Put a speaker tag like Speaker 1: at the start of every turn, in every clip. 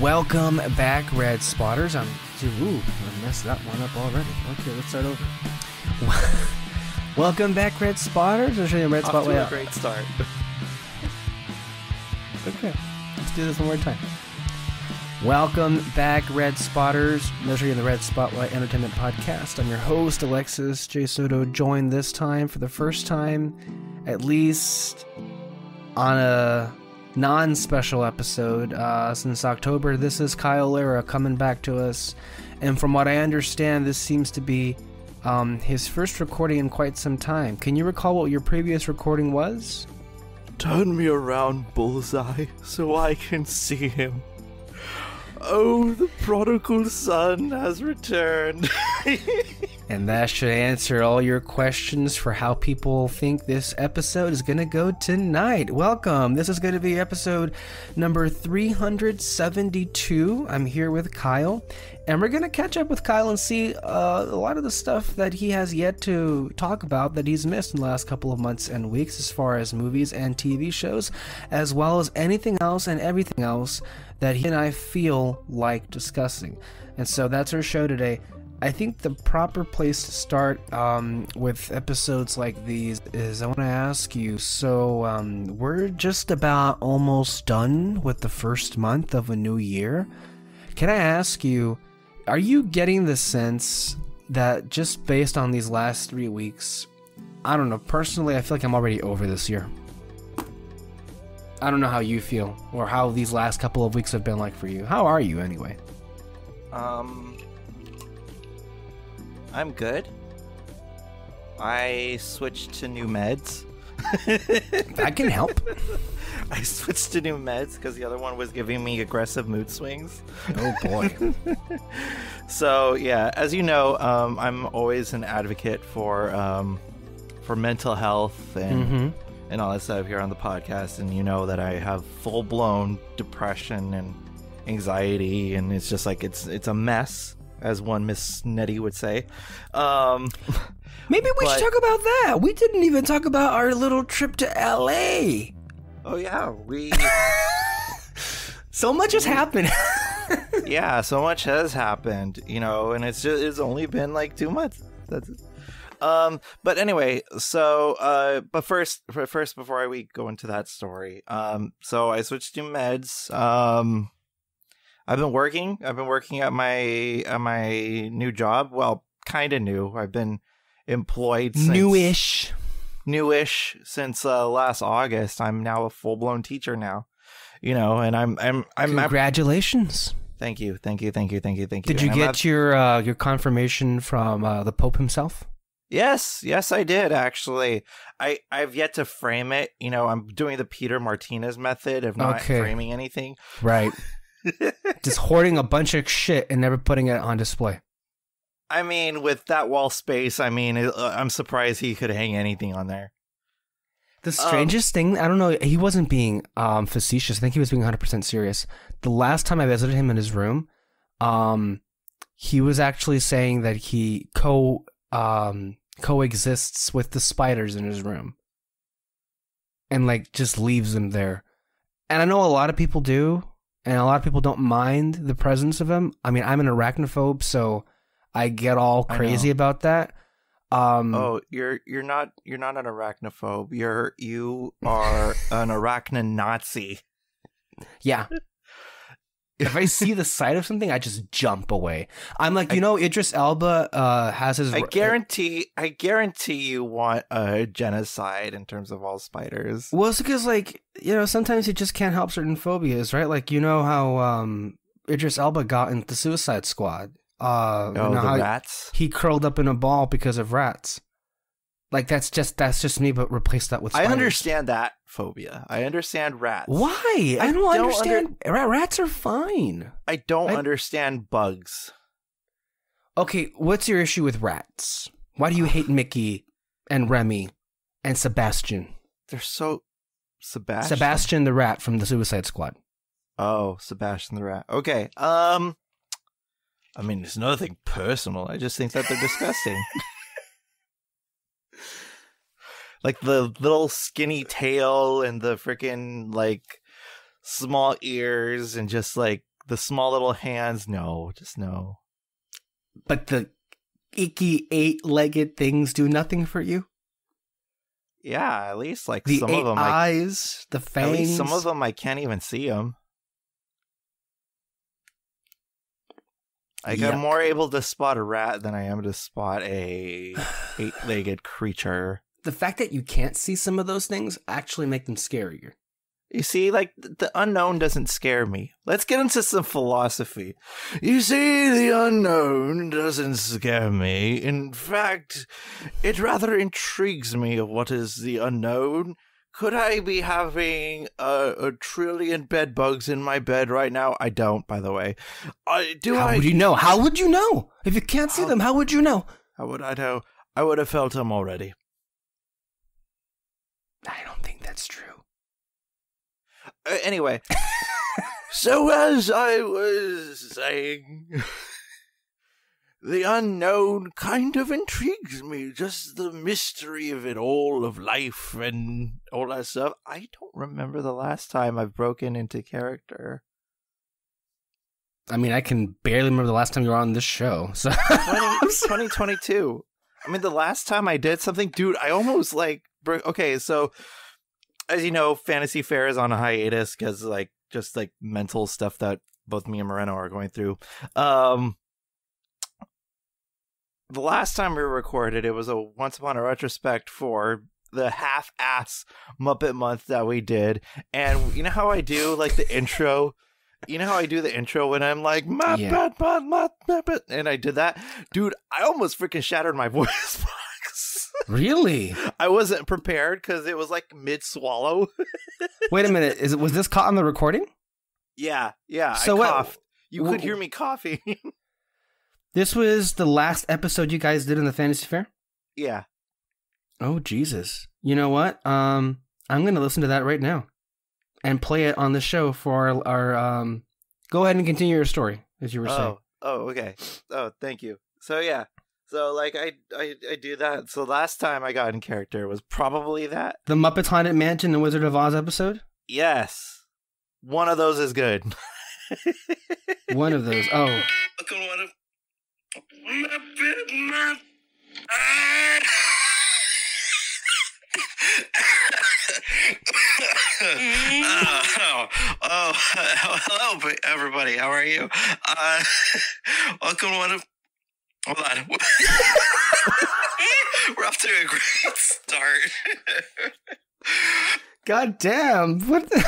Speaker 1: Welcome back, Red Spotters. I messed that one up already. Okay, let's start over. Welcome back, Red Spotters. I'll show you a Red Spotlight.
Speaker 2: Off to a great start.
Speaker 1: Okay, let's do this one more time. Welcome back, Red Spotters. I'll show you the Red Spotlight Entertainment Podcast. I'm your host, Alexis J. Soto, joined this time for the first time, at least on a non-special episode since October. This is Kyle Lira coming back to us, and from what I understand, this seems to be his first recording in quite some time. Can you recall what your previous recording was?
Speaker 2: Turn me around, Bullseye, so I can see him. Oh, the prodigal son has returned.
Speaker 1: And that should answer all your questions for how people think this episode is going to go tonight. Welcome. This is going to be episode number 372. I'm here with Kyle, and we're going to catch up with Kyle and see a lot of the stuff that he has yet to talk about that he's missed in the last couple of months and weeks as far as movies and TV shows, as well as anything else and everything else that he and I feel like discussing. And so that's our show today. I think the proper place to start with episodes like these is I want to ask you, so we're just about almost done with the first month of a new year. Can I ask you, are you getting the sense that just based on these last 3 weeks, I don't know, personally, I feel like I'm already over this year. I don't know how you feel or how these last couple of weeks have been like for you. How are you anyway?
Speaker 2: I'm good. I switched to new meds.
Speaker 1: That can help.
Speaker 2: I switched to new meds because the other one was giving me aggressive mood swings.
Speaker 1: Oh boy.
Speaker 2: So yeah, as you know, I'm always an advocate for mental health and all that stuff here on the podcast, and you know that I have full-blown depression and anxiety, and it's just like it's a mess, as one Miss Nettie would say.
Speaker 1: Maybe we should talk about that. We didn't even talk about our little trip to LA.
Speaker 2: Oh yeah, we
Speaker 1: so much has happened.
Speaker 2: Yeah, so much has happened, you know, and it's only been like 2 months. That's it. But anyway, so but first before we go into that story, so I switched to meds. I've been working at my new job. Well, kind of new. I've been employed since newish since last August. I'm now a full-blown teacher now. You know, and I'm
Speaker 1: Congratulations.
Speaker 2: Thank you. Did
Speaker 1: you get your confirmation from the Pope himself?
Speaker 2: Yes, I did, actually. I've yet to frame it. You know, I'm doing the Peter Martinez method of not framing anything.
Speaker 1: Right. Just hoarding a bunch of shit and never putting it on display.
Speaker 2: I mean, with that wall space, I'm surprised he could hang anything on there.
Speaker 1: The strangest thing, I don't know, he wasn't being facetious. I think he was being 100% serious. The last time I visited him in his room, he was actually saying that he coexists with the spiders in his room and like just leaves them there. And I know a lot of people do, and a lot of people don't mind the presence of them. I mean, I'm an arachnophobe, so I get all crazy about that.
Speaker 2: You're not an arachnophobe. You are an arachno Nazi.
Speaker 1: Yeah. If I see the sight of something, I just jump away. I'm like, Idris Elba has his...
Speaker 2: I guarantee you want a genocide in terms of all spiders.
Speaker 1: Well, it's because, sometimes you just can't help certain phobias, right? Like, you know how Idris Elba got into the Suicide Squad.
Speaker 2: The rats?
Speaker 1: He curled up in a ball because of rats. Like, that's just me, but replace that with spiders.
Speaker 2: I understand that phobia. I understand rats.
Speaker 1: Why? I don't understand. Rats are fine.
Speaker 2: I don't understand bugs.
Speaker 1: Okay, what's your issue with rats? Why do you hate Mickey and Remy and Sebastian?
Speaker 2: They're so... Sebastian?
Speaker 1: Sebastian the rat from the Suicide Squad.
Speaker 2: Oh, Sebastian the rat. Okay, I mean, it's nothing personal. I just think that they're disgusting. Like the little skinny tail and the freaking like small ears and just like the small little hands. No, just no.
Speaker 1: But the icky 8-legged things do nothing for you?
Speaker 2: Yeah, at least like
Speaker 1: the
Speaker 2: some
Speaker 1: 8
Speaker 2: of them,
Speaker 1: eyes, the fangs.
Speaker 2: At least some of them I can't even see them. Like, I'm more able to spot a rat than I am to spot a 8-legged creature.
Speaker 1: The fact that you can't see some of those things actually make them scarier.
Speaker 2: You see, like, the unknown doesn't scare me. Let's get into some philosophy. You see, the unknown doesn't scare me. In fact, it rather intrigues me of what is the unknown. Could I be having a trillion bed bugs in my bed right now? I don't, by the way.
Speaker 1: How would you know? How would you know? If you can't see them, how would you know?
Speaker 2: How would I know? I would have felt them already.
Speaker 1: I don't think that's true.
Speaker 2: Anyway, so as I was saying, the unknown kind of intrigues me. Just the mystery of it all, of life and all that stuff. I don't remember the last time I've broken into character.
Speaker 1: I mean, I can barely remember the last time you were on this show. So
Speaker 2: 2022. I mean, the last time I did something, dude, I almost like... Okay, so... As you know, Fantasy Fair is on a hiatus because, like, just like mental stuff that both me and Moreno are going through. The last time we recorded, it was a Once Upon a Retrospect for the half-ass Muppet month that we did. And you know how I do, like, the intro? You know how I do the intro when I'm like, Muppet, and I did that? Dude, I almost freaking shattered my voice box.
Speaker 1: Really?
Speaker 2: I wasn't prepared because it was like mid-swallow.
Speaker 1: Wait a minute. Was this caught on the recording?
Speaker 2: Yeah.
Speaker 1: So
Speaker 2: I coughed. You could hear me coughing.
Speaker 1: This was the last episode you guys did in the Fantasy Fair?
Speaker 2: Yeah.
Speaker 1: Oh, Jesus. You know what? I'm going to listen to that right now and play it on the show for our go ahead and continue your story, as you were saying.
Speaker 2: Oh, okay. Oh, thank you. So, yeah. So, like, I do that. So, last time I got in character was probably that.
Speaker 1: The Muppets Haunted Mansion and Wizard of Oz episode?
Speaker 2: Yes. One of those is good.
Speaker 1: One of those. Oh.
Speaker 2: Hello, everybody. How are you? Welcome to one of... Hold on. We're off to a great start.
Speaker 1: God damn. What the...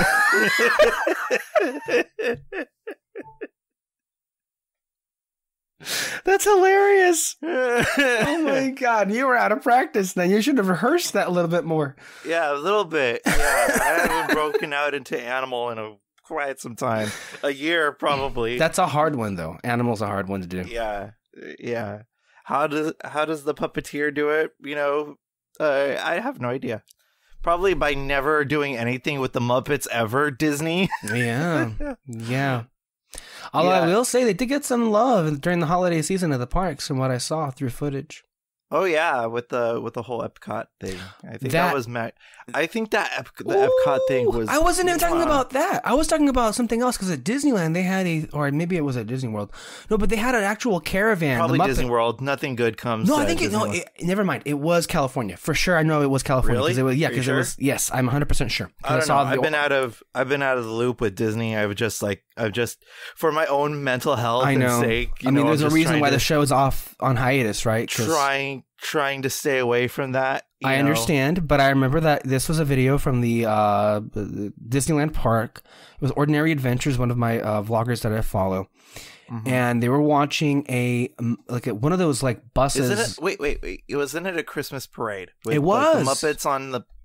Speaker 1: That's hilarious. Oh my God. You were out of practice then. You should have rehearsed that a little bit more.
Speaker 2: Yeah, a little bit. Yeah. I haven't broken out into animal in quite some time. A year, probably.
Speaker 1: That's a hard one, though. Animal's a hard one to do.
Speaker 2: Yeah. How does the puppeteer do it? You know, I have no idea. Probably by never doing anything with the Muppets ever, Disney.
Speaker 1: Yeah. Although I will say they did get some love during the holiday season at the parks from what I saw through footage.
Speaker 2: Oh yeah, with the whole Epcot thing. I think that was I think that the Epcot thing was...
Speaker 1: I wasn't even talking about that. I was talking about something else because at Disneyland they had or maybe it was at Disney World. No, but they had an actual caravan.
Speaker 2: Probably Disney World. Nothing good comes.
Speaker 1: No, I think never mind. It was California for sure. I know it was California.
Speaker 2: Really?
Speaker 1: Because it was. Yes, I'm 100% sure.
Speaker 2: I don't know. I've been out of the loop with Disney. I've just for my own mental health sake.
Speaker 1: I mean, there's a reason why the show's off on hiatus, right?
Speaker 2: Trying to stay away from that.
Speaker 1: I understand, but I remember that this was a video from the Disneyland park. It was Ordinary Adventures, one of my vloggers that I follow. Mm-hmm. And they were watching one of those like buses.
Speaker 2: Isn't it? Wait. Wasn't it a Christmas parade? With,
Speaker 1: it was.
Speaker 2: Like, the Muppets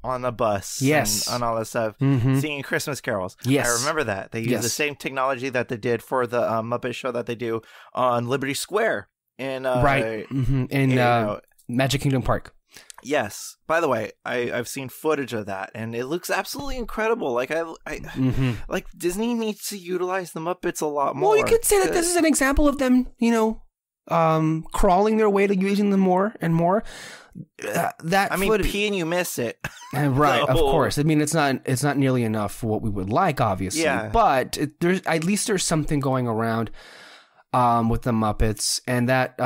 Speaker 2: on the bus.
Speaker 1: Yes.
Speaker 2: And all that stuff.
Speaker 1: Mm-hmm.
Speaker 2: Singing Christmas carols.
Speaker 1: Yes.
Speaker 2: I remember that. They used the same technology that they did for the Muppet show that they do on Liberty Square. In
Speaker 1: Magic Kingdom Park.
Speaker 2: Yes. By the way, I've seen footage of that, and it looks absolutely incredible. Like like Disney needs to utilize the Muppets a lot more.
Speaker 1: Well, you could say that this is an example of them, crawling their way to using them more and more.
Speaker 2: Pee and you miss it.
Speaker 1: Right, of course. I mean, it's not nearly enough for what we would like, obviously.
Speaker 2: Yeah.
Speaker 1: But there's something going around with the Muppets, and that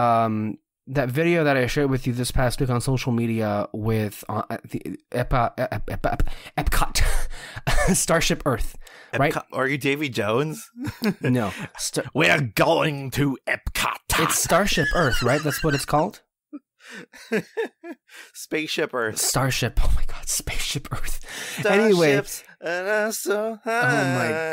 Speaker 1: video that I shared with you this past week on social media with the Epcot Starship Earth, right?
Speaker 2: Are you Davy Jones?
Speaker 1: No.
Speaker 2: We're going to Epcot.
Speaker 1: It's Starship Earth, right? That's what it's called?
Speaker 2: Spaceship Earth.
Speaker 1: Starship. Oh my God, Spaceship Earth.
Speaker 2: Starships are so high.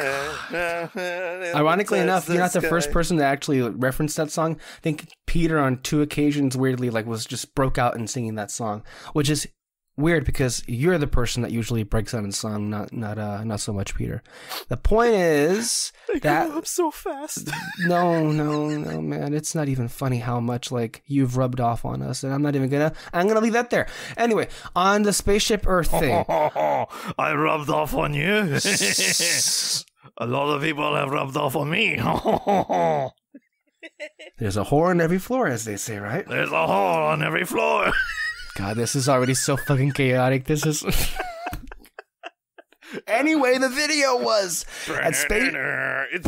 Speaker 1: Oh my God. Ironically enough, you're not the first person to actually reference that song. I think Peter on 2 occasions weirdly was just broke out in singing that song, which is weird because you're the person that usually breaks out in song, not so much Peter. The point is that
Speaker 2: grew up so fast.
Speaker 1: No, man, it's not even funny how much you've rubbed off on us, and I'm gonna leave that there. Anyway, on the Spaceship Earth thing.
Speaker 2: I rubbed off on you. A lot of people have rubbed off on me.
Speaker 1: There's a whore on every floor, as they say, right?
Speaker 2: There's a whore on every floor.
Speaker 1: God, this is already so fucking chaotic. This is... Anyway, the video was...
Speaker 2: It's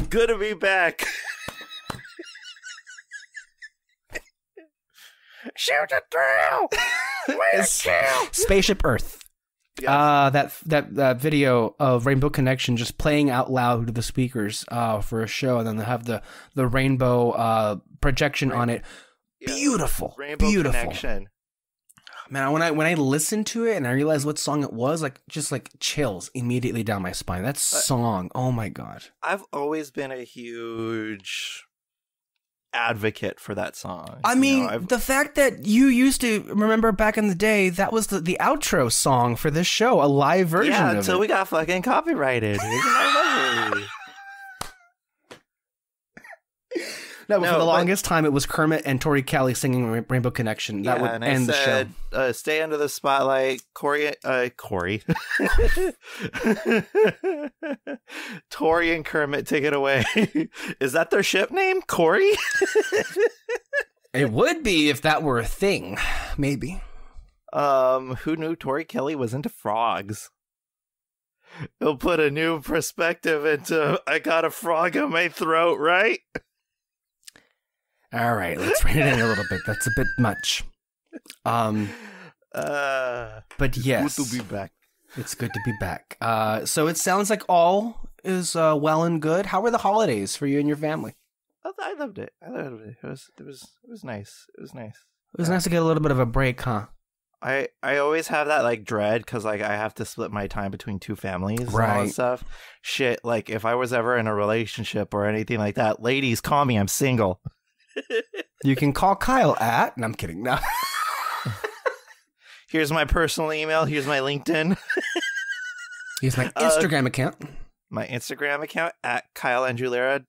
Speaker 2: good to be back. Shoot it through!
Speaker 1: Spaceship Earth. Yes. That video of Rainbow Connection just playing out loud to the speakers for a show, and then they have the rainbow projection on it. Yeah. Beautiful.
Speaker 2: Rainbow Connection.
Speaker 1: Man, when I listened to it and I realized what song it was, just chills immediately down my spine. That song, oh my God.
Speaker 2: I've always been a huge advocate for that song.
Speaker 1: I mean, the fact that you used to remember back in the day, that was the outro song for this show, a live version of it.
Speaker 2: Yeah, until we got fucking copyrighted. Isn't that lovely?
Speaker 1: No, but for the longest time, it was Kermit and Tori Kelly singing Rainbow Connection. That would end the show.
Speaker 2: Stay under the spotlight, Corey. Tori and Kermit, take it away. Is that their ship name, Corey?
Speaker 1: It would be if that were a thing, maybe.
Speaker 2: Who knew Tori Kelly was into frogs? It'll put a new perspective into I got a frog in my throat, right?
Speaker 1: All right, let's rein it in a little bit. That's a bit much. But yes.
Speaker 2: Good to be back.
Speaker 1: It's good to be back. So it sounds like all is well and good. How were the holidays for you and your family?
Speaker 2: I loved it. It was nice. It was nice.
Speaker 1: It was nice to get a little bit of a break, huh?
Speaker 2: I always have that dread because I have to split my time between 2 families and all that stuff. Shit, if I was ever in a relationship or anything like that, ladies, call me. I'm single.
Speaker 1: You can call Kyle at... No, I'm kidding. No.
Speaker 2: Here's my personal email. Here's my LinkedIn.
Speaker 1: Here's my Instagram account.
Speaker 2: My Instagram account at Kyle and Lira.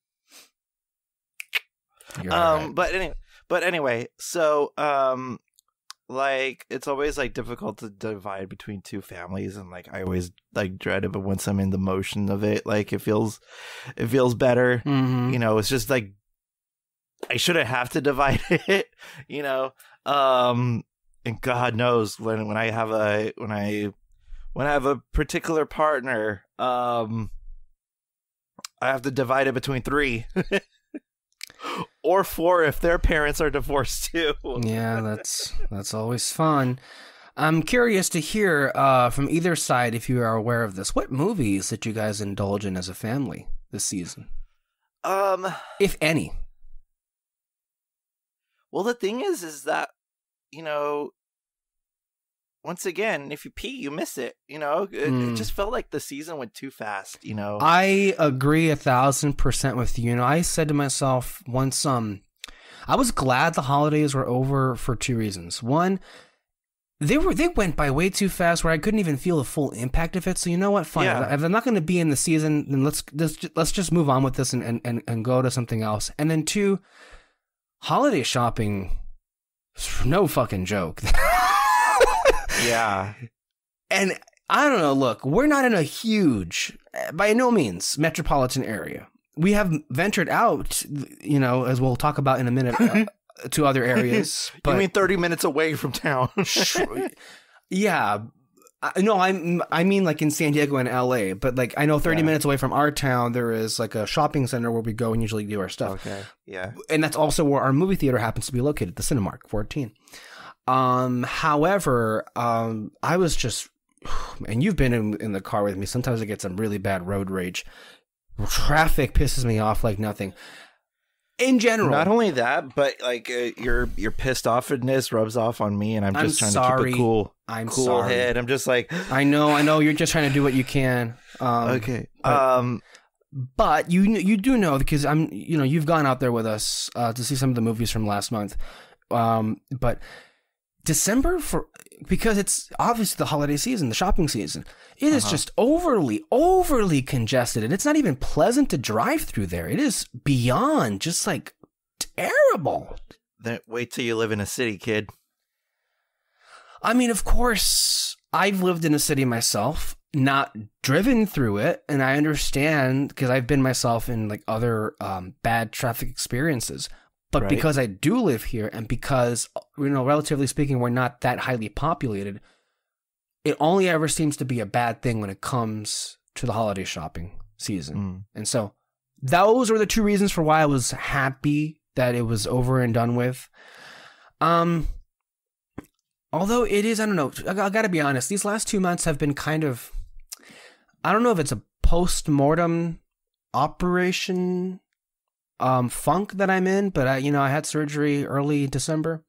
Speaker 2: But anyway, so it's always difficult to divide between 2 families, and I always dread it, but once I'm in the motion of it, it feels better.
Speaker 1: Mm-hmm.
Speaker 2: It's just I shouldn't have to divide it, and God knows when I have a particular partner, I have to divide it between 3 or 4 if their parents are divorced too.
Speaker 1: Yeah, that's always fun. I'm curious to hear from either side if you are aware of this. What movies did you guys indulge in as a family this season? If any.
Speaker 2: Well, the thing is that, once again, if you pee, you miss it. It just felt like the season went too fast.
Speaker 1: I agree 1,000% with you. I said to myself once, I was glad the holidays were over for 2 reasons. One, they went by way too fast where I couldn't even feel the full impact of it. So you know what? Fine. Yeah. If I'm not going to be in the season, then let's just move on with this and go to something else. And then 2. Holiday shopping, no fucking joke.
Speaker 2: Yeah.
Speaker 1: And I don't know, look, we're not in a huge, by no means, metropolitan area. We have ventured out, as we'll talk about in a minute, to other areas. But
Speaker 2: you mean 30 minutes away from town?
Speaker 1: Yeah. No, I mean like in San Diego and LA, but like I know 30 minutes away from our town, there is like a shopping center where we go and usually do our stuff.
Speaker 2: Okay. Yeah.
Speaker 1: And that's also where our movie theater happens to be located, the Cinemark 14. However, I was just, and you've been in the car with me. Sometimes I get some really bad road rage. Traffic pisses me off like nothing. In general,
Speaker 2: not only that, but like your pissed offness rubs off on me, and I'm just trying to keep a cool head. I'm just like,
Speaker 1: I know. You're just trying to do what you can.
Speaker 2: Okay.
Speaker 1: But you do know, because you've gone out there with us to see some of the movies from last month. But December, because it's obviously the holiday season, the shopping season, it is just overly congested, and it's not even pleasant to drive through there. It is beyond just like terrible.
Speaker 2: Then wait till you live in a city, kid.
Speaker 1: I mean, of course, I've lived in a city myself, not driven through it, and I understand because I've been myself in like other bad traffic experiences. But because I do live here, and because, relatively speaking, we're not that highly populated, it only ever seems to be a bad thing when it comes to the holiday shopping season. And so those are the two reasons for why I was happy that it was over and done with. Although it is, I don't know, I gotta be honest, these last 2 months have been kind of, I don't know if it's a post-mortem operation funk that I'm in, but I had surgery early December.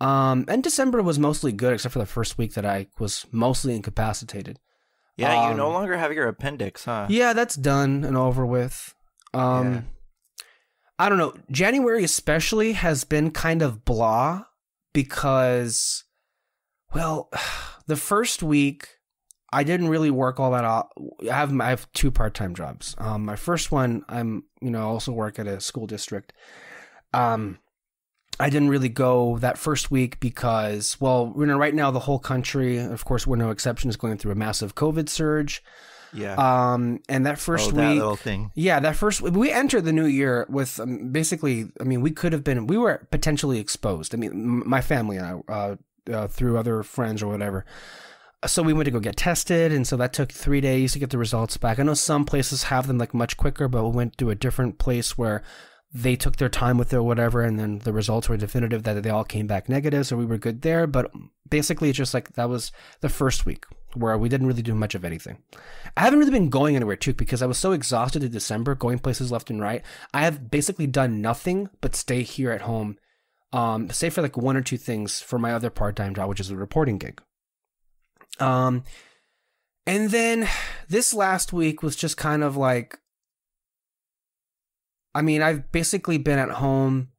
Speaker 1: And December was mostly good, except for the first week that I was mostly incapacitated.
Speaker 2: Yeah, you no longer have your appendix, huh?
Speaker 1: Yeah, that's done and over with. I don't know. January especially has been kind of blah because, well, the first week I didn't really work all that out. I have 2 part-time jobs. My first one, I also work at a school district. I didn't really go that first week because, well, right now the whole country, of course, we're no exception, is going through a massive COVID surge.
Speaker 2: Yeah.
Speaker 1: And that first week,
Speaker 2: that little thing.
Speaker 1: Yeah, we entered the new year with basically, I mean, we were potentially exposed. I mean, my family and I, through other friends or whatever. So we went to go get tested, and so that took 3 days to get the results back. I know some places have them like much quicker, but we went to a different place where they took their time with it or whatever, and then the results were definitive that they all came back negative, so we were good there. But basically, it's just like that was the first week where we didn't really do much of anything. I haven't really been going anywhere, too, because I was so exhausted in December, going places left and right. I have basically done nothing but stay here at home, save for like 1 or 2 things for my other part-time job, which is a reporting gig. And then this last week was just kind of like, I mean, I've basically been at home,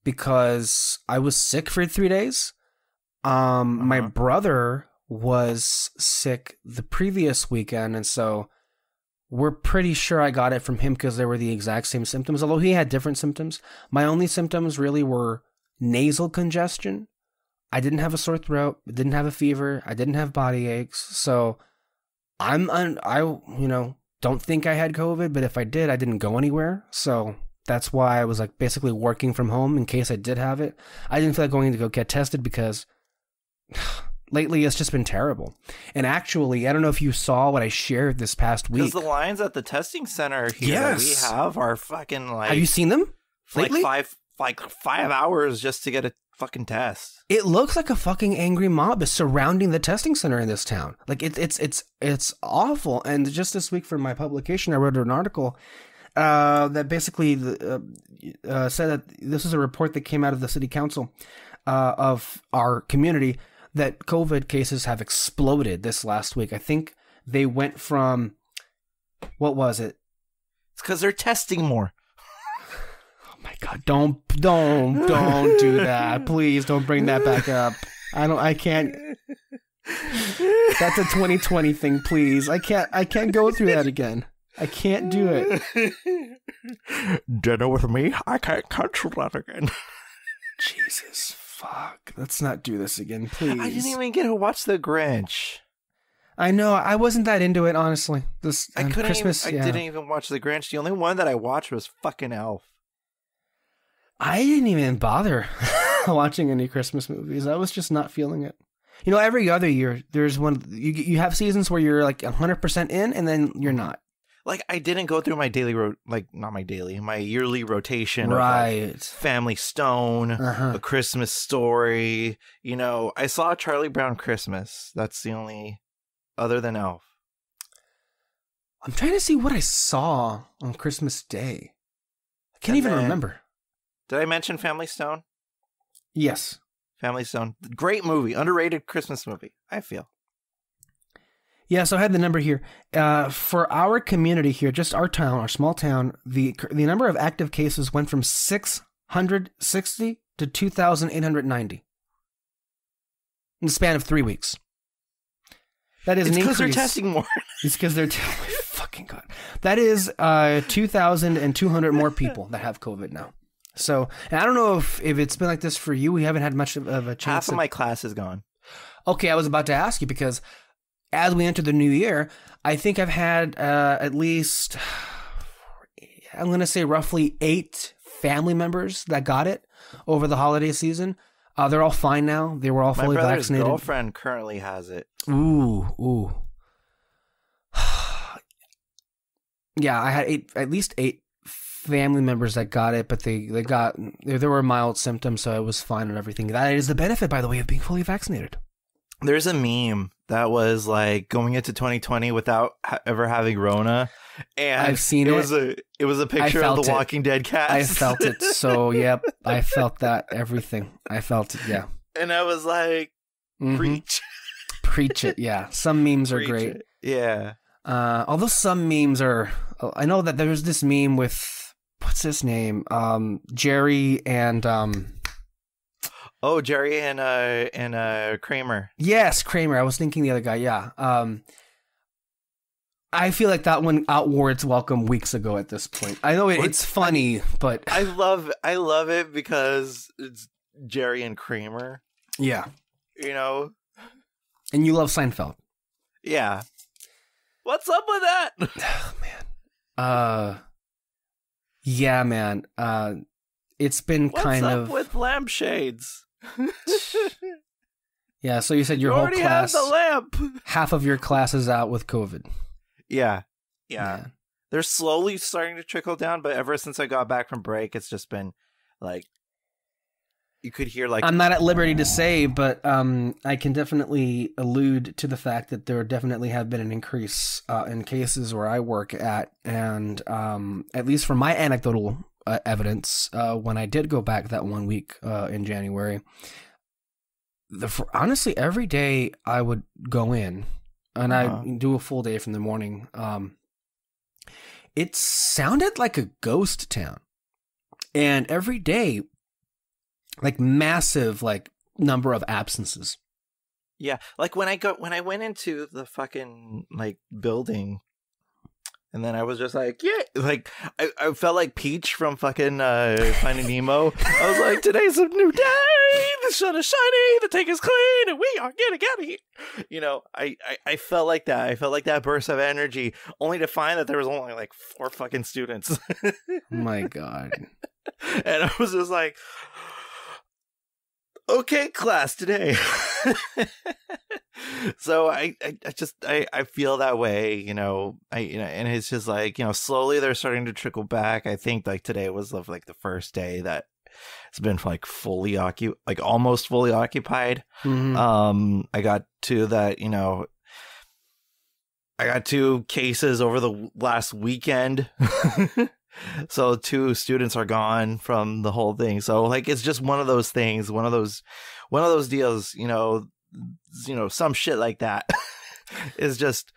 Speaker 1: because I was sick for 3 days. My brother was sick the previous weekend, and so we're pretty sure I got it from him because they were the exact same symptoms, although he had different symptoms. My only symptoms really were nasal congestion. I didn't have a sore throat, I didn't have a fever, I didn't have body aches, so I don't think I had COVID, but if I did, I didn't go anywhere, so that's why I was like basically working from home in case I did have it. I didn't feel like going to go get tested because lately it's just been terrible. And actually, I don't know if you saw what I shared this past week.
Speaker 2: Because the lines at the testing center here that we have are fucking like...
Speaker 1: Have you seen them lately?
Speaker 2: Like 5 hours just to get a fucking test.
Speaker 1: It looks like a fucking angry mob is surrounding the testing center in this town. Like it's awful. And just this week for my publication, I wrote an article that basically said that this is a report that came out of the city council of our community that COVID cases have exploded this last week. I think they went from, what was it?
Speaker 2: It's because they're testing more.
Speaker 1: My God, don't do that. Please don't bring that back up. I can't. That's a 2020 thing, please. I can't go through that again. I can't do it.
Speaker 2: Dinner with me? I can't cancel that again.
Speaker 1: Jesus, fuck. Let's not do this again, please.
Speaker 2: I didn't even get to watch The Grinch.
Speaker 1: I know. I wasn't that into it, honestly.
Speaker 2: I didn't even watch The Grinch. The only one that I watched was fucking Elf.
Speaker 1: I didn't even bother watching any Christmas movies. I was just not feeling it. You know, every other year, there's one, you have seasons where you're like 100% in, and then you're not.
Speaker 2: Like, I didn't go through my daily, my yearly rotation
Speaker 1: right.
Speaker 2: of like Family Stone, A Christmas Story. You know, I saw Charlie Brown Christmas. That's the only, other than Elf.
Speaker 1: I'm trying to see what I saw on Christmas Day. I can't even remember.
Speaker 2: Did I mention Family Stone?
Speaker 1: Yes.
Speaker 2: Family Stone. Great movie. Underrated Christmas movie, I feel.
Speaker 1: Yeah, so I had the number here. For our community here, just our town, our small town, the number of active cases went from 660 to 2,890 in the span of 3 weeks. That is an increase.
Speaker 2: It's because they're testing more.
Speaker 1: It's because they're fucking God. That is 2,200 more people that have COVID now. So, and I don't know if it's been like this for you. We haven't had much of a chance.
Speaker 2: Half of my class is gone.
Speaker 1: Okay, I was about to ask you because as we enter the new year, I think I've had at least, I'm going to say roughly 8 family members that got it over the holiday season. They're all fine now. They were all fully vaccinated.
Speaker 2: My brother's girlfriend currently has it.
Speaker 1: Ooh. Yeah, I had at least 8 family members that got it, but there were mild symptoms, so it was fine and everything. That is the benefit, by the way, of being fully vaccinated.
Speaker 2: There's a meme that was like going into 2020 without ever having Rona, and
Speaker 1: I've seen it.
Speaker 2: It was a picture of the Walking Dead cast.
Speaker 1: I felt it. So yep, I felt that everything. I felt it. Yeah,
Speaker 2: and I was like, preach,
Speaker 1: preach it. Yeah, some memes are great.
Speaker 2: It. Yeah.
Speaker 1: Although some memes are, I know that there's this meme with what's his name, Jerry and
Speaker 2: Jerry and Kramer.
Speaker 1: Yes, Kramer. I was thinking the other guy. Yeah. I feel like that one outwore its welcome weeks ago at this point. I know it's funny, but
Speaker 2: I love it because it's Jerry and Kramer.
Speaker 1: Yeah.
Speaker 2: You know?
Speaker 1: And you love Seinfeld.
Speaker 2: Yeah. What's up with that?
Speaker 1: Oh, man. Yeah, man. It's been kind of...
Speaker 2: What's up with lampshades?
Speaker 1: Yeah, so you said your whole class...
Speaker 2: have the lamp.
Speaker 1: Half of your class is out with COVID.
Speaker 2: Yeah. They're slowly starting to trickle down, but ever since I got back from break, it's just been like... You could hear like...
Speaker 1: I'm not at liberty to say, but I can definitely allude to the fact that there definitely have been an increase in cases where I work at. And at least from my anecdotal evidence, when I did go back that 1 week in January, honestly, every day I would go in and I do a full day from the morning. It sounded like a ghost town. And every day... like massive number of absences.
Speaker 2: Yeah, like when I went into the fucking like building, and then I was just like, yeah, like I felt like Peach from fucking Finding Nemo. I was like, today's a new day. The sun is shining. The tank is clean, and we are getting out of here. You know, I felt like that. I felt like that burst of energy, only to find that there was only like 4 fucking students.
Speaker 1: Oh my God.
Speaker 2: And I was just like, okay, class today. So I feel that way, you know. And it's just like, you know, slowly they're starting to trickle back. I think like today was like the first day that it's been like fully occupied, like almost fully occupied. Mm-hmm. I got to that, you know. I got 2 cases over the last weekend. So 2 students are gone from the whole thing. So like, it's just one of those things, one of those deals, you know, some shit like that is just,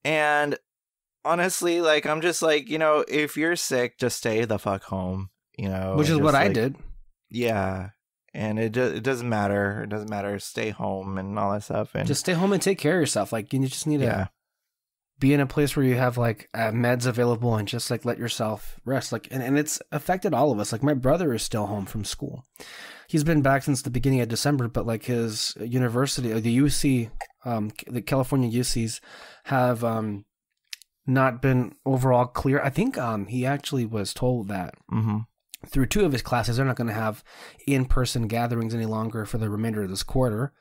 Speaker 2: and honestly, like, I'm just like, you know, if you're sick, just stay the fuck home, you know,
Speaker 1: which is what I did.
Speaker 2: Yeah. And it doesn't matter. It doesn't matter. Stay home and all that stuff. And
Speaker 1: just stay home and take care of yourself. Like, you just need to be in a place where you have like meds available and just like let yourself rest. Like, and it's affected all of us. Like, my brother is still home from school. He's been back since the beginning of December, but like his university, the UC, the California UCs have not been overall clear. I think he actually was told that through 2 of his classes. They're not going to have in-person gatherings any longer for the remainder of this quarter.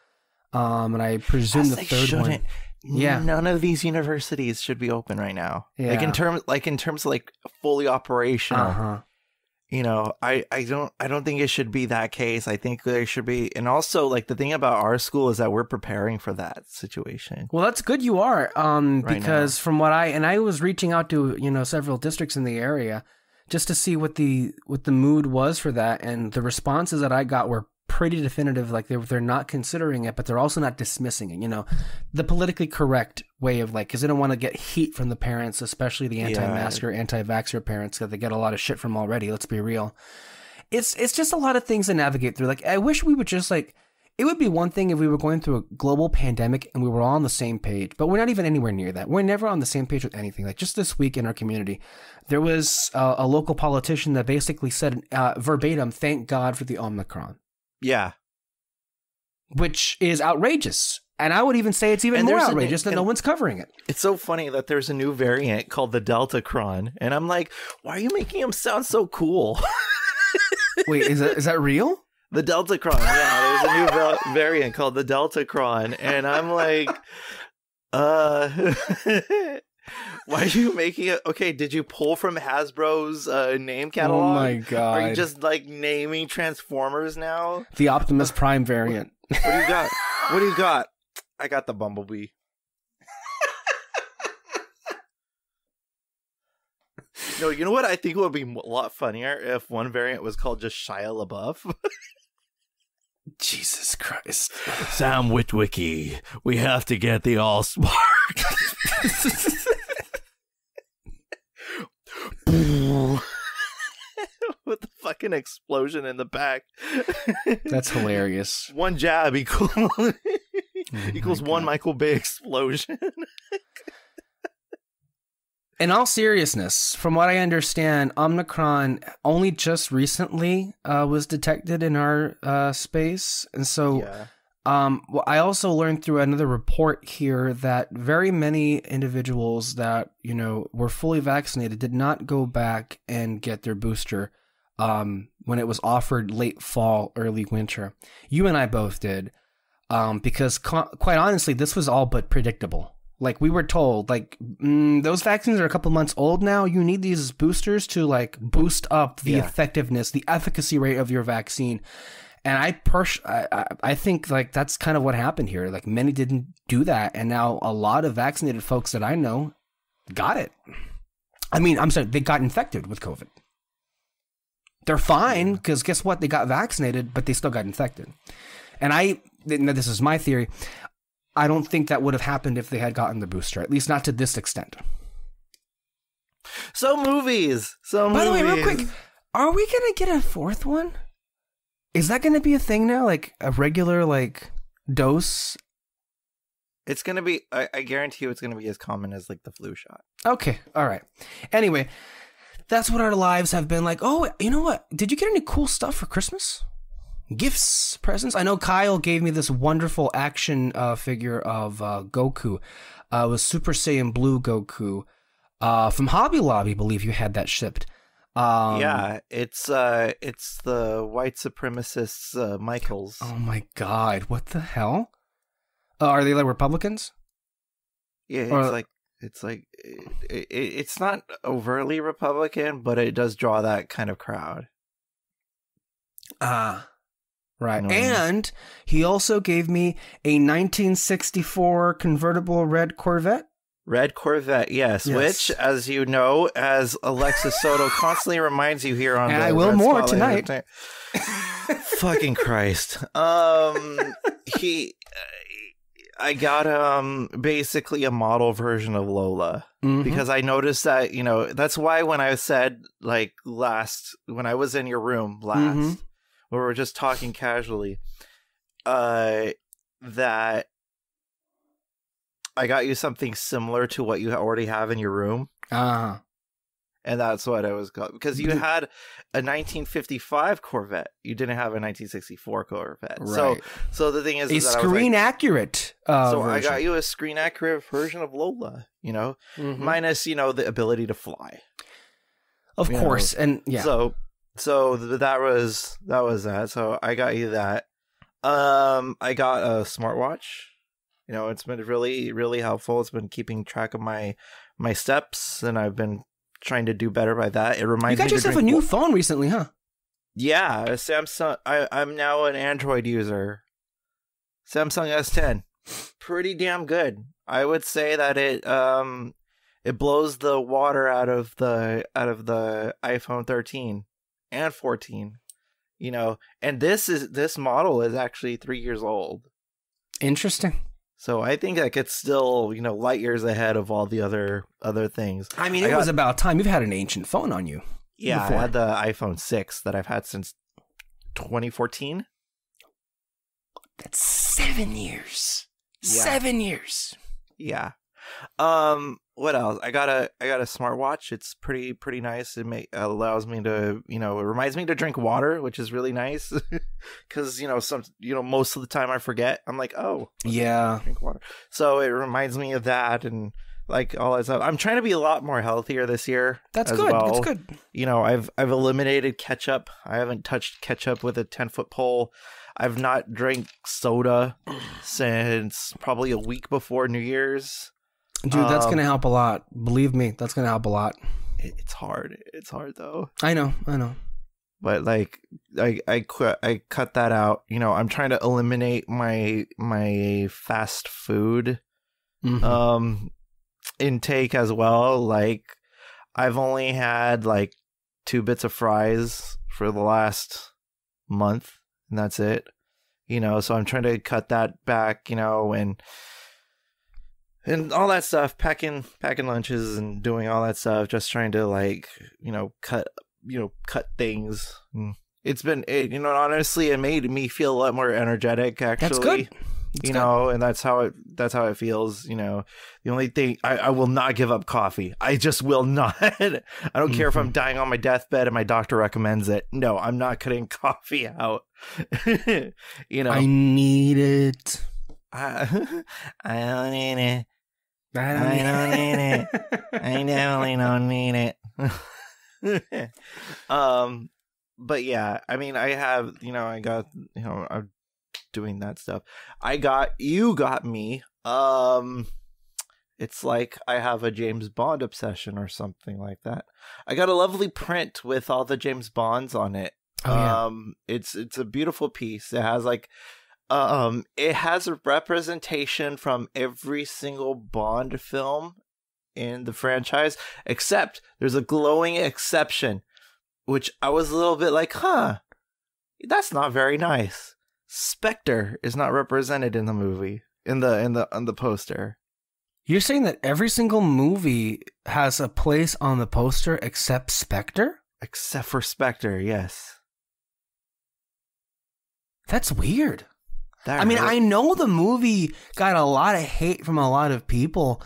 Speaker 1: And I presume the third one. Yeah,
Speaker 2: none of these universities should be open right now.
Speaker 1: Yeah.
Speaker 2: Like in terms of like fully operational.
Speaker 1: Uh-huh.
Speaker 2: You know, I don't think it should be that case. I think there should be, and also like the thing about our school is that we're preparing for that situation.
Speaker 1: Well, that's good you are, because from what I was reaching out to, you know, several districts in the area just to see what the mood was for that, and the responses that I got were pretty definitive. Like they're not considering it, but they're also not dismissing it. You know, the politically correct way of like, because they don't want to get heat from the parents, especially the anti-masker, anti-vaxxer parents, that they get a lot of shit from already. Let's be real. It's just a lot of things to navigate through. Like I wish we would just like. It would be one thing if we were going through a global pandemic and we were all on the same page, but we're not even anywhere near that. We're never on the same page with anything. Like just this week in our community, there was a local politician that basically said verbatim, "Thank God for the Omicron."
Speaker 2: Yeah.
Speaker 1: Which is outrageous. And I would even say it's even more outrageous that no one's covering it.
Speaker 2: It's so funny that there's a new variant called the Deltacron. And I'm like, why are you making him sound so cool?
Speaker 1: Wait, is that real?
Speaker 2: The Deltacron. Yeah, there's a new variant called the Deltacron. And I'm like, why are you making it? Okay, did you pull from Hasbro's name catalog?
Speaker 1: Oh my God.
Speaker 2: Are you just like naming Transformers now?
Speaker 1: The Optimus Prime variant.
Speaker 2: What do you got? What do you got? I got the Bumblebee. No, you know what? I think it would be a lot funnier if one variant was called just Shia LaBeouf.
Speaker 1: Jesus Christ.
Speaker 2: Sam Witwicky, we have to get the all-smart. With the fucking explosion in the back.
Speaker 1: That's hilarious.
Speaker 2: One jab equals one Michael Bay explosion.
Speaker 1: In all seriousness, from what I understand, Omicron only just recently was detected in our space. And so I also learned through another report here that very many individuals that, you know, were fully vaccinated did not go back and get their booster when it was offered late fall, early winter. You and I both did, because quite honestly, this was all but predictable. Like we were told, like those vaccines are a couple months old now. You need these boosters to like boost up the effectiveness, the efficacy rate of your vaccine. And I think like that's kind of what happened here. Like many didn't do that, and now a lot of vaccinated folks that I know got it. I mean, I'm sorry, they got infected with COVID. They're fine because guess what? They got vaccinated, but they still got infected. And this is my theory. I don't think that would have happened if they had gotten the booster, at least not to this extent.
Speaker 2: So movies.
Speaker 1: By the way, real quick, are we going to get a fourth one? Is that going to be a thing now? Like a regular like dose?
Speaker 2: It's going to be, I guarantee you it's going to be as common as like the flu shot.
Speaker 1: Okay. All right. Anyway, that's what our lives have been like. Oh, you know what? Did you get any cool stuff for Christmas? Gifts, presents? I know Kyle gave me this wonderful action figure of Goku. It was Super Saiyan Blue Goku. From Hobby Lobby, I believe you had that shipped.
Speaker 2: Yeah, it's the white supremacists, Michaels.
Speaker 1: Oh my God, what the hell? Are they like Republicans?
Speaker 2: Yeah, it's not overtly Republican, but it does draw that kind of crowd.
Speaker 1: Right. And he also gave me a 1964 convertible red Corvette.
Speaker 2: Red Corvette, yes. Which, as you know, as Alexis Soto constantly reminds you here on
Speaker 1: and I will more tonight.
Speaker 2: Fucking Christ. I got basically a model version of Lola because I noticed that, you know, that's why when I said like when I was in your room last, where we were just talking casually, that I got you something similar to what you already have in your room. And that's what I was called, because you had a 1955 Corvette. You didn't have a 1964 Corvette.
Speaker 1: Right.
Speaker 2: So the thing is,
Speaker 1: a screen accurate.
Speaker 2: So I got you a screen accurate version of Lola, you know, minus, you know, the ability to fly.
Speaker 1: Of course. And yeah.
Speaker 2: So So that was that. So I got you that. I got a smartwatch. You know, it's been really, really helpful. It's been keeping track of my steps, and I've been trying to do better by that. It reminds me.
Speaker 1: You got yourself a new phone recently, huh?
Speaker 2: Yeah, Samsung. I'm now an Android user. Samsung S10, pretty damn good. I would say that it blows the water out of the iPhone 13 and 14. You know, and this model is actually 3 years old.
Speaker 1: Interesting.
Speaker 2: So I think like it's still, you know, light years ahead of all the other things.
Speaker 1: I mean, it was about time. You've had an ancient phone on you.
Speaker 2: Yeah,
Speaker 1: before.
Speaker 2: I had the iPhone 6 that I've had since 2014.
Speaker 1: That's 7 years.
Speaker 2: Yeah.
Speaker 1: 7 years.
Speaker 2: Yeah. What else? I got a smartwatch. It's pretty nice. Allows me to, you know, it reminds me to drink water, which is really nice. Cuz you know, most of the time I forget. I'm like, "Oh,
Speaker 1: yeah,
Speaker 2: drink water." So it reminds me of that, and like all that stuff. I'm trying to be a lot more healthier this year.
Speaker 1: That's
Speaker 2: as
Speaker 1: good.
Speaker 2: Well.
Speaker 1: That's good.
Speaker 2: You know, I've eliminated ketchup. I haven't touched ketchup with a 10-foot pole. I've not drank soda since probably a week before New Year's.
Speaker 1: Dude, that's going to help a lot. Believe me, that's going to help a lot.
Speaker 2: It's hard. It's hard though.
Speaker 1: I know.
Speaker 2: But like I cut that out. You know, I'm trying to eliminate my fast food intake as well. Like I've only had like 2 bits of fries for the last month, and that's it. You know, so I'm trying to cut that back, you know, and all that stuff, packing lunches and doing all that stuff, just trying to like, you know, cut things. It's been, you know, honestly, it made me feel a lot more energetic, actually. That's good. You know, and that's how it feels. You know, the only thing I will not give up coffee. I just will not. I don't care if I'm dying on my deathbed and my doctor recommends it. No, I'm not cutting coffee out. You know,
Speaker 1: I need it.
Speaker 2: I don't need it. I don't need it. I definitely don't need it. But yeah, I mean, I have, you know, I got, you know, I'm doing that stuff. You got me. It's like I have a James Bond obsession or something like that. I got a lovely print with all the James Bonds on it. Oh, yeah. It's a beautiful piece. It has like, it has a representation from every single Bond film in the franchise, except there's a glowing exception, which I was a little bit like, that's not very nice. Spectre is not represented in the movie, on the poster.
Speaker 1: You're saying that every single movie has a place on the poster except Spectre?
Speaker 2: Except for Spectre, yes.
Speaker 1: That's weird. I mean, I know the movie got a lot of hate from a lot of people,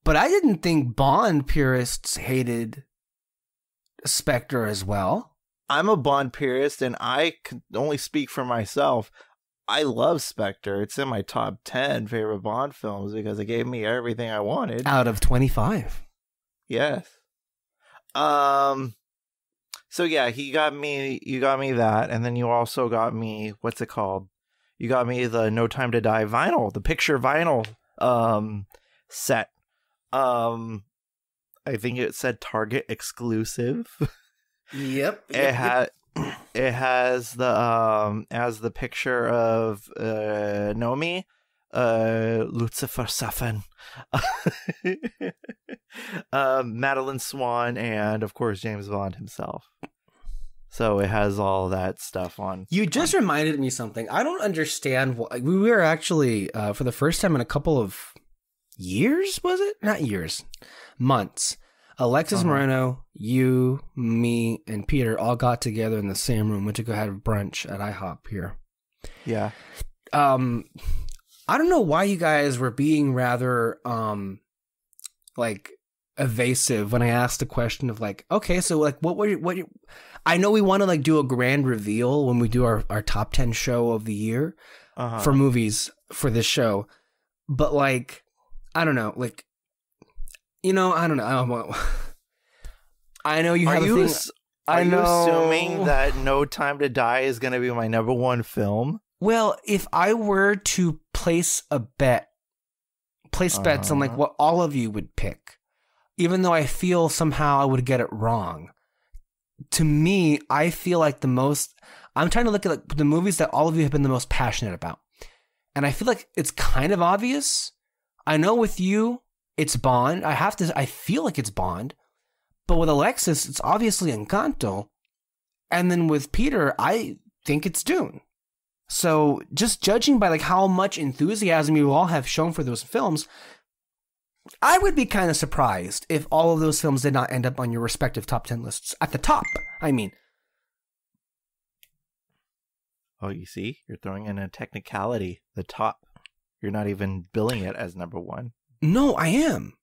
Speaker 1: but I didn't think Bond purists hated Spectre as well.
Speaker 2: I'm a Bond purist, and I can only speak for myself. I love Spectre. It's in my top 10 favorite Bond films because it gave me everything I wanted.
Speaker 1: Out of 25.
Speaker 2: Yes. So yeah, you got me that, and then you also got me, what's it called? You got me the No Time to Die vinyl, the picture vinyl set. I think it said Target exclusive.
Speaker 1: Yep.
Speaker 2: It has the picture of Nomi, Lucifer Safin, Madeline Swan, and of course James Bond himself. So it has all that stuff on.
Speaker 1: You just reminded me something. I don't understand why. We were actually, for the first time in a couple of years, was it? Not years. Months. Alexis Moreno, you, me, and Peter all got together in the same room. Went to go have brunch at IHOP here.
Speaker 2: Yeah.
Speaker 1: I don't know why you guys were being rather, like, evasive when I asked the question of like, okay, so like, I know we want to like do a grand reveal when we do our top 10 show of the year for movies for this show, but like, I don't know, like, you know, I don't know. I know you have a thing. I know.
Speaker 2: Are you assuming that No Time to Die is going to be my number one film?
Speaker 1: Well, if I were to place bets on like what all of you would pick, even though I feel somehow I would get it wrong. To me, I feel like I'm trying to look at like the movies that all of you have been the most passionate about. And I feel like it's kind of obvious. I know with you, it's Bond. I feel like it's Bond. But with Alexis, it's obviously Encanto. And then with Peter, I think it's Dune. So just judging by like how much enthusiasm you all have shown for those films, I would be kind of surprised if all of those films did not end up on your respective top 10 lists. At the top, I mean.
Speaker 2: Oh, you see? You're throwing in a technicality. The top. You're not even billing it as number one.
Speaker 1: No, I am.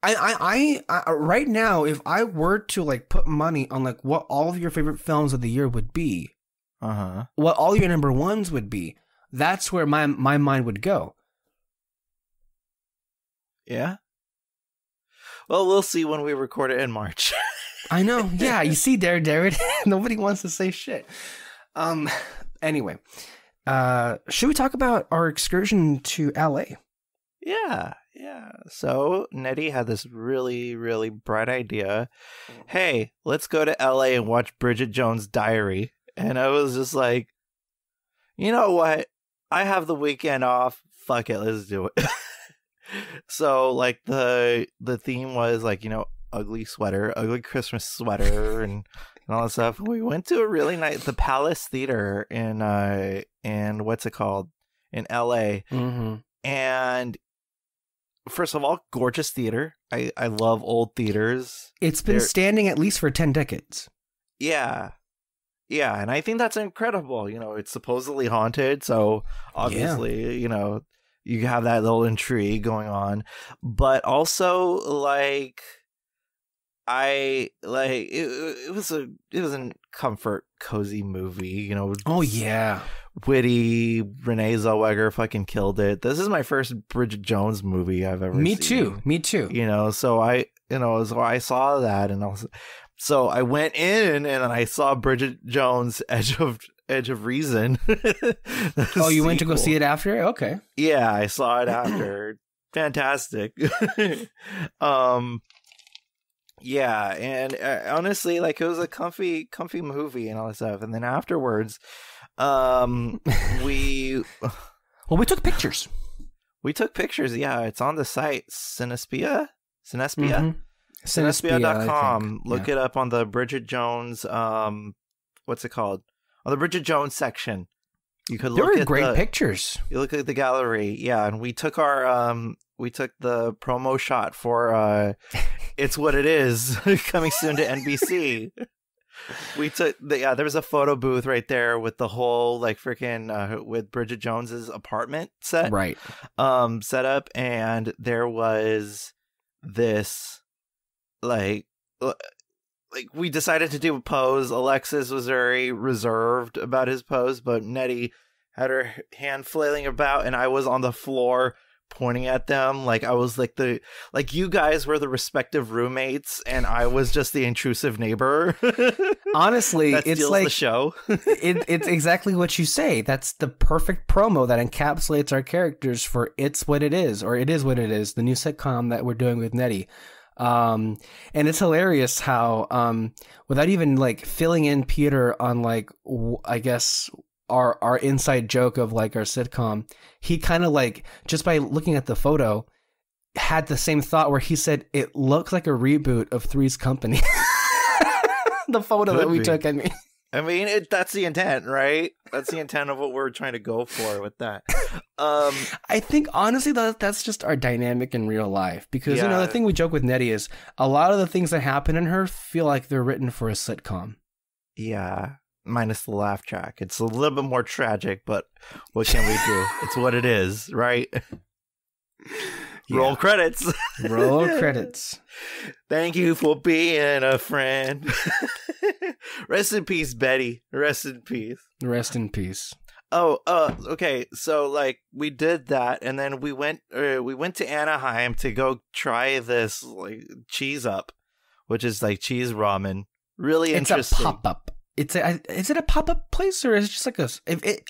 Speaker 1: I right now, if I were to like put money on like what all of your favorite films of the year would be, what all your number ones would be, that's where my mind would go.
Speaker 2: Yeah. Well, we'll see when we record it in March.
Speaker 1: I know. Yeah, you see, Darren, nobody wants to say shit. Anyway, should we talk about our excursion to LA?
Speaker 2: Yeah. So Nettie had this really, really bright idea. Hey, let's go to LA and watch Bridget Jones' Diary. And I was just like, you know what? I have the weekend off. Fuck it, let's do it. So like the theme was like, ugly Christmas sweater and all that stuff. We went to a really nice, the Palace Theater in what's it called? In LA. Mm-hmm. And first of all, gorgeous theater. I love old theaters.
Speaker 1: It's been standing at least for 10 decades.
Speaker 2: Yeah. Yeah, and I think that's incredible. It's supposedly haunted, so obviously, you have that little intrigue going on. But also, like, it was a comfort, cozy movie,
Speaker 1: Oh, yeah.
Speaker 2: Witty, Renee Zellweger fucking killed it. This is my first Bridget Jones movie I've ever seen.
Speaker 1: Me too.
Speaker 2: So I saw that, and so I went in and I saw Bridget Jones' Edge of Reason.
Speaker 1: Oh, you went to go see it after? Okay.
Speaker 2: Yeah, I saw it after. Fantastic. Yeah, and honestly, like, it was a comfy movie and all that stuff. And then afterwards, we
Speaker 1: took pictures.
Speaker 2: Yeah, it's on the site Cinespia.
Speaker 1: Mm-hmm.
Speaker 2: Cinespia.com. Look it up on the Bridget Jones. What's it called? On the Bridget Jones section. You could look at
Speaker 1: great pictures.
Speaker 2: You look at the gallery, yeah, and we took the promo shot for It's What It Is, coming soon to NBC. We took there was a photo booth right there with the whole like freaking with Bridget Jones's apartment set,
Speaker 1: right?
Speaker 2: Set up, and there was this like we decided to do a pose. Alexis was very reserved about his pose, but Nettie had her hand flailing about, and I was on the floor pointing at them like I was like you guys were the respective roommates, and I was just the intrusive neighbor.
Speaker 1: Honestly, it's like
Speaker 2: the show.
Speaker 1: It's exactly what you say. That's the perfect promo that encapsulates our characters for It's What It Is, or It Is What It Is, the new sitcom that we're doing with Nettie. And it's hilarious how without even like filling in Peter on like I guess our inside joke of like our sitcom, he kind of like just by looking at the photo had the same thought where he said it looks like a reboot of Three's Company. The photo that we took.
Speaker 2: I mean, that's the intent, right? That's the intent of what we're trying to go for with that.
Speaker 1: I think, honestly, that's just our dynamic in real life. Because, the thing we joke with Nettie is a lot of the things that happen in her feel like they're written for a sitcom.
Speaker 2: Yeah, minus the laugh track. It's a little bit more tragic, but what can we do? It's what it is, right? Yeah. Roll credits.
Speaker 1: Roll credits.
Speaker 2: Thank you for being a friend. Rest in peace, Betty. Rest in peace.
Speaker 1: Rest in peace.
Speaker 2: Oh, okay. So like we did that, and then we went to Anaheim to go try this like cheese up, which is like cheese ramen. Really
Speaker 1: It's
Speaker 2: interesting.
Speaker 1: a pop-up. Is it a pop-up place, or is it just like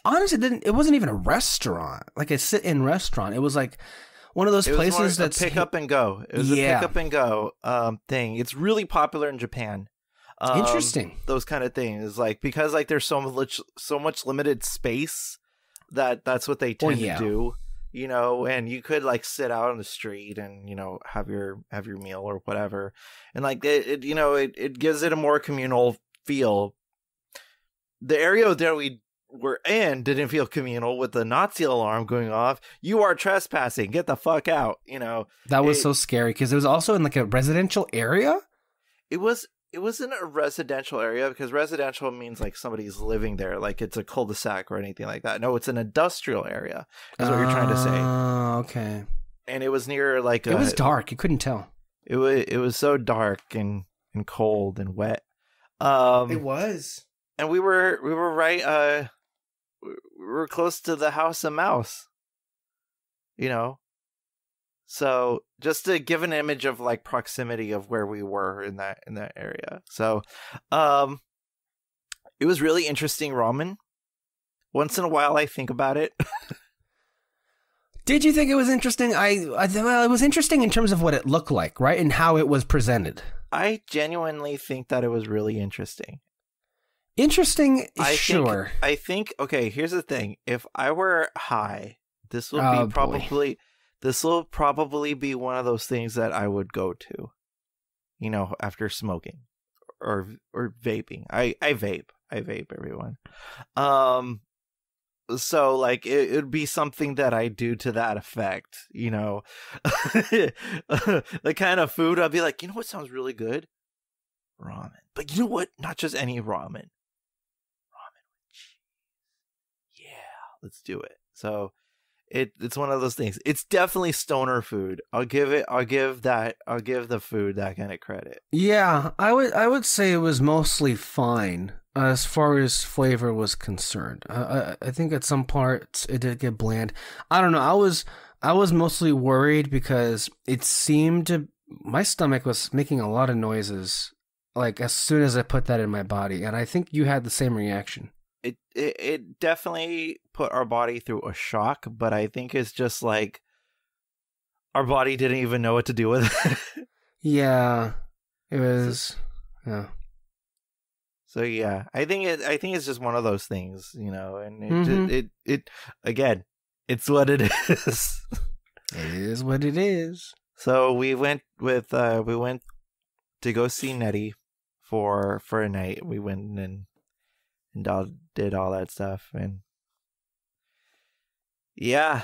Speaker 1: honestly, it wasn't even a restaurant, like a sit-in restaurant. It was like one of those places that's
Speaker 2: a pick up and go. It was a pick up and go thing. It's really popular in Japan.
Speaker 1: Interesting.
Speaker 2: Those kind of things, like, because like there's so much limited space that's what they tend to do, you know, and you could like sit out on the street and, you know, have your meal or whatever, and like it gives it a more communal feel. The area that we were in didn't feel communal with the Nazi alarm going off. You are trespassing. Get the fuck out. You know,
Speaker 1: that was so scary because it was also in like a residential area.
Speaker 2: It wasn't a residential area, because residential means like somebody's living there, like it's a cul-de-sac or anything like that. No, it's an industrial area, is what you're trying to say.
Speaker 1: Oh, okay.
Speaker 2: And it was near like
Speaker 1: it was dark. You couldn't tell.
Speaker 2: It was so dark and cold and wet.
Speaker 1: It was.
Speaker 2: And we were right. We were close to the House of Mouse. You know. So just to give an image of like proximity of where we were in that area. So, it was really interesting ramen. Once in a while, I think about it.
Speaker 1: Did you think it was interesting? Well, it was interesting in terms of what it looked like, right, and how it was presented.
Speaker 2: I genuinely think that it was really interesting.
Speaker 1: Interesting,
Speaker 2: I
Speaker 1: sure.
Speaker 2: think. Okay, here's the thing. If I were high, this would be probably. This will probably be one of those things that I would go to, you know, after smoking or vaping. I vape, everyone. So like it'd be something that I do to that effect, you know. The kind of food I'd be like, you know what sounds really good? Ramen. But you know what? Not just any ramen. Ramen with cheese. Yeah, let's do it. So it's one of those things. It's definitely stoner food. I'll give the food that kind of credit.
Speaker 1: Yeah, I would say it was mostly fine as far as flavor was concerned. I think at some parts it did get bland. I don't know. I was mostly worried because it seemed my stomach was making a lot of noises like as soon as I put that in my body, and I think you had the same reaction.
Speaker 2: It definitely put our body through a shock, but I think it's just like our body didn't even know what to do with it.
Speaker 1: Yeah, it was. Yeah.
Speaker 2: So yeah, I think it's just one of those things, you know, and it again, it's what it is.
Speaker 1: It is what it is.
Speaker 2: So we went to go see Nettie for a night. We went and did all that stuff, and yeah,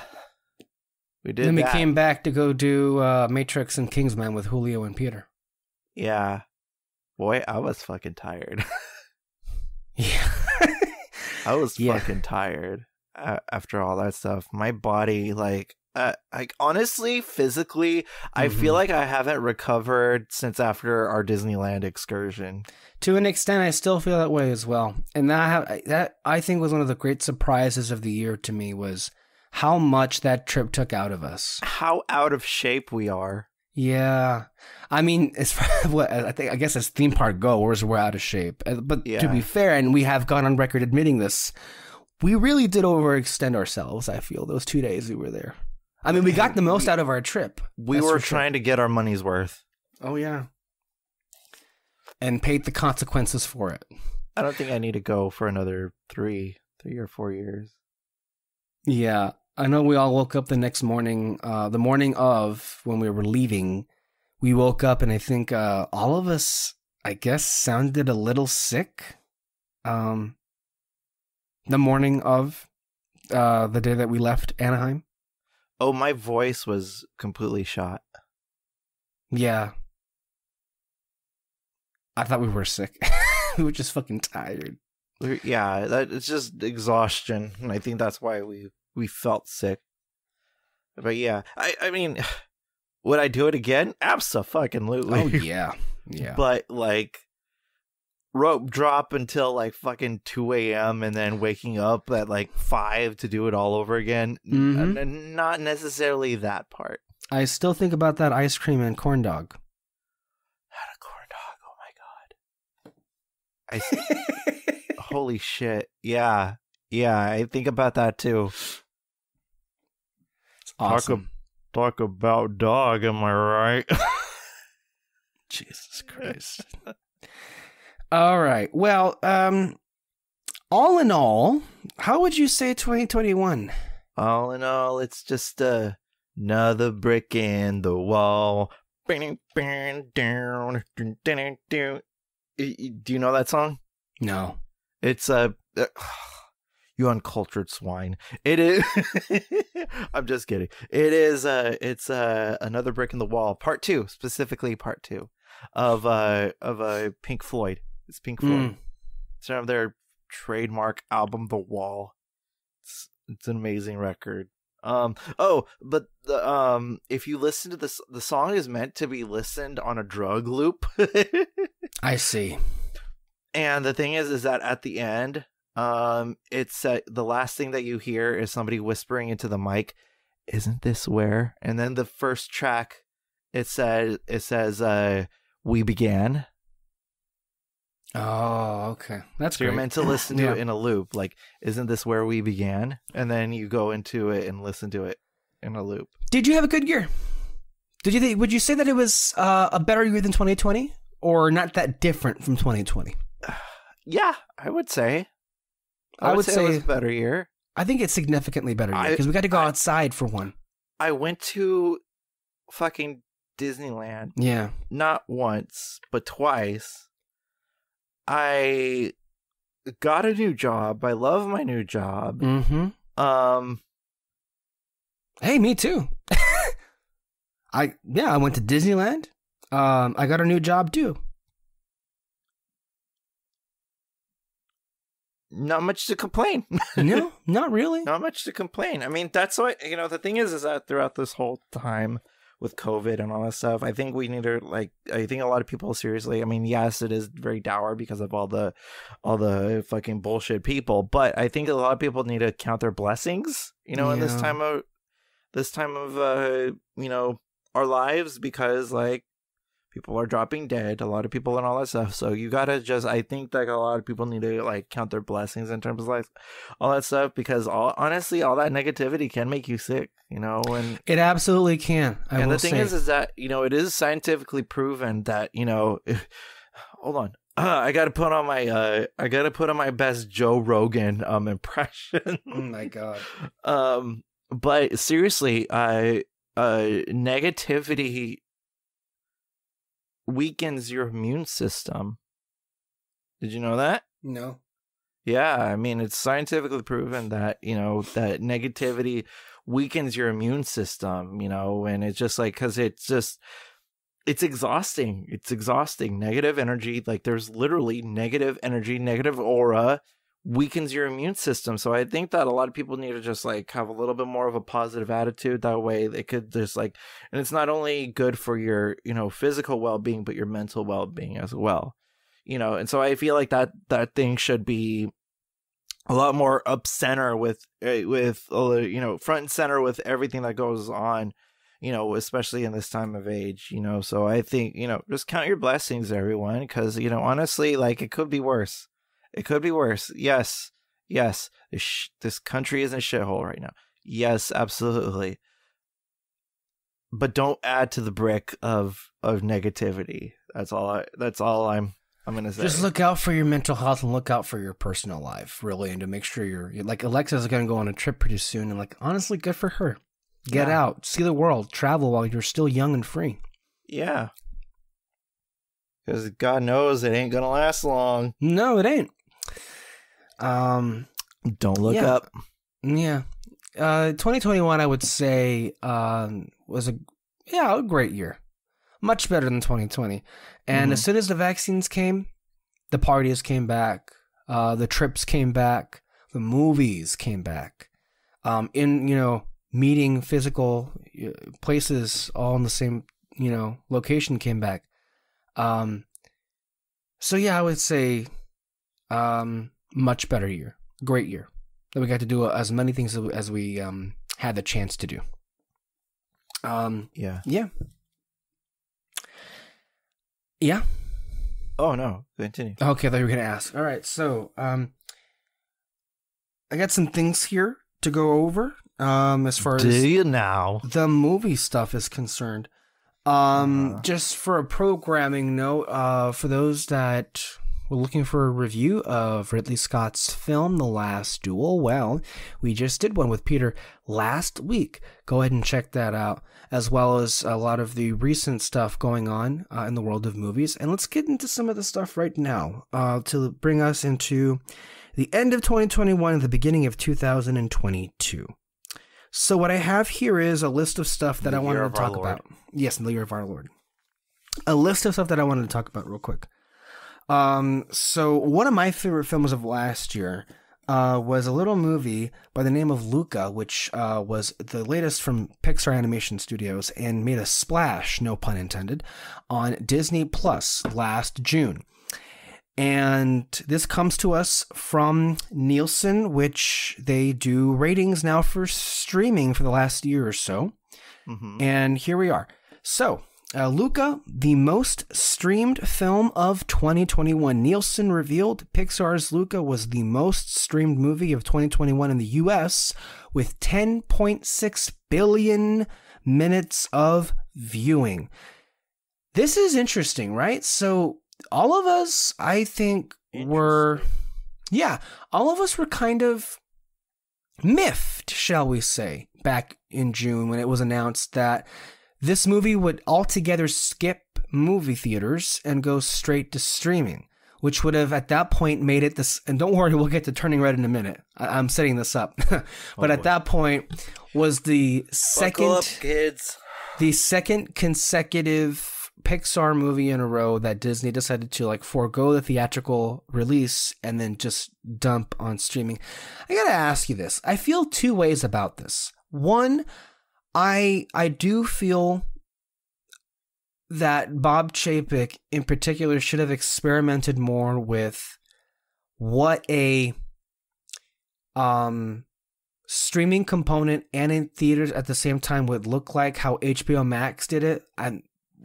Speaker 2: we did.
Speaker 1: Then we came back to go do Matrix and Kingsman with Julio and Peter.
Speaker 2: Yeah, boy, I was fucking tired.
Speaker 1: Yeah,
Speaker 2: I was fucking tired after all that stuff. My body, like honestly, physically, I feel like I haven't recovered since after our Disneyland excursion.
Speaker 1: To an extent, I still feel that way as well. And that I think was one of the great surprises of the year to me, was how much that trip took out of us.
Speaker 2: How out of shape we are.
Speaker 1: Yeah. I mean, as far as I guess as theme park goers, we're out of shape. But to be fair, and we have gone on record admitting this, we really did overextend ourselves, I feel, those 2 days we were there. I mean, we got the most out of our trip.
Speaker 2: We were trying to get our money's worth.
Speaker 1: Oh, yeah. And paid the consequences for it.
Speaker 2: I don't think I need to go for another 3 or 4 years.
Speaker 1: Yeah. I know we all woke up the next morning, the morning of when we were leaving. We woke up and I think all of us, I guess, sounded a little sick. The morning of the day that we left Anaheim.
Speaker 2: Oh, my voice was completely shot.
Speaker 1: Yeah. I thought we were sick. We were just fucking tired.
Speaker 2: Yeah, it's just exhaustion. And I think that's why we felt sick. But yeah, I mean, would I do it again? Abso-fucking-lutely.
Speaker 1: Oh, yeah. Yeah.
Speaker 2: But like, rope drop until like fucking 2 a.m. and then waking up at like 5 to do it all over again. Not necessarily that part.
Speaker 1: I still think about that ice cream and corn dog.
Speaker 2: Had a corn dog. Oh my god. I holy shit. Yeah. Yeah, I think about that too.
Speaker 1: It's awesome.
Speaker 2: Talk about dog, am I right?
Speaker 1: Jesus Christ. All right. Well, all in all, how would you say 2021?
Speaker 2: All in all, it's just another brick in the wall. Do you know that song?
Speaker 1: No.
Speaker 2: It's you uncultured swine. It is. I'm just kidding. It is. It's another brick in the wall. Part 2, specifically part 2 of Pink Floyd. It's Pink Floyd. It's one of their trademark album, The Wall. It's an amazing record. But the if you listen to this, the song is meant to be listened on a drug loop.
Speaker 1: I see.
Speaker 2: And the thing is that at the end, it's the last thing that you hear is somebody whispering into the mic, "Isn't this where?" And then the first track, it says, "We began."
Speaker 1: Oh, okay. That's
Speaker 2: so
Speaker 1: great.
Speaker 2: You're meant to listen to it in a loop, like, "Isn't this where we began?" And then you go into it and listen to it in a loop.
Speaker 1: Did you have a good year? Would you say that it was a better year than 2020, or not that different from 2020?
Speaker 2: Yeah, I would say. I would say it was a better year.
Speaker 1: I think it's significantly better year because we got to go outside for one.
Speaker 2: I went to fucking Disneyland.
Speaker 1: Yeah. Not
Speaker 2: once, but twice. I got a new job. I love my new job.
Speaker 1: Mm-hmm. Hey, me too. I went to Disneyland. I got a new job too.
Speaker 2: Not much to complain.
Speaker 1: No, not really.
Speaker 2: Not much to complain. I mean, that's what, the thing is that throughout this whole time with COVID and all that stuff, I think we need to, I think a lot of people seriously, I mean, yes, it is very dour because of all the fucking bullshit people, but I think a lot of people need to count their blessings, in this time of our lives, because people are dropping dead, a lot of people and all that stuff. So you gotta I think a lot of people need to count their blessings in terms of all that stuff, because honestly, all that negativity can make you sick, and
Speaker 1: it absolutely can.
Speaker 2: And the thing is that, it is scientifically proven that, hold on. I gotta put on my best Joe Rogan impression.
Speaker 1: Oh my God.
Speaker 2: But seriously, negativity weakens your immune system. Did you know that?
Speaker 1: No.
Speaker 2: Yeah, I mean, it's scientifically proven that, that negativity weakens your immune system, and it's just because it's exhausting. It's exhausting. Negative energy, there's literally negative energy, negative aura weakens your immune system. So I think that a lot of people need to just have a little bit more of a positive attitude. That way they could just and it's not only good for your physical well-being, but your mental well-being as well, and so I feel like that thing should be a lot more up center with front and center with everything that goes on, especially in this time of age, so I think, just count your blessings, everyone, because honestly, it could be worse. It could be worse. Yes. This country is in a shithole right now. Yes, absolutely. But don't add to the brick of negativity. That's all I'm gonna say.
Speaker 1: Just look out for your mental health and look out for your personal life, really, and to make sure you're Alexa's gonna go on a trip pretty soon, and honestly, good for her. Get out, see the world, travel while you're still young and free.
Speaker 2: Yeah. Because God knows it ain't gonna last long.
Speaker 1: No, it ain't.
Speaker 2: Don't look up.
Speaker 1: Yeah. 2021, I would say, was a great year. Much better than 2020. And as soon as the vaccines came, the parties came back, the trips came back, the movies came back. Meeting physical places all in the same, location came back. So yeah, I would say, much better year. Great year. That we got to do as many things as we had the chance to do. Yeah.
Speaker 2: Oh no, continue.
Speaker 1: Okay, I thought you were gonna ask. All right, so I got some things here to go over. As far
Speaker 2: Do
Speaker 1: as
Speaker 2: you now?
Speaker 1: the movie stuff is concerned. Just for a programming note, for those that were looking for a review of Ridley Scott's film, The Last Duel, well, we just did one with Peter last week. Go ahead and check that out, as well as a lot of the recent stuff going on in the world of movies. And let's get into some of the stuff right now to bring us into the end of 2021 and the beginning of 2022. So what I have here is a list of stuff that I wanted to talk about. Yes, in the year of our Lord. A list of stuff that I wanted to talk about real quick. So one of my favorite films of last year was a little movie by the name of Luca, which was the latest from Pixar Animation Studios and made a splash, no pun intended, on Disney Plus last June. And this comes to us from Nielsen, which they do ratings now for streaming for the last year or so. Mm-hmm. And here we are. So, Luca, the most streamed film of 2021. Nielsen revealed Pixar's Luca was the most streamed movie of 2021 in the US with 10.6 billion minutes of viewing. This is interesting, right? So, all of us, I think, were kind of miffed, shall we say, back in June when it was announced that this movie would altogether skip movie theaters and go straight to streaming, which would have at that point made it this. And don't worry, we'll get to Turning Red in a minute. I'm setting this up, but at that point was the
Speaker 2: Buckle up, kids.
Speaker 1: The second consecutive Pixar movie in a row that Disney decided to forego the theatrical release and then just dump on streaming. I gotta ask you this. I feel two ways about this. One, I do feel that Bob Chapek in particular should have experimented more with what a streaming component and in theaters at the same time would look like, how HBO Max did it.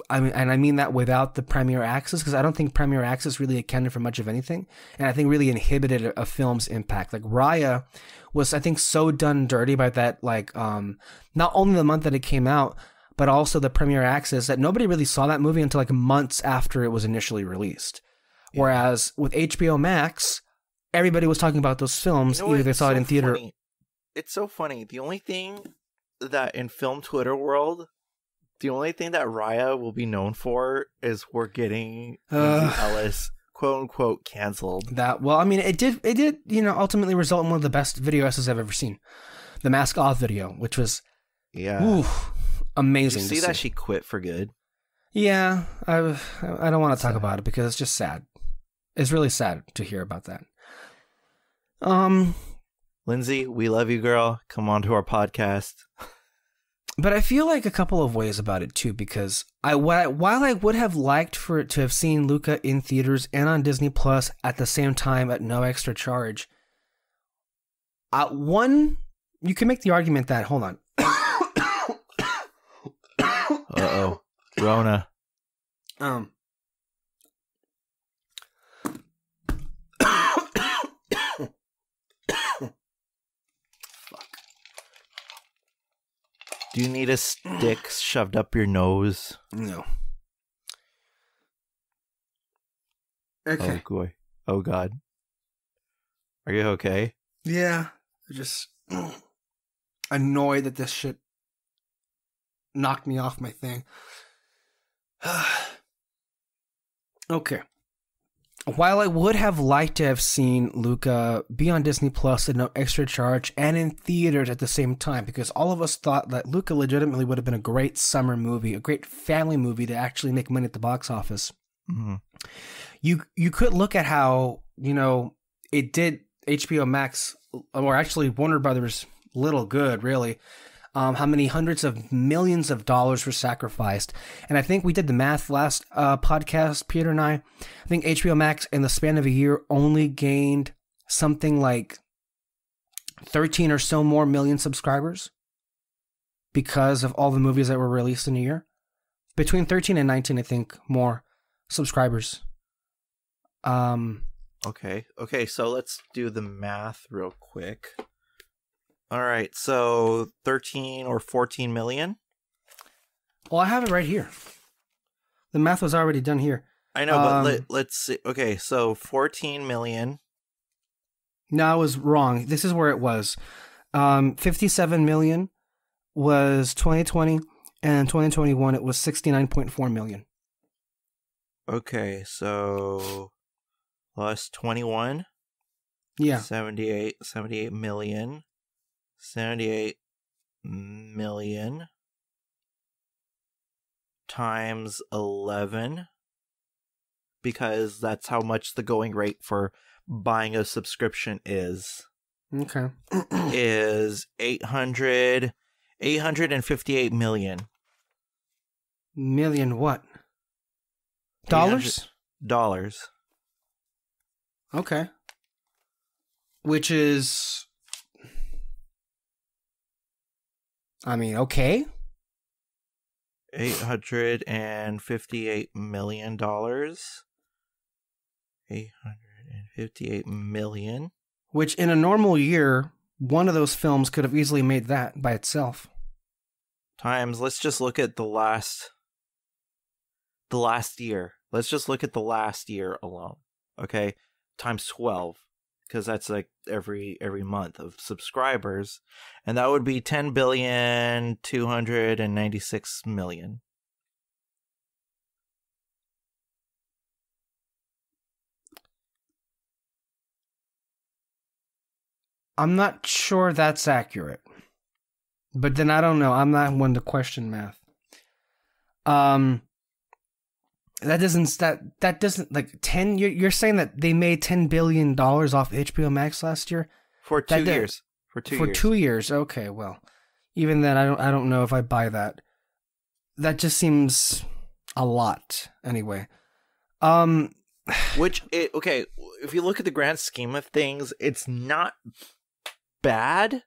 Speaker 1: I mean that without the Premier Access, because I don't think Premier Access really accounted for much of anything, and I think really inhibited a film's impact. Like Raya was, I think, so done dirty by that, not only the month that it came out, but also the Premier Access, that nobody really saw that movie until months after it was initially released. Yeah. Whereas with HBO Max, everybody was talking about those films, either they saw it in theater.
Speaker 2: Funny. It's so funny. The only thing that in film Twitter world, the only thing that Raya will be known for is we're getting Ellis quote unquote canceled.
Speaker 1: It did, ultimately result in one of the best video essays I've ever seen. The Mask Off video, which was amazing.
Speaker 2: Did you see that she quit for good?
Speaker 1: Yeah, I don't want to talk about it because it's just sad. It's really sad to hear about that.
Speaker 2: Lindsay, we love you, girl. Come on to our podcast.
Speaker 1: But I feel a couple of ways about it too, because while I would have liked for it to have seen Luca in theaters and on Disney Plus at the same time at no extra charge, one, you can make the argument that, hold on.
Speaker 2: Uh-oh. Rona. Do you need a stick shoved up your nose?
Speaker 1: No. Okay.
Speaker 2: Oh, boy. Oh, God. Are you okay?
Speaker 1: Yeah. I'm just annoyed that this shit knocked me off my thing. Okay. While I would have liked to have seen Luca be on Disney Plus at no extra charge and in theaters at the same time, because all of us thought that Luca legitimately would have been a great summer movie, a great family movie to actually make money at the box office. Mm-hmm. You could look at how, it did HBO Max, or actually Warner Brothers, little good, really. How many hundreds of millions of dollars were sacrificed. And I think we did the math last podcast, Peter and I think HBO Max in the span of a year only gained something like 13 or so more million subscribers because of all the movies that were released in a year. Between 13 and 19, I think, more subscribers
Speaker 2: Okay, so let's do the math real quick. All right, so 13 or 14 million?
Speaker 1: Well, I have it right here. The math was already done here.
Speaker 2: I know, but let's see. Okay, so 14 million.
Speaker 1: No, I was wrong. This is where it was. 57 million was 2020, and 2021 it was 69.4 million.
Speaker 2: Okay, so plus 21.
Speaker 1: Yeah.
Speaker 2: 78 million. 78 million times 11, because that's how much the going rate for buying a subscription is.
Speaker 1: Okay.
Speaker 2: Is 858 million.
Speaker 1: Million what? Dollars?
Speaker 2: Dollars.
Speaker 1: Okay. Which is, I mean, okay.
Speaker 2: $858 million. 858 million.
Speaker 1: Which in a normal year, one of those films could have easily made that by itself.
Speaker 2: Times, let's just look at the last year. Let's just look at the last year alone. Okay? Times 12. Because that's like every month of subscribers, and that would be 10,296,000,000.
Speaker 1: I'm not sure that's accurate, but then I don't know. I'm not one to question math. That doesn't like 10. You're saying that they made $10 billion off HBO Max last year
Speaker 2: For 2 years. For
Speaker 1: 2 years. Okay, well, even then, I don't know if I buy that. That just seems a lot. Anyway,
Speaker 2: okay, if you look at the grand scheme of things, it's not bad.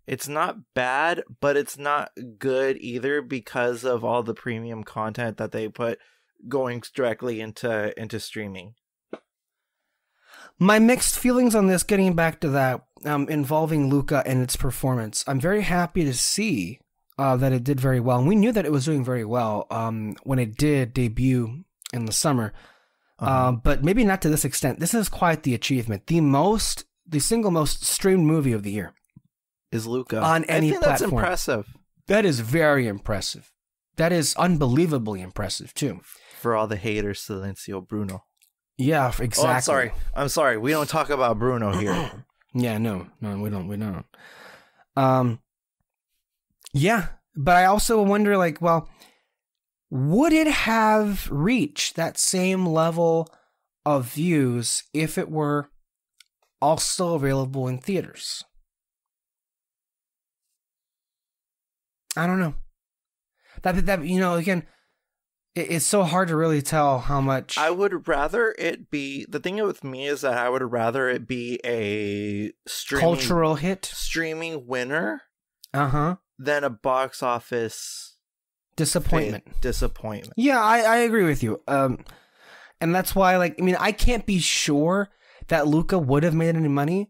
Speaker 2: It's not bad, but it's not good either because of all the premium content that they put going directly into streaming.
Speaker 1: My mixed feelings on this, getting back to that, involving Luca and its performance. I'm very happy to see that it did very well. And we knew that it was doing very well when it did debut in the summer. But maybe not to this extent. This is quite the achievement. The single most streamed movie of the year
Speaker 2: is Luca.
Speaker 1: On any platform.
Speaker 2: That's impressive.
Speaker 1: That is very impressive. That is unbelievably impressive, too.
Speaker 2: For all the haters, Silenzio Bruno.
Speaker 1: Yeah, exactly.
Speaker 2: Oh, I'm sorry. We don't talk about Bruno here.
Speaker 1: Yeah, no, we don't. Yeah, but I also wonder, like, well, would it have reached that same level of views if it were also available in theaters? I don't know. That again, it's so hard to really tell how much.
Speaker 2: I would rather it be, the thing with me is that I would rather it be a
Speaker 1: cultural hit,
Speaker 2: streaming winner,
Speaker 1: than
Speaker 2: a box office
Speaker 1: disappointment.
Speaker 2: Yeah,
Speaker 1: I agree with you. And that's why, like, I mean, I can't be sure that Luca would have made any money.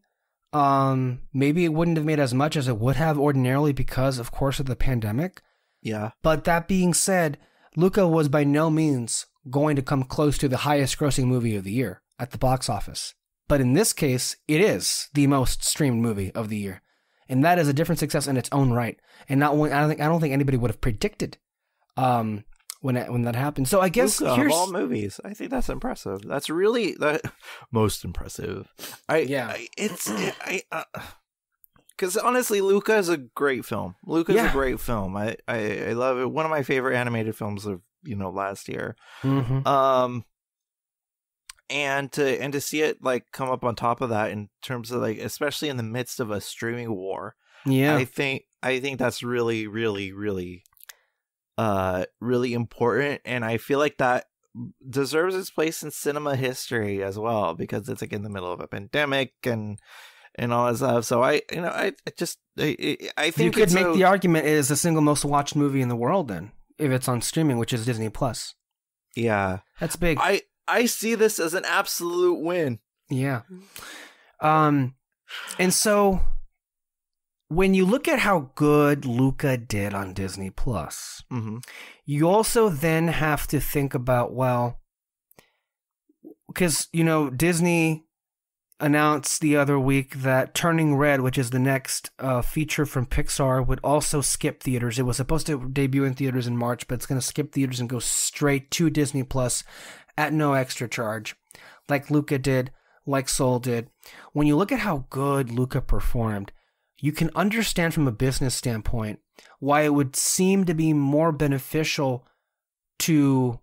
Speaker 1: Maybe it wouldn't have made as much as it would have ordinarily because, of course, of the pandemic.
Speaker 2: Yeah.
Speaker 1: But that being said, Luca was by no means going to come close to the highest grossing movie of the year at the box office. But in this case, it is the most streamed movie of the year. And that is a different success in its own right. And not one, I don't think anybody would have predicted when that happened. So I guess
Speaker 2: Luca, of all movies, I think that's impressive. That's really the most impressive. Because honestly, Luca is a great film. Luca's a great film. I love it. One of my favorite animated films of last year.
Speaker 1: Mm-hmm.
Speaker 2: And to see it like come up on top of that in terms of like, especially in the midst of a streaming war.
Speaker 1: Yeah,
Speaker 2: I think that's really, really, really, really important, and I feel like that deserves its place in cinema history as well because it's like in the middle of a pandemic and all that stuff. So I think
Speaker 1: you could make the argument it is the single most watched movie in the world then, if it's on streaming, which is Disney Plus.
Speaker 2: Yeah,
Speaker 1: that's big.
Speaker 2: I see this as an absolute win.
Speaker 1: Yeah. And so when you look at how good Luca did on Disney Plus, you also then have to think about, well, because, Disney announced the other week that Turning Red, which is the next feature from Pixar, would also skip theaters. It was supposed to debut in theaters in March, but it's going to skip theaters and go straight to Disney Plus at no extra charge, like Luca did, like Soul did. When you look at how good Luca performed, you can understand from a business standpoint why it would seem to be more beneficial to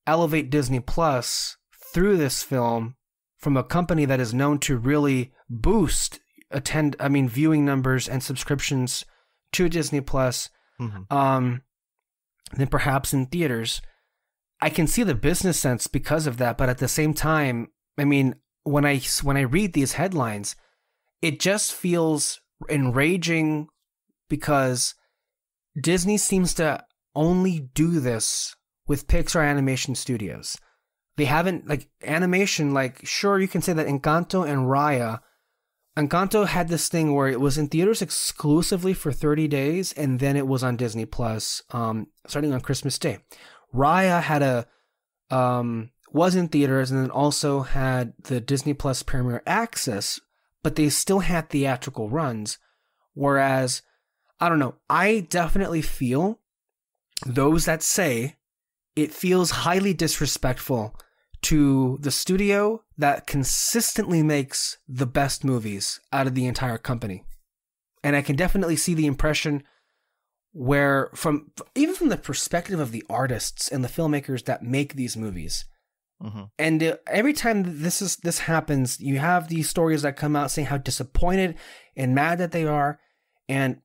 Speaker 1: elevate Disney Plus through this film from a company that is known to really boost viewing numbers and subscriptions to Disney Plus than perhaps in theaters. I can see the business sense because of that, but at the same time, when I read these headlines, it just feels enraging because Disney seems to only do this with Pixar Animation Studios. They haven't, animation, sure, you can say that Encanto and Raya. Encanto had this thing where it was in theaters exclusively for 30 days, and then it was on Disney Plus, starting on Christmas Day. Raya was in theaters and then also had the Disney Plus Premier Access, but they still had theatrical runs. Whereas, I don't know, I definitely feel those that say it feels highly disrespectful to the studio that consistently makes the best movies out of the entire company. And I can definitely see the impression where, even from the perspective of the artists and the filmmakers that make these movies, and every time this happens, you have these stories that come out saying how disappointed and mad that they are. And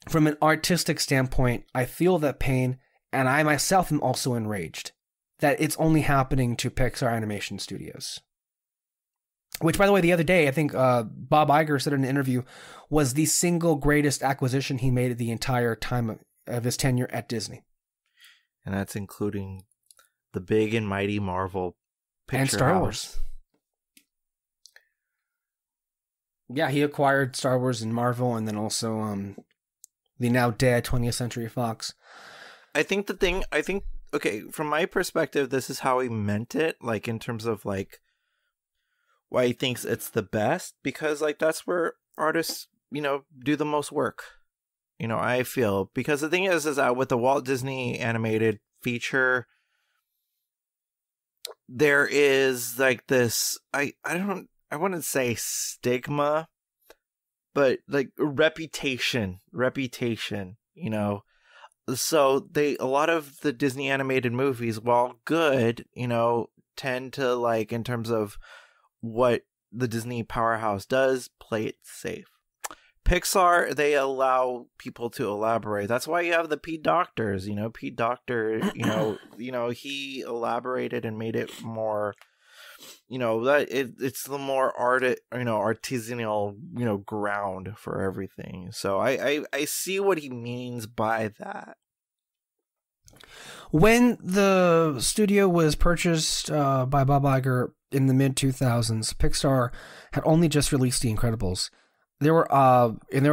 Speaker 1: from an artistic standpoint, I feel that pain, and I myself am also enraged that it's only happening to Pixar Animation Studios. Which, by the way, the other day, I think Bob Iger said in an interview, was the single greatest acquisition he made at the entire time of his tenure at Disney.
Speaker 2: And that's including the big and mighty Marvel picture
Speaker 1: and Star
Speaker 2: house.
Speaker 1: Wars. Yeah, he acquired Star Wars and Marvel, and then also the now dead 20th Century Fox.
Speaker 2: Okay, from my perspective, this is how he meant it, in terms of, why he thinks it's the best, because, that's where artists, do the most work. I feel. Because the thing is that with the Walt Disney animated feature, there is this I wouldn't say stigma, but reputation, so a lot of the Disney animated movies, while good, tend to, in terms of what the Disney powerhouse does, play it safe. Pixar, they allow people to elaborate. That's why you have the Pete Doctors. Pete Docter, he elaborated and made it more, that it's the more artisanal, ground for everything. So I see what he means by that.
Speaker 1: When the studio was purchased by Bob Iger in the mid-2000s, Pixar had only just released The Incredibles. They were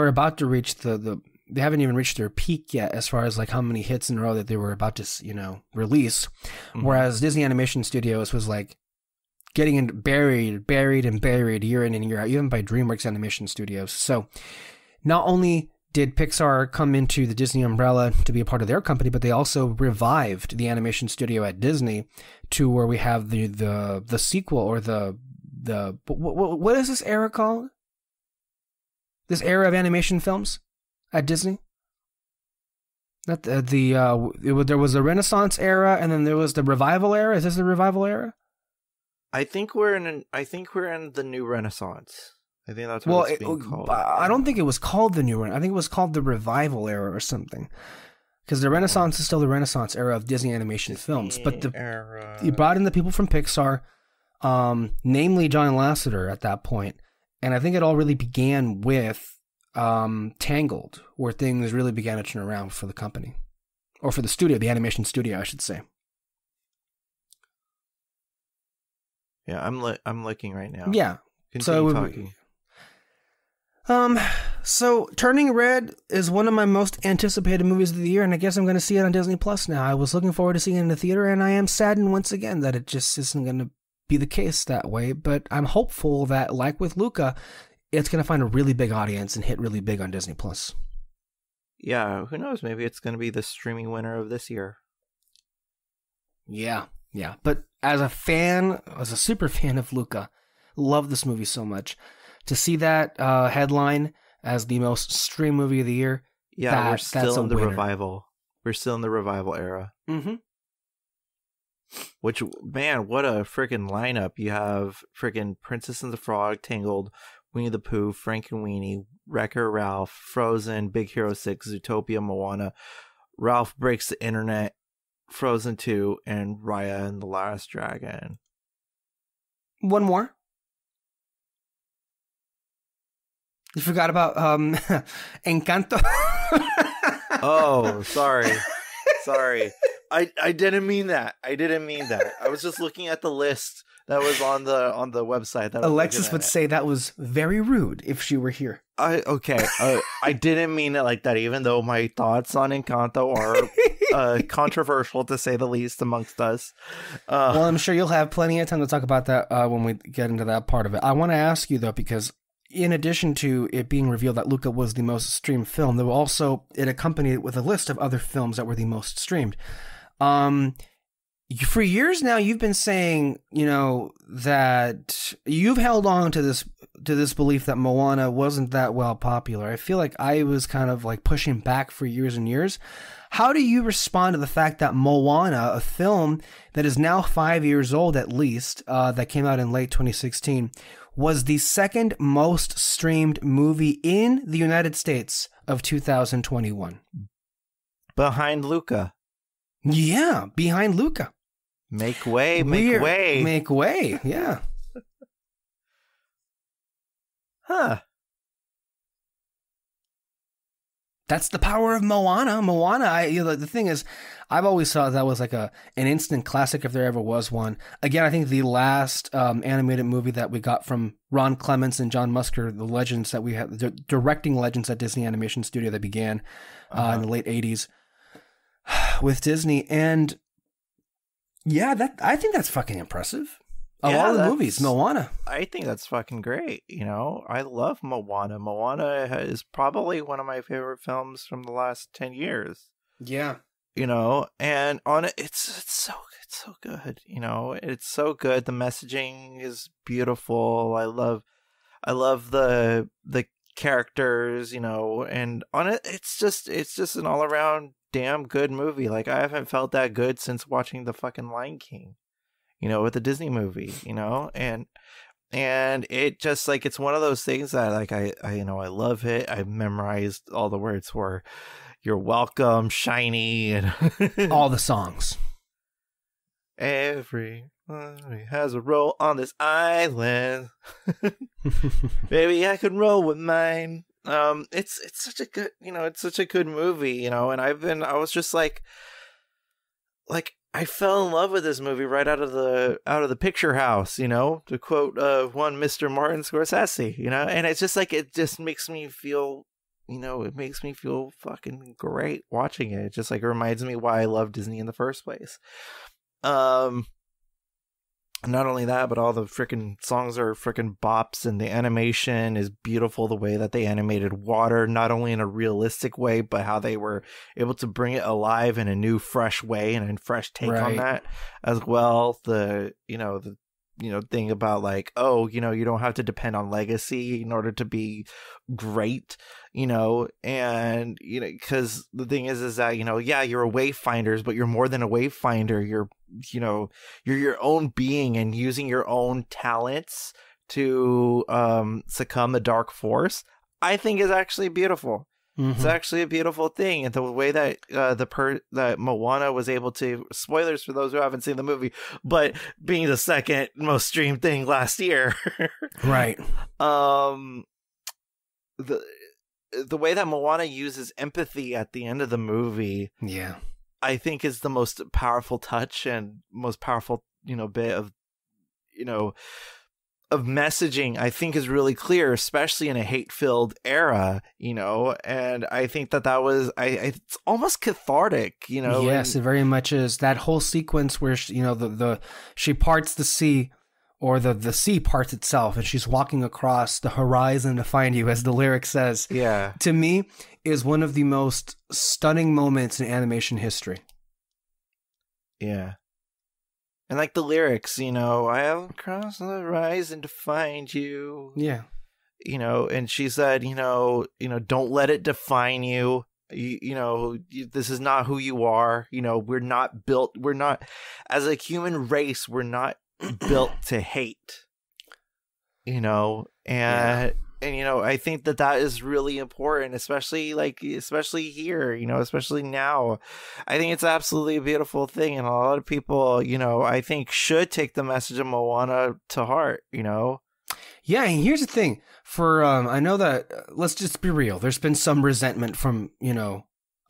Speaker 1: about to reach they haven't even reached their peak yet as far as how many hits in a row that they were about to release. Whereas Disney Animation Studios was getting buried year in and year out, even by DreamWorks Animation Studios. So not only did Pixar come into the Disney umbrella to be a part of their company, but they also revived the animation studio at Disney to where we have the sequel, or what is this era called? This era of animation films at Disney? Not there was a Renaissance era, and then there was the revival era. Is this the revival era?
Speaker 2: I think we're in the new Renaissance. I think that's what it's being called.
Speaker 1: I don't think it was called the new one. I think it was called the revival era or something. Because the Renaissance is still the Renaissance era of Disney animation films. But you brought in the people from Pixar, namely John Lasseter at that point. And I think it all really began with Tangled, where things really began to turn around for the company. Or for the studio, the animation studio, I should say.
Speaker 2: Yeah, I'm looking right now.
Speaker 1: Yeah.
Speaker 2: Continue talking.
Speaker 1: So Turning Red is one of my most anticipated movies of the year, and I guess I'm going to see it on Disney Plus now. I was looking forward to seeing it in the theater, and I am saddened once again that it just isn't going to be the case that way. But I'm hopeful that, like with Luca, it's going to find a really big audience and hit really big on Disney Plus.
Speaker 2: Yeah, who knows? Maybe it's going to be the streaming winner of this year.
Speaker 1: Yeah. But as a super fan of Luca, love this movie so much. To see that headline as the most streamed movie of the year,
Speaker 2: yeah, we're still in the
Speaker 1: winner.
Speaker 2: revival. We're still in the revival era.
Speaker 1: Mm-hmm.
Speaker 2: Which, man, what a freaking lineup! You have freaking Princess and the Frog, Tangled, Winnie the Pooh, Frankenweenie, Wreck-It Ralph, Frozen, Big Hero 6, Zootopia, Moana, Ralph Breaks the Internet, Frozen 2, and Raya and the Last Dragon.
Speaker 1: One more. You forgot about Encanto.
Speaker 2: Oh, sorry. I didn't mean that. I was just looking at the list that was on the website. That
Speaker 1: Alexis would say that was very rude if she were here.
Speaker 2: Okay. I didn't mean it like that, even though my thoughts on Encanto are controversial, to say the least, amongst us.
Speaker 1: Well, I'm sure you'll have plenty of time to talk about that when we get into that part of it. I want to ask you, though, because in addition to it being revealed that Luca was the most streamed film, there were also, it accompanied it with a list of other films that were the most streamed. For years now, you've been saying, that you've held on to this belief that Moana wasn't that well popular. I feel like I was kind of like pushing back for years and years. How do you respond to the fact that Moana, a film that is now 5 years old at least, that came out in late 2016, was the second most streamed movie in the United States of 2021?
Speaker 2: Behind Luca.
Speaker 1: Yeah, behind Luca.
Speaker 2: Make way, make way.
Speaker 1: Make way, yeah.
Speaker 2: Huh.
Speaker 1: That's the power of Moana. The thing is, I've always thought that was like an instant classic if there ever was one. Again, I think the last animated movie that we got from Ron Clements and John Musker, the legends that we had, the directing legends at Disney Animation Studio that began in the late 80s with Disney. And yeah, I think that's fucking impressive. Of all the movies, Moana.
Speaker 2: I think that's fucking great. I love Moana. Moana is probably one of my favorite films from the last 10 years.
Speaker 1: Yeah.
Speaker 2: And on it, it's so good. It's so good. The messaging is beautiful. I love the characters, and on it, it's just an all around damn good movie. Like, I haven't felt that good since watching the fucking Lion King. With the Disney movie, and it just like, it's one of those things that like, I love it. I memorized all the words for "You're Welcome," "Shiny," and
Speaker 1: all the songs.
Speaker 2: Everybody has a role on this island. Maybe I could roll with mine. It's such a good, it's such a good movie, and I was just like. I fell in love with this movie right out of the picture house, to quote one Mr. Martin Scorsese, and it's just like, it just makes me feel, it makes me feel fucking great watching it. It just like reminds me why I love Disney in the first place. Not only that, but all the freaking songs are freaking bops, and the animation is beautiful. The way that they animated water, not only in a realistic way, but how they were able to bring it alive in a new, fresh way and a fresh take on that as well. The thing about like, you don't have to depend on legacy in order to be great, and because the thing is that you're a wayfinders, but you're more than a wayfinder. You're your own being, and using your own talents to succumb the dark force, I think is actually beautiful. Mm-hmm. It's actually a beautiful thing, and the way that that Moana was able to, spoilers for those who haven't seen the movie, but being the second most streamed thing last year,
Speaker 1: right?
Speaker 2: The way that Moana uses empathy at the end of the movie, I think is the most powerful touch and most powerful bit of of messaging, I think, is really clear, especially in a hate-filled era, and I think that was, it's almost cathartic,
Speaker 1: Yes, it very much is. That whole sequence where, she parts the sea, or the sea parts itself, and she's walking across the horizon to find you, as the lyric says.
Speaker 2: Yeah.
Speaker 1: To me, is one of the most stunning moments in animation history.
Speaker 2: Yeah. And like the lyrics, I have crossed the horizon to find you.
Speaker 1: Yeah.
Speaker 2: And she said, don't let it define you. This is not who you are. We're not, as a human race, we're not built to hate. And I think that is really important, especially here, especially now. I think it's absolutely a beautiful thing, and a lot of people, I think should take the message of Moana to heart.
Speaker 1: Yeah, and here's the thing. For I know that, let's just be real. There's been some resentment from,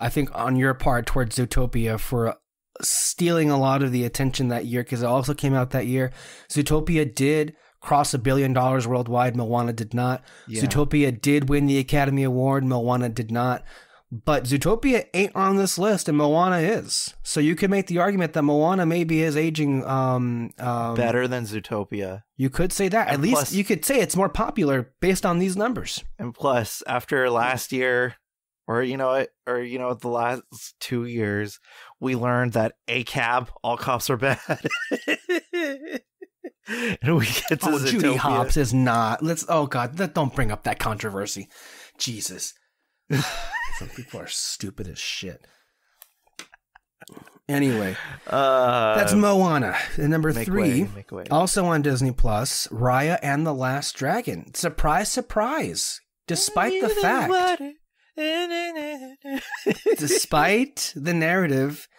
Speaker 1: I think on your part towards Zootopia for stealing a lot of the attention that year, because it also came out that year. Zootopia did cross $1 billion worldwide. Moana did not. Yeah. Zootopia did win the Academy Award. Moana did not. But Zootopia ain't on this list, and Moana is. So you could make the argument that Moana maybe is aging
Speaker 2: better than Zootopia.
Speaker 1: You could say that. And at least you could say it's more popular based on these numbers.
Speaker 2: And plus, after last year, or the last 2 years, we learned that ACAB, all cops are bad. And we get to Zootopia.
Speaker 1: Judy Hopps is not. Don't bring up that controversy. Jesus. Some people are stupid as shit. Anyway, that's Moana. And number 3, also on Disney Plus, Raya and the Last Dragon. Surprise, surprise. Despite the fact, despite the narrative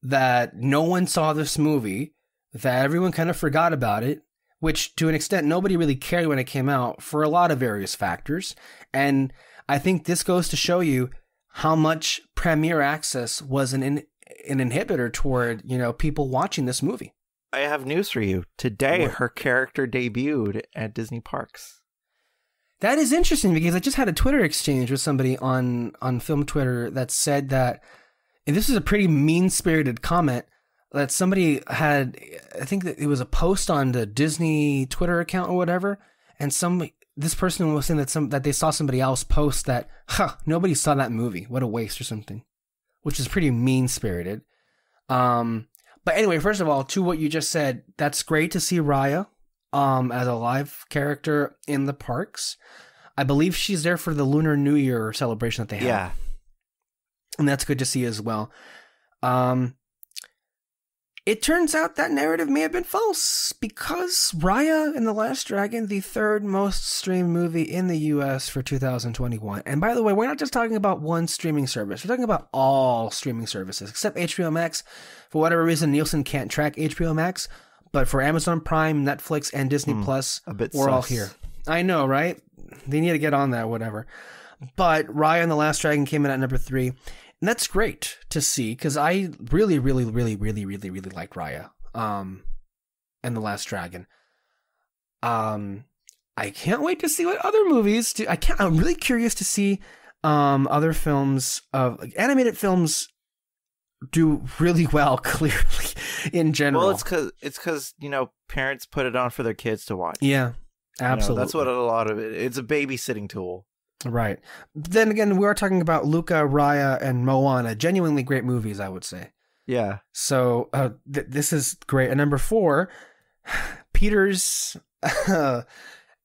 Speaker 1: that no one saw this movie, that everyone kind of forgot about it, which to an extent nobody really cared when it came out for a lot of various factors. And I think this goes to show you how much Premiere Access was an inhibitor toward, people watching this movie.
Speaker 2: I have news for you. Today, her character debuted at Disney Parks.
Speaker 1: That is interesting, because I just had a Twitter exchange with somebody on Film Twitter that said that, and this is a pretty mean-spirited comment, that somebody had, I think that it was a post on the Disney Twitter account or whatever, and this person was saying that they saw somebody else post that, nobody saw that movie, what a waste or something, which is pretty mean-spirited. But anyway, first of all, to what you just said, that's great to see Raya as a live character in the parks. I believe she's there for the Lunar New Year celebration that they have.
Speaker 2: Yeah.
Speaker 1: And that's good to see as well. It turns out that narrative may have been false, because Raya and the Last Dragon, the 3rd most streamed movie in the US for 2021. And by the way, we're not just talking about one streaming service. We're talking about all streaming services, except HBO Max. For whatever reason, Nielsen can't track HBO Max. But for Amazon Prime, Netflix, and Disney Plus, we're all here. I know, right? They need to get on that, whatever. But Raya and the Last Dragon came in at number 3. And that's great to see, because I really, really, really, really, really, really like Raya and the Last Dragon. I can't wait to see what other movies do. I'm really curious to see other films animated films do really well, clearly, in general.
Speaker 2: Well, it's because parents put it on for their kids to watch.
Speaker 1: Yeah, absolutely.
Speaker 2: That's what a lot of it. It's a babysitting tool.
Speaker 1: Right. Then again, we are talking about Luca, Raya, and Moana. Genuinely great movies, I would say.
Speaker 2: Yeah.
Speaker 1: So this is great. And number 4, Peter's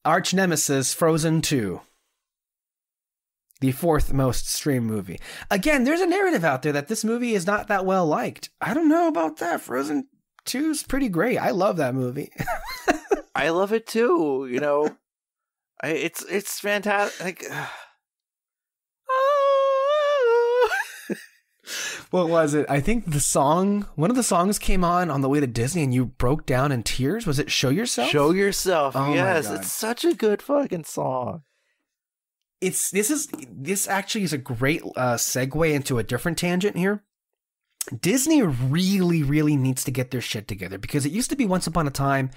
Speaker 1: arch nemesis, Frozen 2. The 4th most streamed movie. Again, there's a narrative out there that this movie is not that well liked. I don't know about that. Frozen 2 is pretty great. I love that movie.
Speaker 2: I love it too, It's fantastic.
Speaker 1: What was it? I think one of the songs came on the way to Disney, and you broke down in tears. Was it Show Yourself?
Speaker 2: Show Yourself. Oh, yes, it's such a good fucking song.
Speaker 1: This actually is a great segue into a different tangent here. Disney really, really needs to get their shit together, because it used to be once upon a time,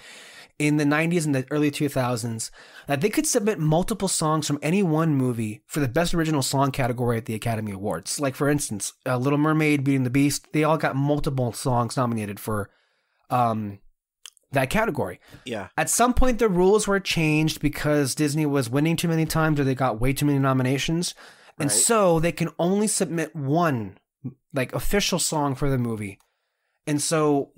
Speaker 1: in the 90s and the early 2000s that they could submit multiple songs from any one movie for the Best Original Song category at the Academy Awards. Like, for instance, Little Mermaid, Beauty and the Beast, they all got multiple songs nominated for that category.
Speaker 2: Yeah.
Speaker 1: At some point, the rules were changed because Disney was winning too many times or they got way too many nominations. And so they can only submit one, like, official song for the movie. And so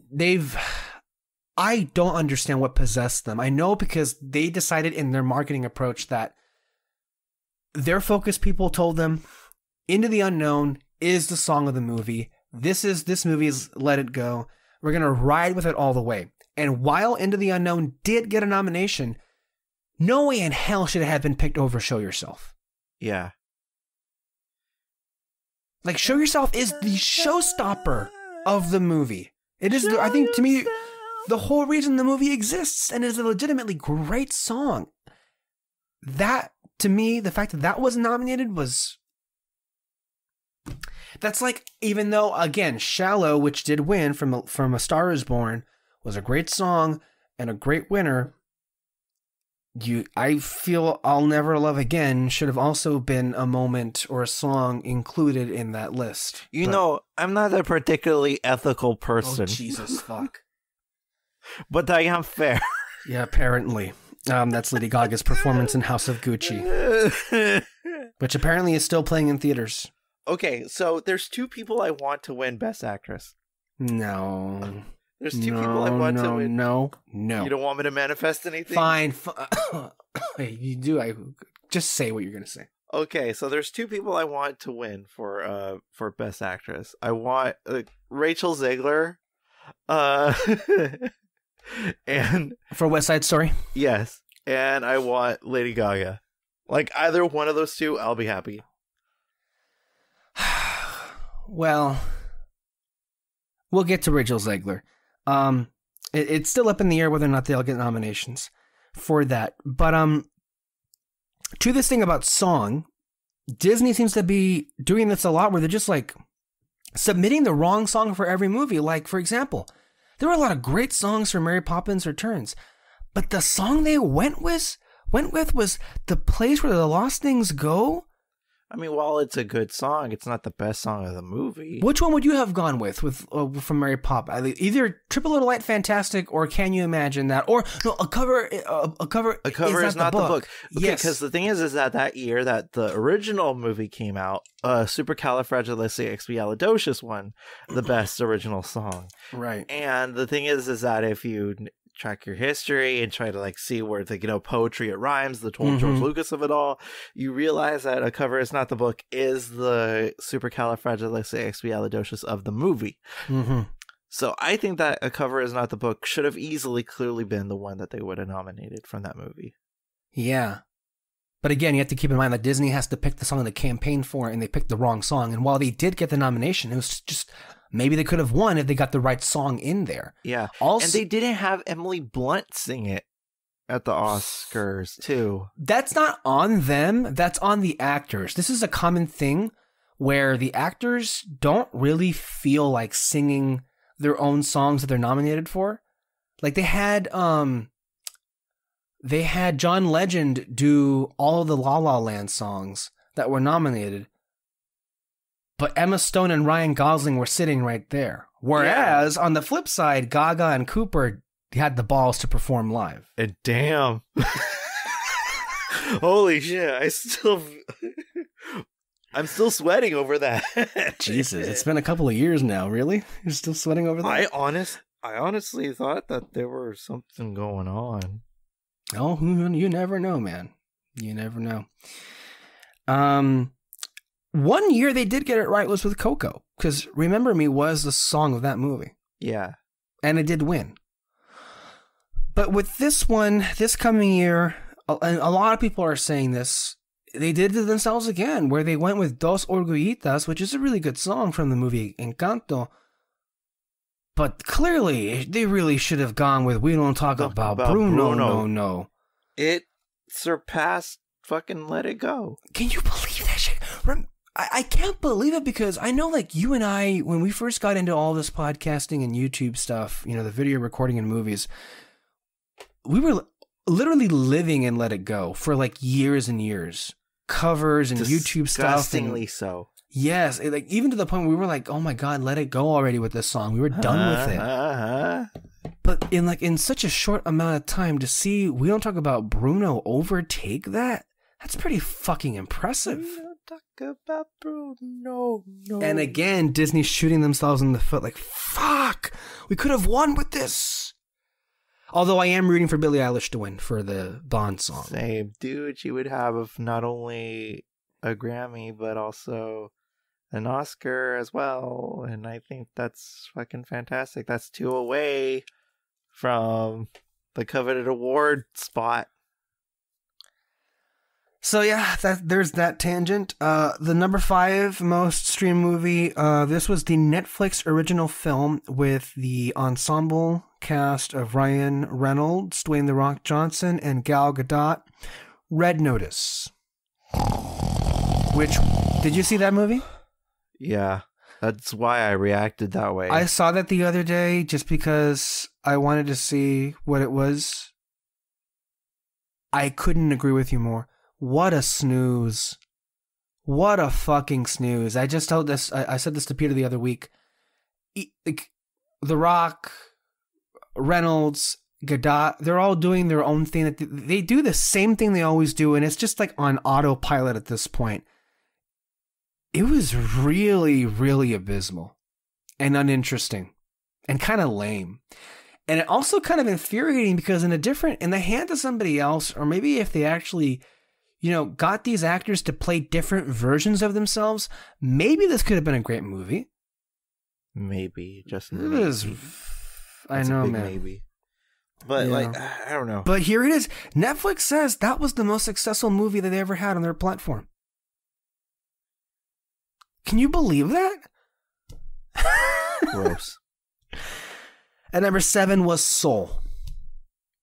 Speaker 1: I don't understand what possessed them. I know because they decided in their marketing approach that their focus people told them Into the Unknown is the song of the movie. This movie's Let It Go. We're going to ride with it all the way. And while Into the Unknown did get a nomination, no way in hell should it have been picked over Show Yourself.
Speaker 2: Yeah.
Speaker 1: Like, Show Yourself is the showstopper of the movie. It is, I think, to me, the whole reason the movie exists, and is a legitimately great song. That, to me, the fact that that was nominated was... That's like, even though, again, Shallow, which did win from A Star Is Born, was a great song and a great winner... I feel I'll Never Love Again should have also been a moment or a song included in that list.
Speaker 2: You know, I'm not a particularly ethical person.
Speaker 1: Oh, Jesus, fuck.
Speaker 2: But I am fair.
Speaker 1: Yeah, apparently. That's Lady Gaga's performance in House of Gucci. Which apparently is still playing in theaters.
Speaker 2: Okay, so there's two people I want to win Best Actress.
Speaker 1: No.
Speaker 2: There's two people I want to win.
Speaker 1: No.
Speaker 2: You don't want me to manifest anything?
Speaker 1: Fine. You do. Just say what you're going to say.
Speaker 2: Okay, so there's two people I want to win for Best Actress. I want Rachel Zegler, and
Speaker 1: for West Side Story.
Speaker 2: Yes, and I want Lady Gaga. Like, either one of those two, I'll be happy.
Speaker 1: Well, we'll get to Rachel Zegler. It's still up in the air whether or not they'll get nominations for that. But to this thing about song, Disney seems to be doing this a lot where they're just like submitting the wrong song for every movie. Like, for example, there were a lot of great songs for Mary Poppins Returns, but the song they went with was The Place Where the Lost Things Go.
Speaker 2: I mean, while it's a good song, it's not the best song of the movie.
Speaker 1: Which one would you have gone with from Mary Poppins? Either Triple Little Light Fantastic or Can You Imagine That? Or no, a cover is not the book.
Speaker 2: Okay,
Speaker 1: yes.
Speaker 2: Because the thing is that year that the original movie came out, Supercalifragilisticexpialidocious won the best original song.
Speaker 1: Right.
Speaker 2: And the thing is that if you track your history and try to like see where the poetry it rhymes, the George Lucas of it all, you realize that A Cover Is Not the Book is the Supercalifragilisticexpialidocious of the movie. So I think that A Cover Is Not the Book should have clearly been the one that they would have nominated from that movie.
Speaker 1: Yeah. But again, you have to keep in mind that Disney has to pick the song they campaign for, and they picked the wrong song. And while they did get the nomination, it was just... Maybe they could have won if they got the right song in there.
Speaker 2: Yeah.
Speaker 1: Also,
Speaker 2: and they didn't have Emily Blunt sing it at the Oscars, too.
Speaker 1: That's not on them. That's on the actors. This is a common thing where the actors don't really feel like singing their own songs that they're nominated for. Like they had John Legend do all of the La La Land songs that were nominated. But Emma Stone and Ryan Gosling were sitting right there. Whereas, on the flip side, Gaga and Cooper had the balls to perform live.
Speaker 2: And damn. Holy shit, I'm still sweating over that.
Speaker 1: Jesus, it's been a couple of years now, really? You're still sweating over that?
Speaker 2: I honestly thought that there was something going on.
Speaker 1: Oh, you never know, man. You never know. One year they did get it right was with Coco, because Remember Me was the song of that movie.
Speaker 2: Yeah.
Speaker 1: And it did win. But with this one, this coming year, and a lot of people are saying this, they did it themselves again, where they went with Dos Orgullitas, which is a really good song from the movie Encanto. But clearly, they really should have gone with We Don't Talk About Bruno. No.
Speaker 2: It surpassed fucking Let It Go.
Speaker 1: Can you believe that shit? I can't believe it, because I know, like, you and I, when we first got into all this podcasting and YouTube stuff, the video recording and movies, we were literally living in Let It Go for like years and years. Covers and YouTube stuff.
Speaker 2: Disgustingly so.
Speaker 1: Yes, like even to the point where we were like, "Oh my God, let it go already with this song." We were done with it. But in such a short amount of time to see, we don't talk about Bruno overtake that. That's pretty fucking impressive.
Speaker 2: We don't talk about Bruno. No.
Speaker 1: And again, Disney shooting themselves in the foot, like, "Fuck, we could have won with this." Although I am rooting for Billie Eilish to win for the Bond song.
Speaker 2: Same, dude. She would have not only a Grammy but also an Oscar as well, and I think that's fucking fantastic. That's 2 away from the coveted award spot.
Speaker 1: So yeah, there's that tangent. The number 5 most streamed movie. This was the Netflix original film with the ensemble cast of Ryan Reynolds, Dwayne "The Rock" Johnson, and Gal Gadot. Red Notice. Which, did you see that movie?
Speaker 2: Yeah, that's why I reacted that way.
Speaker 1: I saw that the other day just because I wanted to see what it was. I couldn't agree with you more. What a snooze. What a fucking snooze. I just told this, I said this to Peter the other week. The Rock, Reynolds, Gadot, they're all doing their own thing. They do the same thing they always do, and it's just like on autopilot at this point. It was really, really abysmal and uninteresting and kind of lame. And it also kind of infuriating because in the hands of somebody else, or maybe if they actually, got these actors to play different versions of themselves, maybe this could have been a great movie.
Speaker 2: Maybe, just
Speaker 1: maybe. It is. I know, man.
Speaker 2: Maybe. But I don't know.
Speaker 1: But here it is. Netflix says that was the most successful movie that they ever had on their platform. Can you believe that?
Speaker 2: Gross.
Speaker 1: At number 7 was Soul,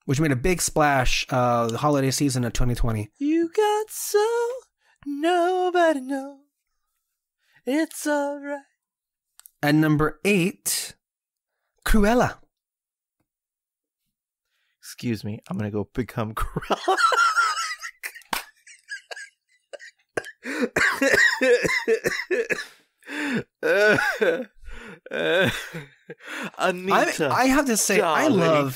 Speaker 1: which made a big splash the holiday season of 2020.
Speaker 2: You got soul, nobody knows. It's alright.
Speaker 1: At number 8, Cruella.
Speaker 2: Excuse me, I'm gonna go become Cruella. Anita,
Speaker 1: I have to say,
Speaker 2: darling.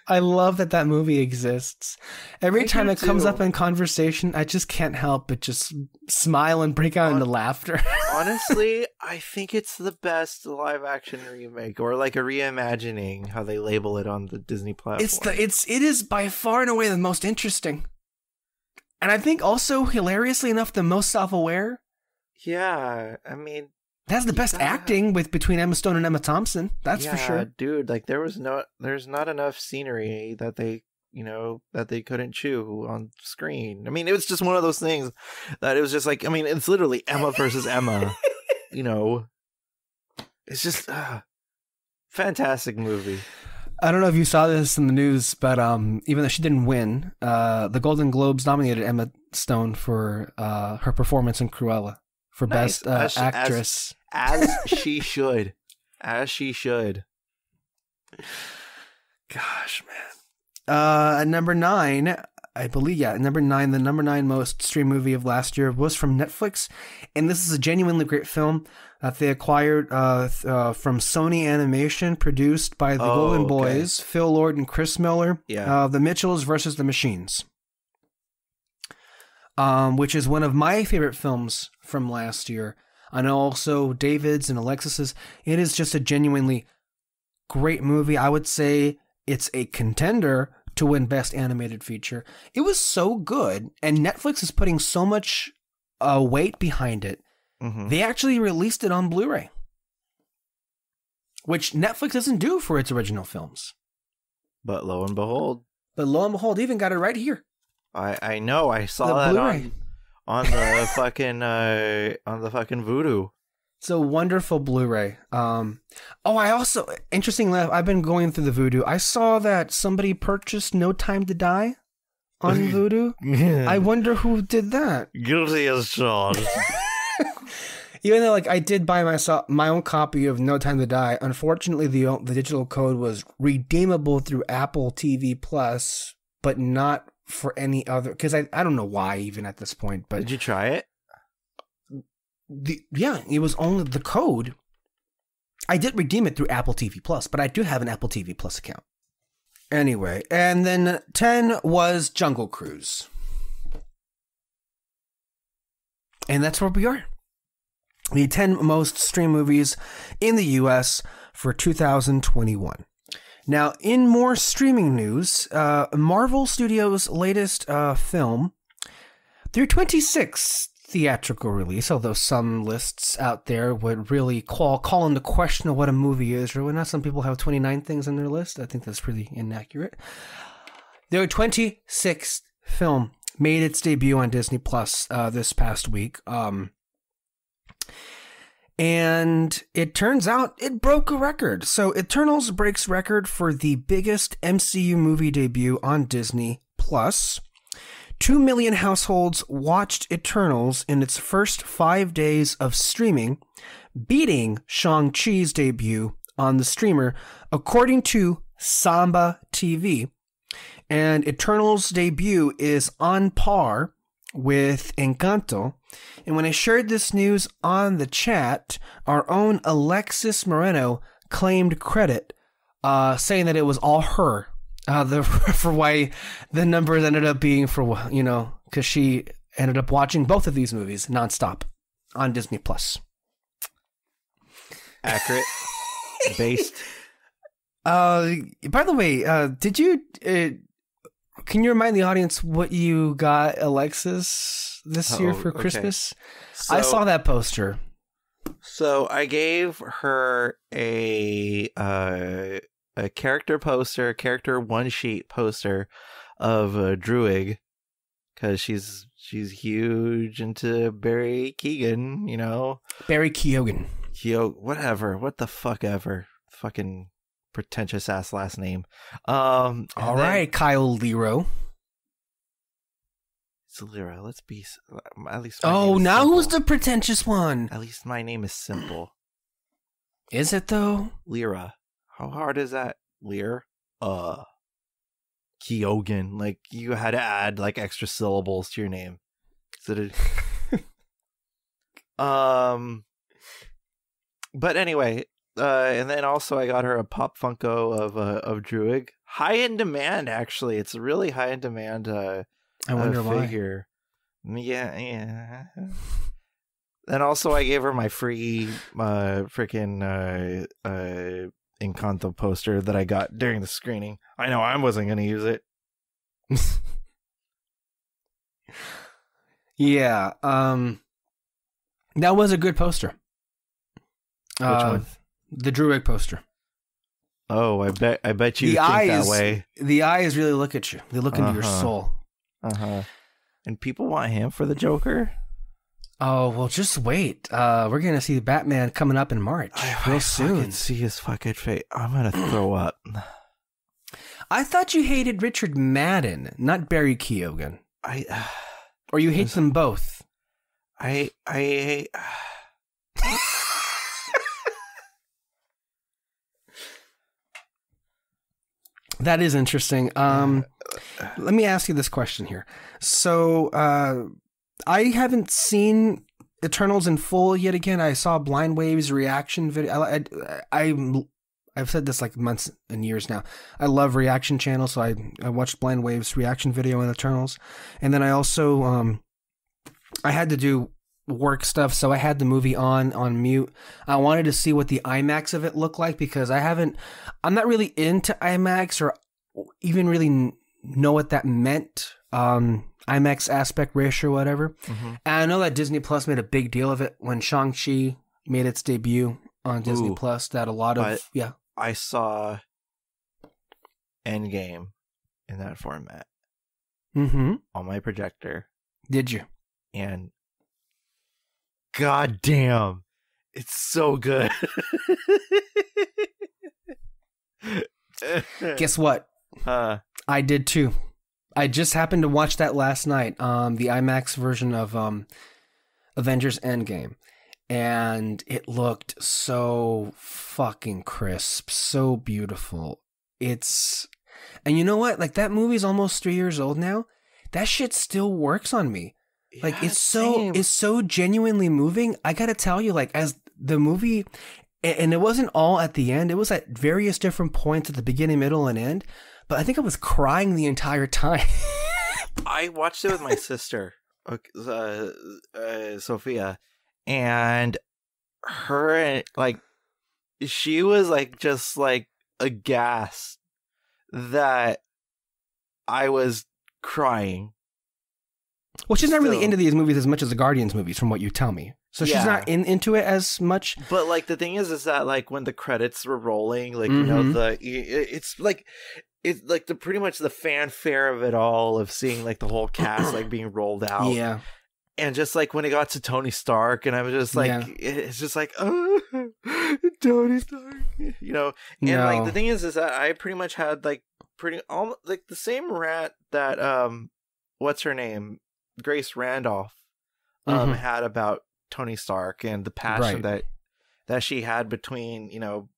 Speaker 1: I love that movie exists. Every time it comes
Speaker 2: too.
Speaker 1: up in conversation, I just can't help but just smile and break out into laughter.
Speaker 2: Honestly, I think it's the best live action remake, or like a reimagining, how they label it on the Disney platform.
Speaker 1: It is by far and away the most interesting. And I think also, hilariously enough, the most self-aware.
Speaker 2: Yeah, I mean,
Speaker 1: that's the best acting between Emma Stone and Emma Thompson. That's for sure,
Speaker 2: dude. Like there's not enough scenery that they couldn't chew on screen. I mean, it was just one of those things that it was just like, I mean, it's literally Emma versus Emma. It's just fantastic movie.
Speaker 1: I don't know if you saw this in the news, but even though she didn't win, the Golden Globes nominated Emma Stone for her performance in Cruella for Best Actress.
Speaker 2: As she should. As she should.
Speaker 1: Gosh, man. At number 9, I believe, the number 9 most streamed movie of last year was from Netflix. And this is a genuinely great film that they acquired from Sony Animation, produced by the Golden Boys, Phil Lord and Chris Miller.
Speaker 2: Yeah.
Speaker 1: The Mitchells versus the Machines. Which is one of my favorite films from last year. I know also David's and Alexis's. It is just a genuinely great movie. I would say it's a contender to win Best Animated Feature. It was so good, and Netflix is putting so much weight behind it. Mm-hmm. They actually released it on Blu-ray, which Netflix doesn't do for its original films.
Speaker 2: But lo and behold,
Speaker 1: even got it right here.
Speaker 2: I know. I saw that Blu-ray on the fucking Vudu.
Speaker 1: It's a wonderful Blu-ray. I also, interestingly enough, I've been going through the Vudu. I saw that somebody purchased No Time to Die on Vudu. I wonder who did that.
Speaker 2: Guilty as charged.
Speaker 1: Even though, like, I did buy myself my own copy of No Time to Die, unfortunately, the digital code was redeemable through Apple TV Plus, but not for any other. Because I don't know why even at this point. But
Speaker 2: did you try it?
Speaker 1: It was only the code. I did redeem it through Apple TV Plus, but I do have an Apple TV Plus account. Anyway, and then 10 was Jungle Cruise. And that's where we are. The 10 most streamed movies in the US for 2021. Now, in more streaming news, Marvel Studios' latest film, their 26th theatrical release, although some lists out there would really call into question what a movie is, or not. Some people have 29 things on their list. I think that's pretty inaccurate. Their 26th film made its debut on Disney Plus this past week. And it turns out it broke a record. So Eternals breaks record for the biggest MCU movie debut on Disney Plus. 2 million households watched Eternals in its first 5 days of streaming, beating Shang-Chi's debut on the streamer, according to Samba TV. And Eternals' debut is on par with Encanto. And when I shared this news on the chat, our own Alexis Moreno claimed credit, saying that it was all her. For why the numbers ended up being for, because she ended up watching both of these movies nonstop on Disney Plus.
Speaker 2: Accurate. Based.
Speaker 1: By the way, did you, can you remind the audience what you got Alexis this year for Christmas?
Speaker 2: So,
Speaker 1: I saw that poster.
Speaker 2: So I gave her a character poster, character one-sheet poster of Druig, because she's huge into Barry Keoghan,
Speaker 1: Barry Keoghan.
Speaker 2: Whatever. What the fuck ever. Fucking pretentious ass last name.
Speaker 1: All right, Kyle Liro.
Speaker 2: It's Lira. Let's be at least.
Speaker 1: Oh, now simple. Who's the pretentious one?
Speaker 2: At least my name is simple.
Speaker 1: Is it though?
Speaker 2: Lira. How hard is that? Lear? Keoghan. Like, you had to add, like, extra syllables to your name. But anyway, and then also I got her a Pop Funko of Druig. High in demand, actually. It's a really high in demand
Speaker 1: I wonder
Speaker 2: figure. Why. Yeah. Then also I gave her my free freaking Encanto poster that I got during the screening. I know I wasn't going to use it.
Speaker 1: Yeah. That was a good poster.
Speaker 2: Which one?
Speaker 1: The Druig poster.
Speaker 2: Oh, I bet you think that way.
Speaker 1: The eyes really look at you. They look into your soul.
Speaker 2: And people want him for the Joker?
Speaker 1: Oh, well, just wait. We're going to see Batman coming up in March. Real soon.
Speaker 2: I can see his fucking face. I'm going to throw up.
Speaker 1: I thought you hated Richard Madden, not Barry Keoghan. Or you hate them both.
Speaker 2: I
Speaker 1: That is interesting. Let me ask you this question here. So, I haven't seen Eternals in full yet again. I saw Blind Wave's reaction video. I've said this like months and years now. I love reaction channels, so I watched Blind Wave's reaction video in Eternals. And then I also, I had to do work stuff, so I had the movie on mute. I wanted to see what the IMAX of it looked like, because I'm not really into IMAX or even really know what that meant. IMAX aspect ratio or whatever. And I know that Disney Plus made a big deal of it when Shang-Chi made its debut on Disney Plus, that a lot of
Speaker 2: I saw Endgame in that format on my projector.
Speaker 1: Did you?
Speaker 2: And god damn, it's so good.
Speaker 1: Guess what? I did too. I just happened to watch that last night, the IMAX version of Avengers Endgame. and it looked so fucking crisp, so beautiful. And you know what? Like, that movie's almost 3 years old now. That shit still works on me. Like,
Speaker 2: Yeah,
Speaker 1: it's so genuinely moving. I gotta tell you, like, as the movie, and it wasn't all at the end. It was at various different points at the beginning, middle, and end. But I think I was crying the entire time.
Speaker 2: I watched it with my sister, Sophia, and her, like, she was like just like aghast that I was crying.
Speaker 1: Well, she's not really
Speaker 2: Still.
Speaker 1: into these movies as much as the Guardians movies, from what you tell me. So she's
Speaker 2: Yeah.
Speaker 1: not into it as much.
Speaker 2: But like the thing is that like when the credits were rolling, like you know it's like the pretty much the fanfare of it all, of seeing like the whole cast like being rolled out.
Speaker 1: Yeah.
Speaker 2: And just like when it got to Tony Stark, and I was just like, it's just like, oh, Tony Stark, you know. And like the thing is that I pretty much had like almost like the same rant that what's her name, Grace Randolph, had about Tony Stark and the passion that she had between, you know,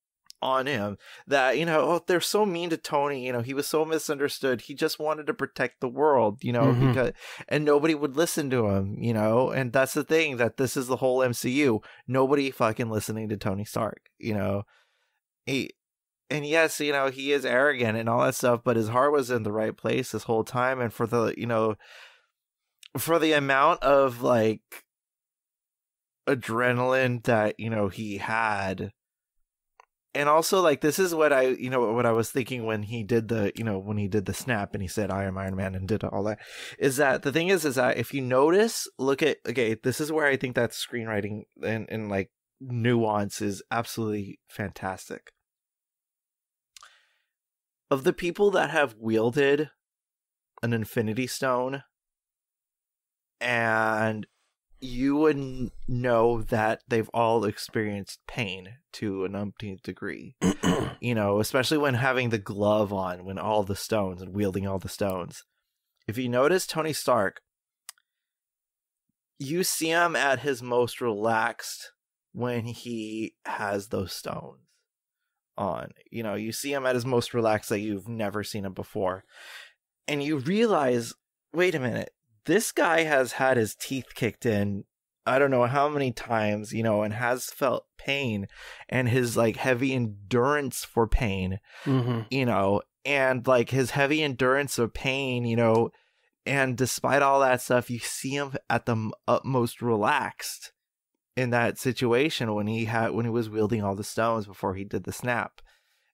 Speaker 2: on him, that, you know, oh, they're so mean to Tony, you know, he was so misunderstood, he just wanted to protect the world, you know, because, and nobody would listen to him, you know. And that's the thing, that this is the whole MCU, nobody fucking listening to Tony Stark, you know. And yes, you know, he is arrogant and all that stuff, but his heart was in the right place this whole time. And for the, you know, for the amount of like adrenaline that, you know, he had. And also, like, this is what I was thinking when he did the snap and he said, I am Iron Man, and did all that, is that the thing is that if you notice, this is where I think that screenwriting and like nuance is absolutely fantastic. Of the people that have wielded an Infinity Stone, and you would know that they've all experienced pain to an umpteenth degree, you know, especially when having the glove on, when all the stones and wielding all the stones. If you notice Tony Stark, you see him at his most relaxed when he has those stones on. You know, you see him at his most relaxed that you've never seen him before. And you realize, wait a minute, this guy has had his teeth kicked in I don't know how many times, you know, and has felt pain, and his like heavy endurance for pain, you know, and like his heavy endurance of pain, you know, and despite all that stuff, you see him at the utmost relaxed in that situation when he was wielding all the stones before he did the snap,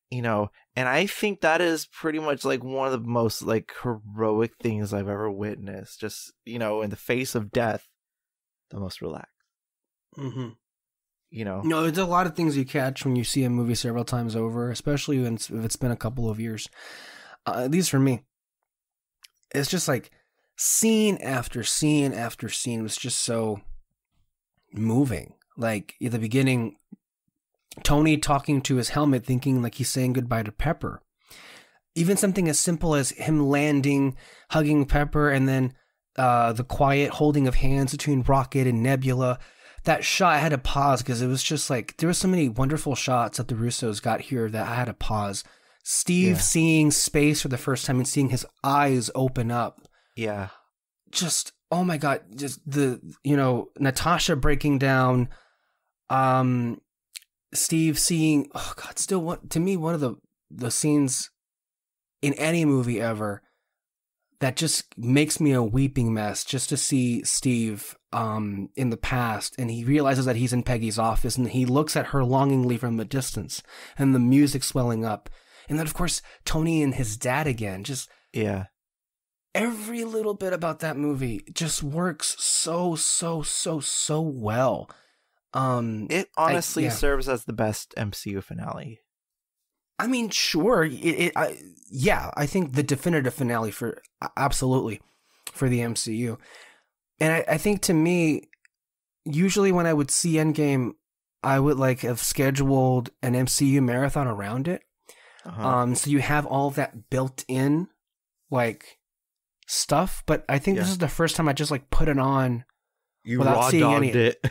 Speaker 2: you know. And I think that is pretty much like one of the most like heroic things I've ever witnessed, just, you know, in the face of death, the most relaxed. You know,
Speaker 1: no, there's a lot of things you catch when you see a movie several times over, especially if it's been a couple of years. At least for me, it's just like scene after scene after scene was just so moving. Like at the beginning, Tony talking to his helmet, thinking like he's saying goodbye to Pepper. Even something as simple as him landing, hugging Pepper, and then the quiet holding of hands between Rocket and Nebula. That shot, I had to pause because it was just like, there were so many wonderful shots that the Russos got here that I had to pause. Steve seeing space for the first time and seeing his eyes open up. Yeah. Just, oh my God, just the, you know, Natasha breaking down, Steve seeing, oh God, still to me, one of the scenes in any movie ever that just makes me a weeping mess, just to see Steve in the past, and he realizes that he's in Peggy's office, and he looks at her longingly from a distance, and the music swelling up. And then, of course, Tony and his dad again. Just every little bit about that movie just works so well.
Speaker 2: It honestly serves as the best MCU finale.
Speaker 1: I mean, sure. I think the definitive finale absolutely for the MCU. And I think, to me, usually when I would see Endgame, I would like have scheduled an MCU marathon around it. So you have all that built in like stuff. But I think this is the first time I just like put it on
Speaker 2: You
Speaker 1: without
Speaker 2: raw
Speaker 1: seeing
Speaker 2: dogged
Speaker 1: any.
Speaker 2: it.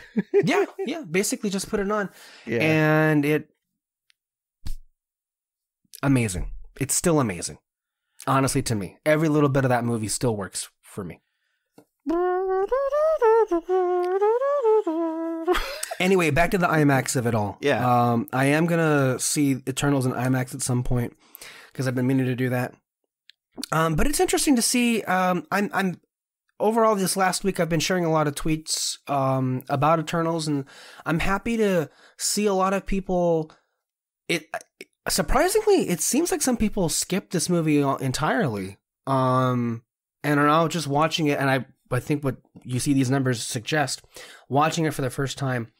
Speaker 1: Yeah. Basically, just put it on,
Speaker 2: Yeah.
Speaker 1: and amazing. It's still amazing. Honestly, to me, every little bit of that movie still works for me. Anyway, back to the IMAX of it all.
Speaker 2: Yeah.
Speaker 1: I am gonna see Eternals in IMAX at some point because I've been meaning to do that. But it's interesting to see. I'm overall this last week I've been sharing a lot of tweets about Eternals, and I'm happy to see a lot of people. Surprisingly, it seems like some people skipped this movie entirely, and are now just watching it. And I think what you see these numbers suggest, watching it for the first time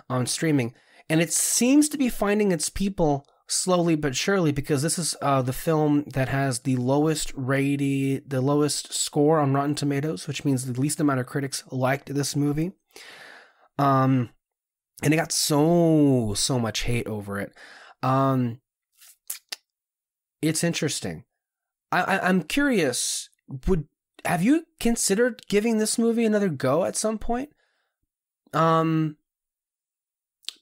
Speaker 1: on streaming, and it seems to be finding its people slowly but surely, because this is the film that has the lowest score on Rotten Tomatoes, which means the least amount of critics liked this movie. And it got so much hate over it. It's interesting. I'm curious. Have you considered giving this movie another go at some point?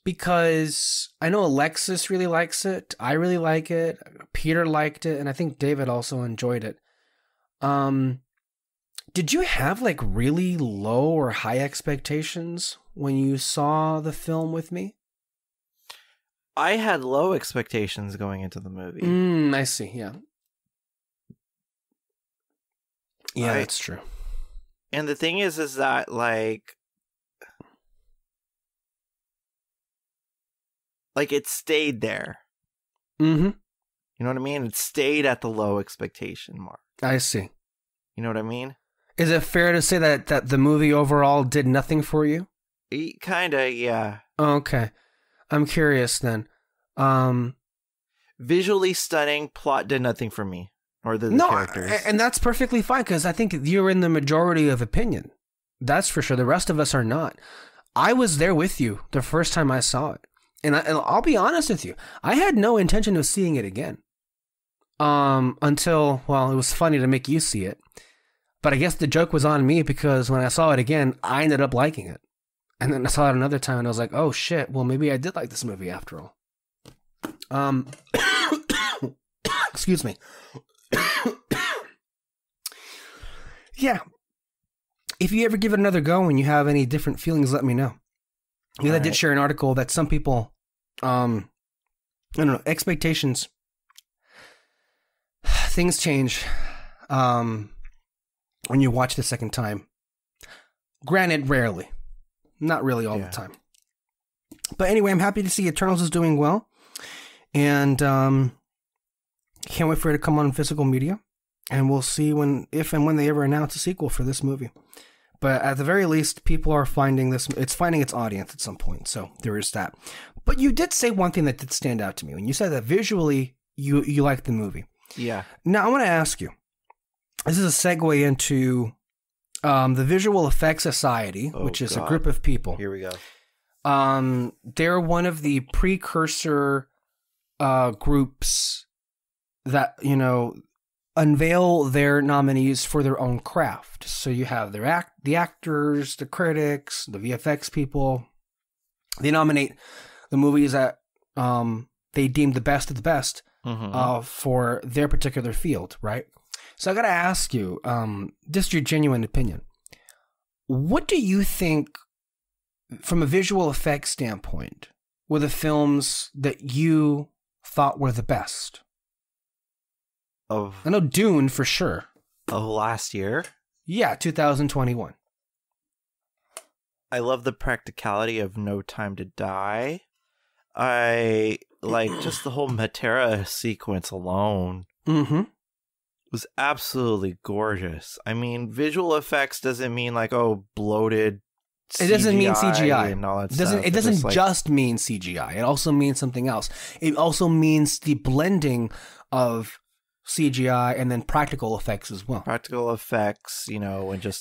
Speaker 1: Because I know Alexis really likes it. I really like it. Peter liked it, and I think David also enjoyed it. Did you have like really low or high expectations when you saw the film with me?
Speaker 2: I had low expectations going into the movie.
Speaker 1: I see. Yeah. Yeah, that's true.
Speaker 2: And the thing is that like it stayed there.
Speaker 1: Mm-hmm.
Speaker 2: You know what I mean? It stayed at the low expectation mark.
Speaker 1: I see.
Speaker 2: You know what I mean?
Speaker 1: Is it fair to say that the movie overall did nothing for you?
Speaker 2: Kinda, yeah.
Speaker 1: Okay. I'm curious then.
Speaker 2: Visually stunning, plot did nothing for me. Or the characters.
Speaker 1: And that's perfectly fine, because I think you're in the majority of opinion. That's for sure. The rest of us are not. I was there with you the first time I saw it. And I'll be honest with you. I had no intention of seeing it again. Until, well, it was funny to make you see it. But I guess the joke was on me, because when I saw it again, I ended up liking it. And then I saw it another time and I was like, oh shit, well maybe I did like this movie after all. Excuse me. Yeah. If you ever give it another go and you have any different feelings, let me know. Because I did share an article that some people, I don't know, expectations, things change when you watch the second time. Granted, rarely. Not really all the time. But anyway, I'm happy to see Eternals is doing well. And can't wait for it to come on physical media. And we'll see if and when they ever announce a sequel for this movie. But at the very least, people are finding it's finding its audience at some point. So there is that. But you did say one thing that did stand out to me. When you said that visually, you liked the movie.
Speaker 2: Yeah. Now,
Speaker 1: I want to ask you. This is a segue into the Visual Effects Society, which is a group of people.
Speaker 2: Here we go.
Speaker 1: They're one of the precursor groups that, unveil their nominees for their own craft. So you have the actors, the critics, the VFX people. They nominate the movies that they deem the best of the best for their particular field, right? So I got to ask you, just your genuine opinion. What do you think, from a visual effects standpoint, were the films that you thought were the best? I know Dune for sure.
Speaker 2: Of last year?
Speaker 1: Yeah, 2021.
Speaker 2: I love the practicality of No Time to Die. I like just the whole Matera sequence alone. Was absolutely gorgeous. I mean, visual effects doesn't mean like, bloated CGI.
Speaker 1: It doesn't mean CGI.
Speaker 2: And all that stuff.
Speaker 1: It doesn't just mean CGI. It also means something else. It also means the blending of CGI and then practical effects as well.
Speaker 2: Practical effects,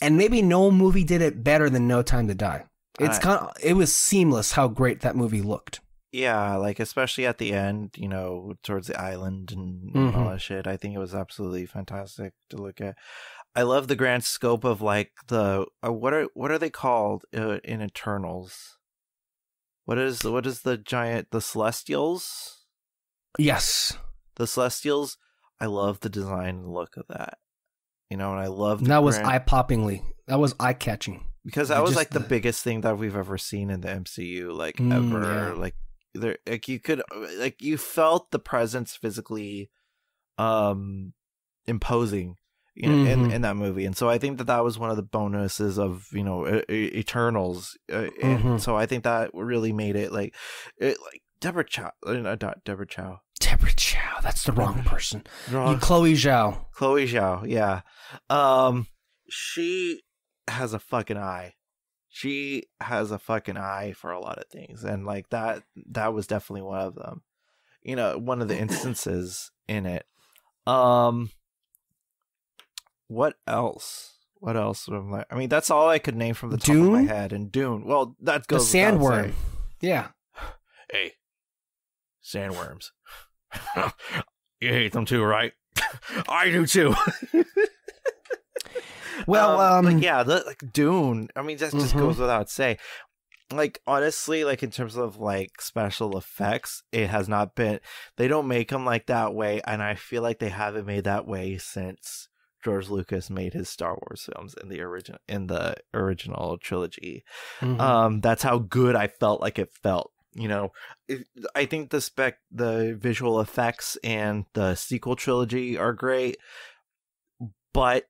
Speaker 2: and
Speaker 1: maybe no movie did it better than No Time to Die. It was seamless how great that movie looked.
Speaker 2: Yeah, like especially at the end, towards the island and all that shit. I think it was absolutely fantastic to look at. I love the grand scope of like the what are they called in Eternals? What is the Celestials?
Speaker 1: Yes.
Speaker 2: The Celestials. I love the design and look of that. And I love
Speaker 1: that was eye-catching.
Speaker 2: Because that was like the biggest thing that we've ever seen in the MCU, like ever. Yeah. Like there, like you could, like you felt the presence physically, imposing, in that movie. And so I think that was one of the bonuses of Eternals, and so I think that really made it like Deborah Chow, not Deborah Chow.
Speaker 1: Deborah Chow, that's the wrong person. Chloe Zhao,
Speaker 2: yeah. She has a fucking eye. She has a fucking eye for a lot of things, and like that was definitely one of them. One of the instances in it. What else? I mean, that's all I could name from the top of my head. And Dune. Well, that goes
Speaker 1: the sandworm. Yeah.
Speaker 2: Hey, sandworms. You hate them too, right? I do too.
Speaker 1: Well,
Speaker 2: but yeah, like Dune. I mean, that just goes without saying. Like honestly, like in terms of like special effects, it has not been. They don't make them like that way, and I feel like they haven't made that way since George Lucas made his Star Wars films in the original trilogy. That's how good I felt like it felt. I think the visual effects and the sequel trilogy are great, but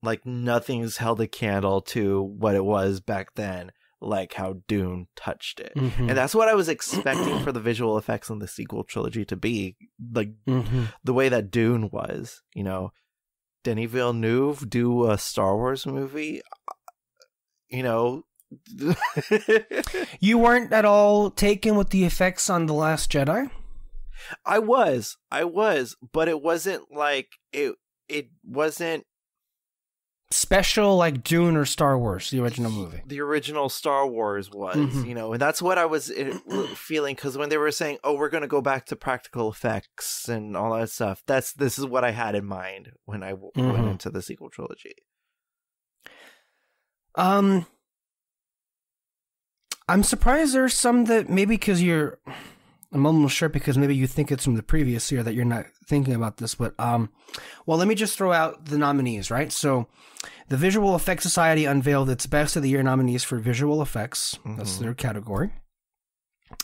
Speaker 2: like nothing's held a candle to what it was back then, like how Dune touched it. And that's what I was expecting for the visual effects in the sequel trilogy to be, like the way that Dune was. Denis Villeneuve do a Star Wars movie,
Speaker 1: You weren't at all taken with the effects on The Last Jedi?
Speaker 2: I was, but it wasn't like it wasn't
Speaker 1: special like Dune or Star Wars, the original movie.
Speaker 2: The original Star Wars was, and that's what I was feeling, because when they were saying, "Oh, we're going to go back to practical effects and all that stuff," this is what I had in mind when I went into the sequel trilogy.
Speaker 1: I'm surprised there's some that maybe because I'm almost sure because maybe you think it's from the previous year that you're not thinking about this, but well, let me just throw out the nominees, right? So the Visual Effects Society unveiled its Best of the Year nominees for visual effects. That's their category.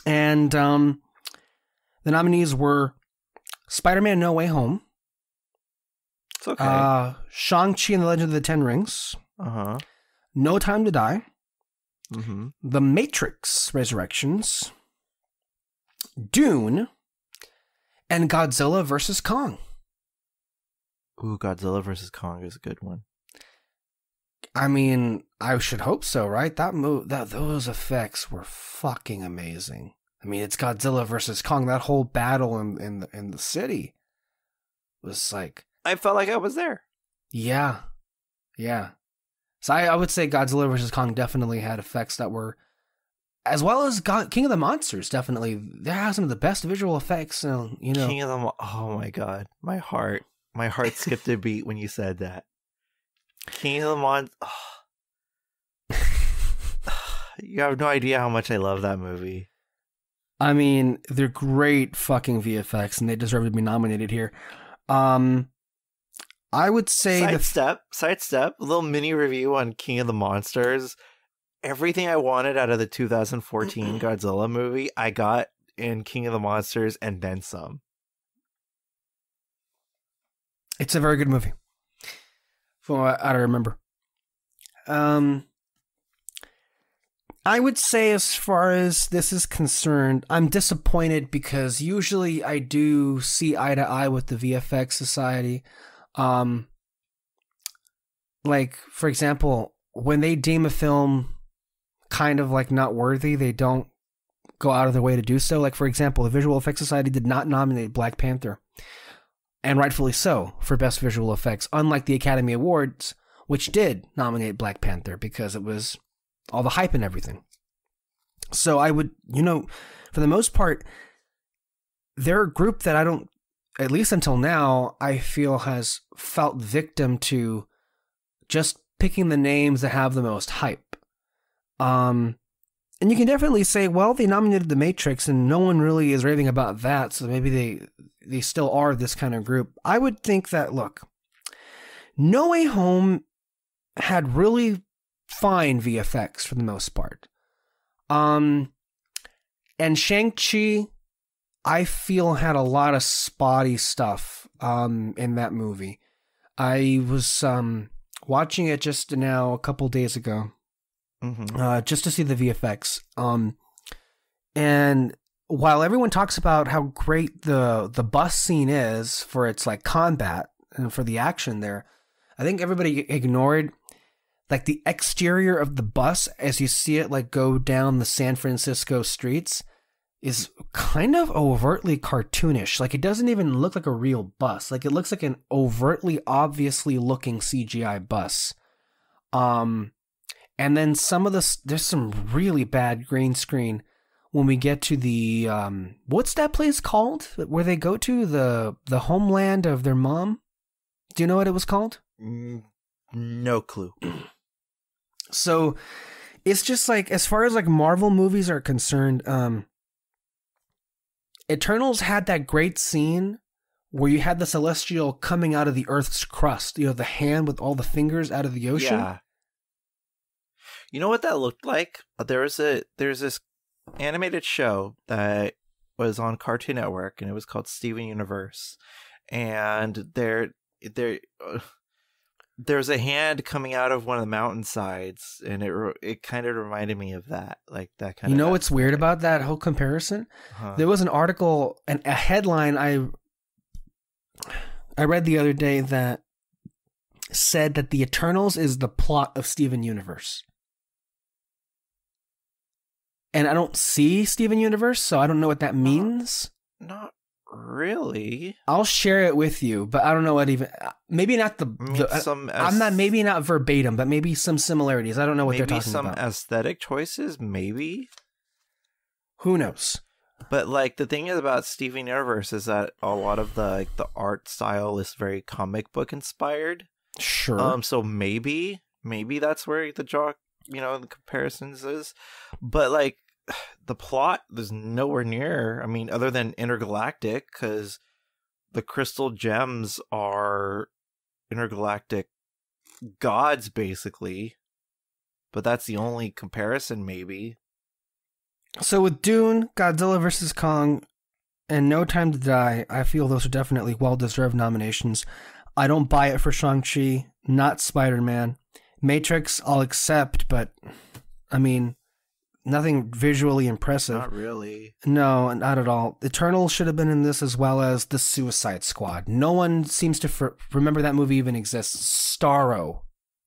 Speaker 1: And the nominees were Spider-Man No Way Home.
Speaker 2: It's okay.
Speaker 1: Shang-Chi and the Legend of the Ten Rings. No Time to Die. The Matrix Resurrections, Dune, and Godzilla vs. Kong.
Speaker 2: Ooh, Godzilla vs. Kong is a good one.
Speaker 1: I mean, I should hope so, right? Those effects were fucking amazing. I mean, it's Godzilla vs. Kong. That whole battle in the city was like,
Speaker 2: I felt like I was there.
Speaker 1: Yeah. So I would say Godzilla vs. Kong definitely had effects that were, as well as King of the Monsters, definitely. They have some of the best visual effects,
Speaker 2: King of the oh my god, my heart skipped a beat when you said that. King of the Monsters. You have no idea how much I love that movie.
Speaker 1: I mean, they're great fucking VFX, and they deserve to be nominated here. I would say
Speaker 2: sidestep, a little mini review on King of the Monsters. Everything I wanted out of the 2014 Godzilla movie, I got in King of the Monsters and then some.
Speaker 1: It's a very good movie, from what I remember. I would say, as far as this is concerned, I'm disappointed because usually I do see eye to eye with the VFX Society. Like, for example, when they deem a film kind of like not worthy, they don't go out of their way to do so. Like, for example, the Visual Effects Society did not nominate Black Panther, and rightfully so, for Best Visual Effects, unlike the Academy Awards, which did nominate Black Panther because it was all the hype and everything. So I would, for the most part, they're a group that I don't at least until now, I feel has felt victim to just picking the names that have the most hype. And you can definitely say, well, they nominated The Matrix and no one really is raving about that, so maybe they still are this kind of group. I would think that, look, No Way Home had really fine VFX for the most part. And Shang-Chi, I feel, had a lot of spotty stuff in that movie. I was watching it just now a couple days ago, just to see the VFX. And while everyone talks about how great the bus scene is for its like combat and for the action there, I think everybody ignored like the exterior of the bus as you see it like go down the San Francisco streets is kind of overtly cartoonish. Like, it doesn't even look like a real bus. Like, it looks like an overtly, obviously looking CGI bus. And then there's some really bad green screen when we get to the, what's that place called? Where they go to, the homeland of their mom? Do you know what it was called?
Speaker 2: No clue.
Speaker 1: So, it's just like, as far as like Marvel movies are concerned, Eternals had that great scene where you had the Celestial coming out of the Earth's crust, you know, the hand with all the fingers out of the ocean.
Speaker 2: Yeah. You know what that looked like? There's this animated show that was on Cartoon Network, and it was called Steven Universe. And there's a hand coming out of one of the mountainsides, and it kind of reminded me of that, like that kind of.
Speaker 1: You know what's weird about that whole comparison? There was an article and a headline I read the other day that said that the Eternals is the plot of Steven Universe. And I don't see Steven Universe, so I don't know what that means.
Speaker 2: Not really.
Speaker 1: I'll share it with you, but I don't know what even. Maybe not maybe not verbatim, but maybe some similarities. I don't know what they're talking about.
Speaker 2: Maybe some aesthetic choices, maybe.
Speaker 1: Who knows?
Speaker 2: But like the thing is about Steven Universe is that a lot of the art style is very comic book inspired.
Speaker 1: Sure.
Speaker 2: So maybe that's where the the comparisons is, but like the plot, there's nowhere near. I mean, other than intergalactic, because the crystal gems are intergalactic gods, basically. But that's the only comparison, maybe.
Speaker 1: So with Dune, Godzilla vs. Kong, and No Time to Die, I feel those are definitely well-deserved nominations. I don't buy it for Shang-Chi, not Spider-Man. Matrix, I'll accept, but, I mean, nothing visually impressive.
Speaker 2: Not really.
Speaker 1: No, not at all. Eternal should have been in this, as well as The Suicide Squad. No one seems to remember that movie even exists. Starro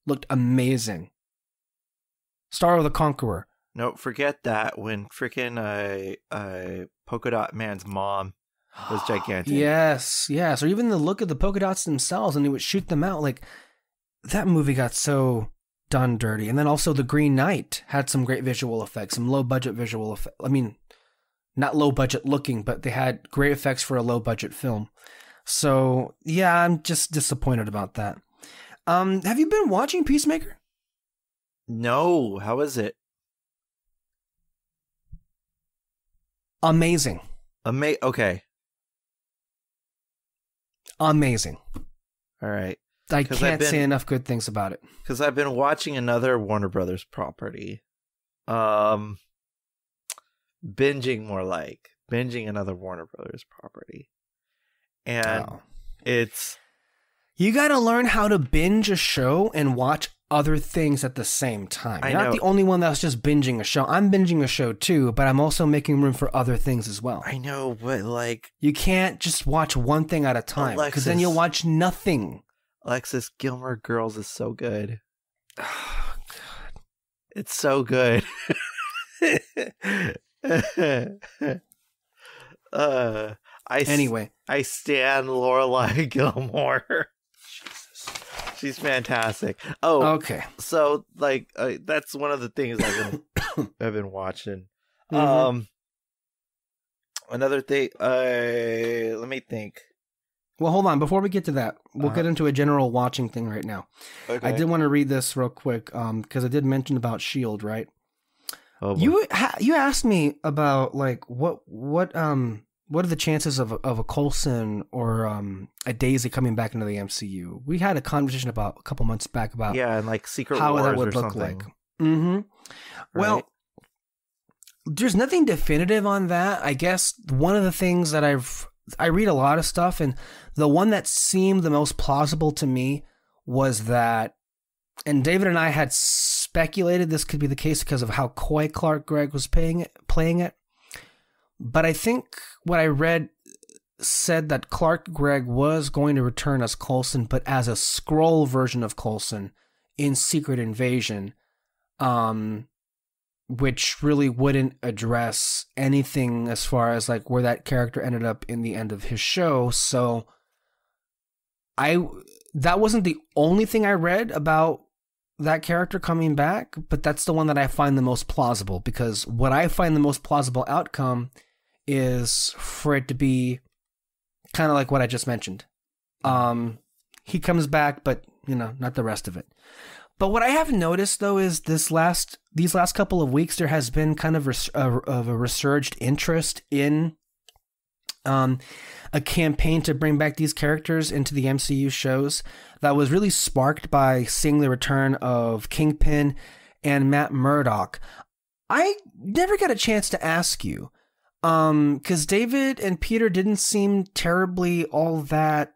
Speaker 1: looked amazing. Starro the Conqueror.
Speaker 2: No, forget that when freaking Polka Dot Man's mom was gigantic.
Speaker 1: Yes. Or even the look of the polka dots themselves, and he would shoot them out. Like, that movie got so done dirty. And then also The Green Knight had some great visual effects, some low-budget visual effects. I mean, not low-budget looking, but they had great effects for a low-budget film. So, yeah, I'm just disappointed about that. Have you been watching Peacemaker?
Speaker 2: No. How is it?
Speaker 1: Amazing.
Speaker 2: Okay.
Speaker 1: Amazing.
Speaker 2: All right.
Speaker 1: I can't say enough good things about it.
Speaker 2: Because I've been watching another Warner Brothers property. Binging another Warner Brothers property. And it's...
Speaker 1: You gotta learn how to binge a show and watch other things at the same time. You're not the only one that's just binging a show. I'm binging a show too, but I'm also making room for other things as well.
Speaker 2: I know, but like...
Speaker 1: You can't just watch one thing at a time, because then you'll watch nothing.
Speaker 2: Alexis, Gilmore Girls is so good. Oh, God. It's so good.
Speaker 1: Anyway.
Speaker 2: I stan Lorelai Gilmore. Jesus. She's fantastic. Oh,
Speaker 1: okay.
Speaker 2: So, like, that's one of the things I've been watching.
Speaker 1: Mm-hmm.
Speaker 2: Another thing, let me think.
Speaker 1: Well, hold on. Before we get to that, we'll get into a general watching thing right now.
Speaker 2: Okay.
Speaker 1: I did want to read this real quick because I did mention about S.H.I.E.L.D., right?
Speaker 2: Oh,
Speaker 1: you asked me about like what are the chances of a Coulson or a Daisy coming back into the MCU? We had a conversation about a couple months back about
Speaker 2: and like Secret
Speaker 1: how
Speaker 2: Wars
Speaker 1: that would
Speaker 2: or
Speaker 1: look
Speaker 2: something.
Speaker 1: like. Mm-hmm. Well,
Speaker 2: Right?
Speaker 1: there's nothing definitive on that. I guess one of the things that I read a lot of stuff, and the one that seemed the most plausible to me was that, and David and I had speculated this could be the case because of how coy Clark Gregg was playing it. But I think what I read said that Clark Gregg was going to return as Coulson, but as a Skrull version of Coulson in Secret Invasion, which really wouldn't address anything as far as like where that character ended up in the end of his show. So that wasn't the only thing I read about that character coming back, but that's the one that I find the most plausible, because what I find the most plausible outcome is for it to be kind of like what I just mentioned. He comes back, but not the rest of it. But what I have noticed though is these last couple of weeks there has been kind of a resurged interest in a campaign to bring back these characters into the MCU shows that was really sparked by seeing the return of Kingpin and Matt Murdock. I never got a chance to ask you, because David and Peter didn't seem terribly all that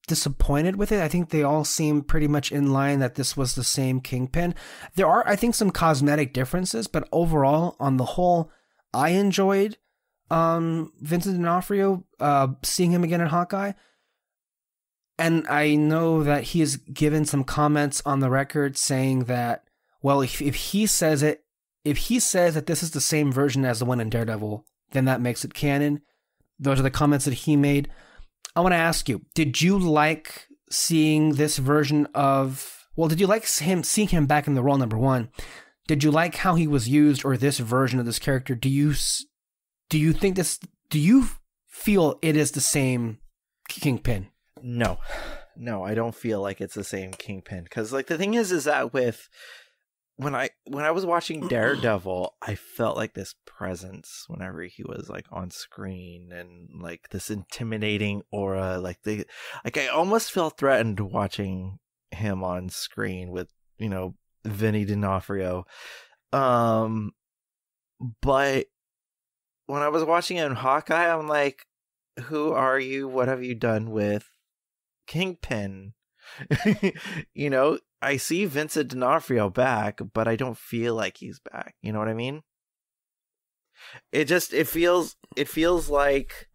Speaker 1: disappointed with it. I think they all seemed pretty much in line that this was the same Kingpin. There are, I think, some cosmetic differences, but overall, on the whole, I enjoyed Vincent D'Onofrio, seeing him again in Hawkeye. And I know that he has given some comments on the record saying that, well, if he says that this is the same version as the one in Daredevil, then that makes it canon. Those are the comments that he made. I want to ask you, did you like seeing this version of, did you like seeing him back in the role, number one? Did you like how he was used, or this version of this character? Do you feel it is the same Kingpin?
Speaker 2: No, I don't feel like it's the same Kingpin, because like the thing is that with when I was watching Daredevil, I felt like this presence whenever he was like on screen, and like this intimidating aura. I almost felt threatened watching him on screen with Vinny D'Onofrio. But when I was watching it in Hawkeye, I'm like, who are you? What have you done with Kingpin? I see Vincent D'Onofrio back, but I don't feel like he's back. You know what I mean? It feels like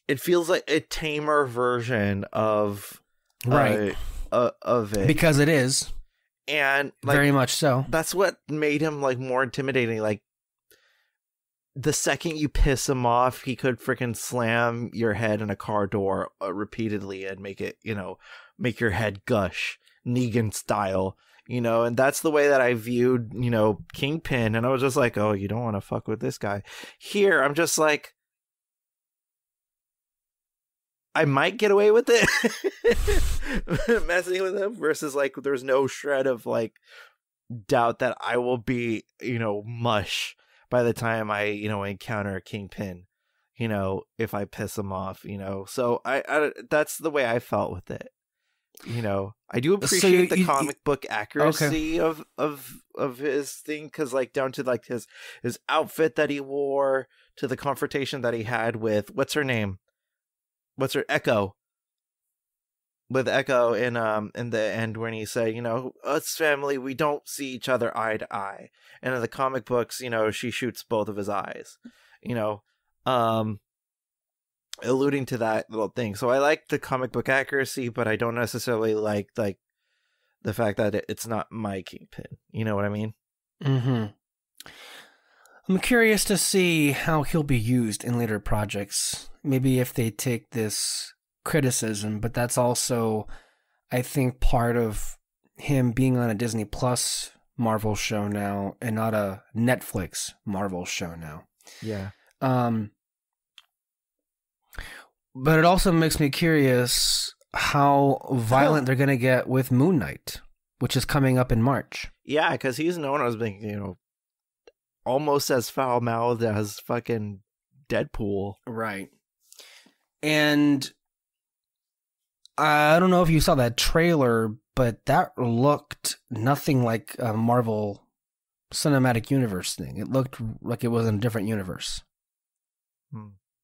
Speaker 2: a tamer version of
Speaker 1: right
Speaker 2: of it,
Speaker 1: because it is,
Speaker 2: and
Speaker 1: very much so.
Speaker 2: That's what made him like more intimidating. Like the second you piss him off, he could freaking slam your head in a car door repeatedly and make it, make your head gush, Negan style, and that's the way that I viewed, Kingpin. And I was just like, oh, you don't want to fuck with this guy. Here, I'm just like, I might get away with it messing with him, versus like there's no shred of like doubt that I will be, mush by the time I, encounter a Kingpin, if I piss him off, so I that's the way I felt with it. I do appreciate the comic book accuracy of his thing, because like down to like his outfit that he wore, to the confrontation that he had with Echo, with Echo in the end, when he said, us family, we don't see each other eye to eye, and in the comic books, she shoots both of his eyes, alluding to that little thing. So I like the comic book accuracy, but I don't necessarily like the fact that it's not my Kingpin. You know what I mean?
Speaker 1: Mm-hmm. I'm curious to see how he'll be used in later projects. Maybe if they take this criticism, but that's also, I think, part of him being on a Disney Plus Marvel show now and not a Netflix Marvel show now.
Speaker 2: Yeah.
Speaker 1: But it also makes me curious how violent they're going to get with Moon Knight, which is coming up in March.
Speaker 2: Yeah, because he's known as being, almost as foul-mouthed as fucking Deadpool.
Speaker 1: Right. And I don't know if you saw that trailer, but that looked nothing like a Marvel Cinematic Universe thing. It looked like it was in a different universe.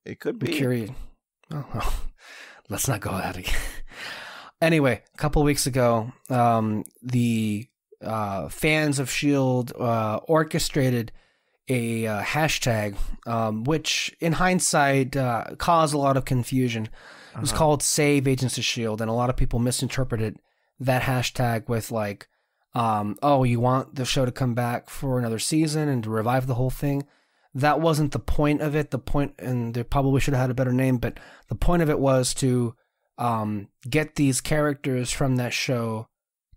Speaker 2: It could be.
Speaker 1: I'm curious. Oh, well, let's not go at it. Anyway, a couple of weeks ago, the fans of S.H.I.E.L.D. orchestrated a hashtag, which in hindsight caused a lot of confusion. It was called Save Agents of S.H.I.E.L.D., and a lot of people misinterpreted that hashtag with like, oh, you want the show to come back for another season and to revive the whole thing. That wasn't the point of it. The point, and they probably should have had a better name, but the point of it was to get these characters from that show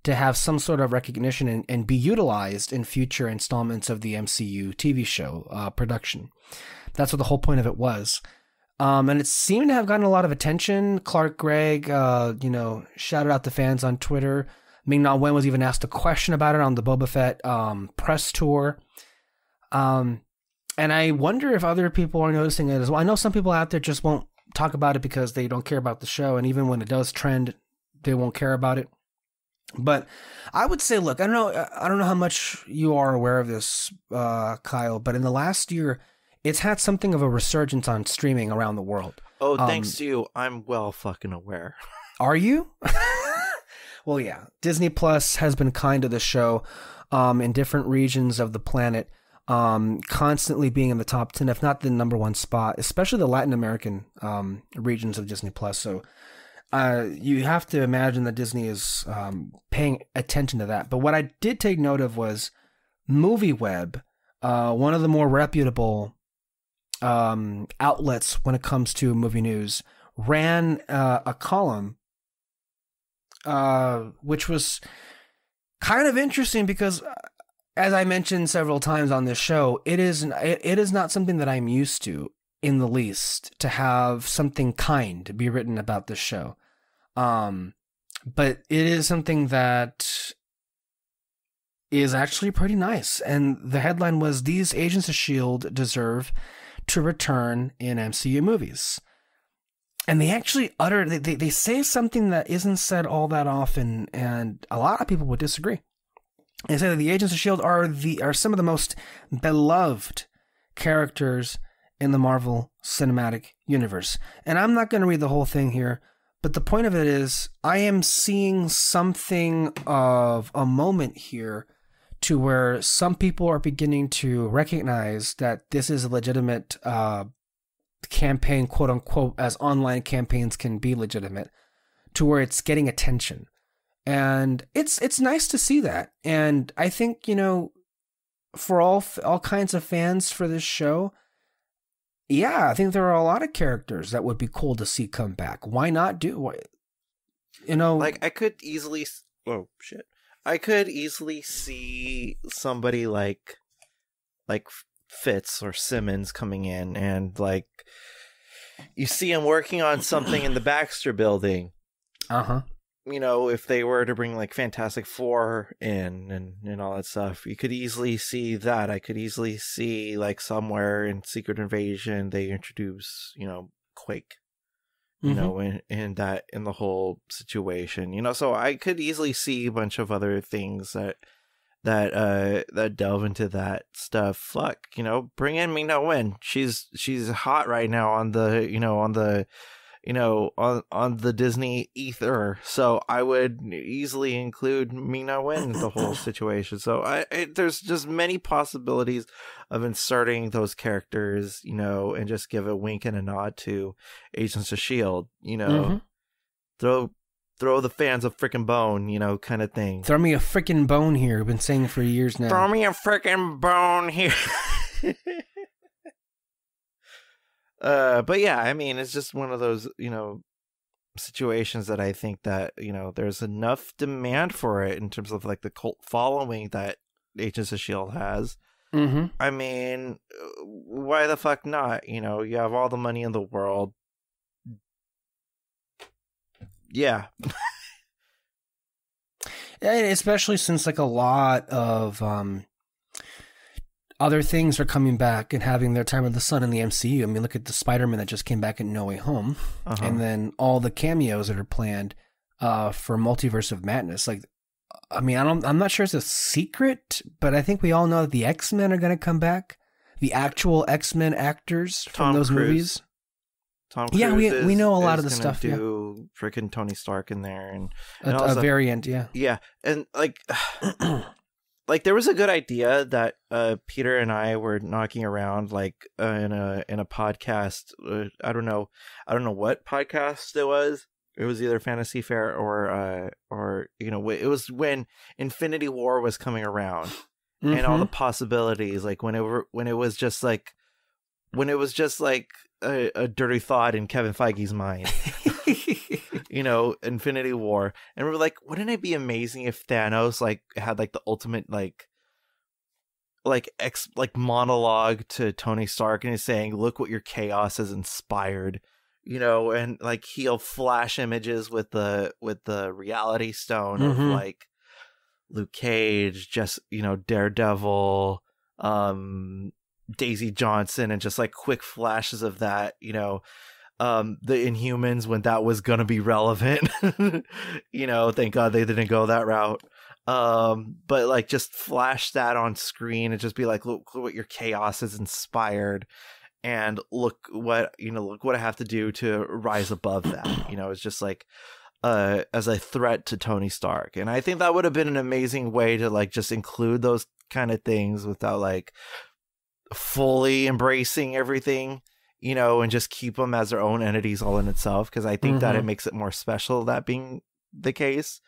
Speaker 1: to have some sort of recognition and be utilized in future installments of the MCU TV show production. That's what the whole point of it was. And it seemed to have gotten a lot of attention. Clark Gregg, shouted out the fans on Twitter. Ming-Na Wen was even asked a question about it on the Boba Fett press tour. And I wonder if other people are noticing it as well. I know some people out there just won't talk about it because they don't care about the show. And even when it does trend, they won't care about it. But I would say, look, I don't know how much you are aware of this, Kyle, but in the last year, it's had something of a resurgence on streaming around the world.
Speaker 2: Oh, thanks to you, I'm well fucking aware.
Speaker 1: Are you? Well, yeah. Disney Plus has been kind to the show in different regions of the planet, constantly being in the top 10, if not the number one spot, especially the Latin American regions of Disney Plus. So you have to imagine that Disney is paying attention to that. But what I did take note of was MovieWeb, one of the more reputable outlets when it comes to movie news, ran a column which was kind of interesting because, as I mentioned several times on this show, it is not something that I'm used to in the least to have something kind be written about this show. But it is something that is actually pretty nice. And the headline was, "These Agents of S.H.I.E.L.D. deserve to return in MCU movies." And they actually they say something that isn't said all that often, and a lot of people would disagree. They say that the Agents of S.H.I.E.L.D. are some of the most beloved characters in the Marvel Cinematic Universe. And I'm not going to read the whole thing here, but the point of it is I am seeing something of a moment here to where some people are beginning to recognize that this is a legitimate campaign, quote unquote, as online campaigns can be legitimate, to where it's getting attention. And it's nice to see that. And I think, for all kinds of fans for this show, yeah, I think there are a lot of characters that would be cool to see come back. Why not do it?
Speaker 2: Like, I could easily... Oh, shit. I could easily see somebody like Fitz or Simmons coming in and, like, you see him working on something in the Baxter building.
Speaker 1: Uh-huh.
Speaker 2: If they were to bring, like, Fantastic Four in and all that stuff, you could easily see that. I could easily see, like, somewhere in Secret Invasion, they introduce, Quake, in the whole situation, so I could easily see a bunch of other things that delve into that stuff. Fuck, bring in Ming-Na Wen. She's hot right now on the on the Disney ether. So I would easily include Ming-Na Wen in the whole situation. So there's just many possibilities of inserting those characters, and just give a wink and a nod to Agents of S.H.I.E.L.D., Throw the fans a freaking bone, kind of thing.
Speaker 1: Throw me a freaking bone here. I've been saying it for years now.
Speaker 2: Throw me a freaking bone here. But yeah, I mean, it's just one of those, situations that I think that, there's enough demand for it in terms of, like, the cult following that Agents of S.H.I.E.L.D. has.
Speaker 1: Mm-hmm.
Speaker 2: I mean, why the fuck not? You have all the money in the world. Yeah.
Speaker 1: And especially since like a lot of other things are coming back and having their time in the sun in the MCU. I mean, look at the Spider-Man that just came back in No Way Home, and then all the cameos that are planned for Multiverse of Madness. Like, I mean, I'm not sure it's a secret, but I think we all know that the X-Men are going to come back. The actual X-Men actors from those movies.
Speaker 2: Tom Cruise.
Speaker 1: Yeah, we know a lot of the stuff.
Speaker 2: Do freaking Tony Stark in there and
Speaker 1: also, a variant. Yeah.
Speaker 2: Yeah, and like. Like there was a good idea that Peter and I were knocking around like in a podcast. I don't know what podcast it was. It was either Fantasy Fair or you know, it was when Infinity War was coming around and all the possibilities. Like when it was just like a dirty thought in Kevin Feige's mind. You know, Infinity War, and we were like, wouldn't it be amazing if Thanos like had like the ultimate like monologue to Tony Stark, and he's saying, look what your chaos has inspired, you know, and like he'll flash images with the reality stone of like Luke Cage, just, you know, Daredevil, Daisy Johnson, and just like quick flashes of that, you know. The Inhumans, when that was gonna be relevant. You know, thank God they didn't go that route. But like just flash that on screen and just be like, look what your chaos has inspired, and look what I have to do to rise above that. You know, it's just like as a threat to Tony Stark. And I think that would have been an amazing way to like just include those kind of things without like fully embracing everything, you know, and just keep them as their own entities all in itself, because I think that it makes it more special, that being the case,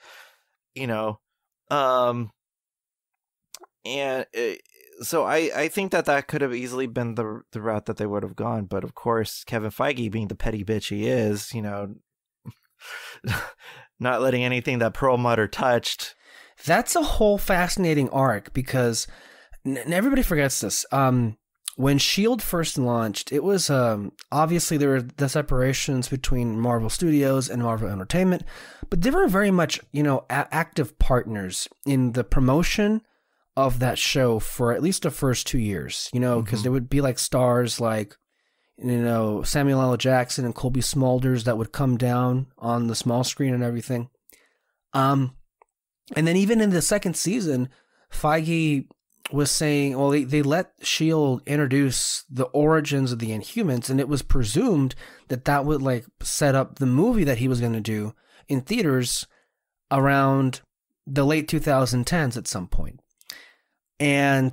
Speaker 2: you know. So I think that could have easily been the route that they would have gone, but of course Kevin Feige, being the petty bitch he is, you know, not letting anything that Perlmutter touched.
Speaker 1: That's a whole fascinating arc, because everybody forgets this. When S.H.I.E.L.D. first launched, it was obviously there were the separations between Marvel Studios and Marvel Entertainment, but they were very much, you know, active partners in the promotion of that show for at least the first 2 years, you know, because there would be like stars like, you know, Samuel L. Jackson and Colby Smulders that would come down on the small screen and everything. And then even in the second season, Feige was saying, well, they let S.H.I.E.L.D. introduce the origins of the Inhumans, and it was presumed that that would like set up the movie that he was going to do in theaters around the late 2010s at some point. And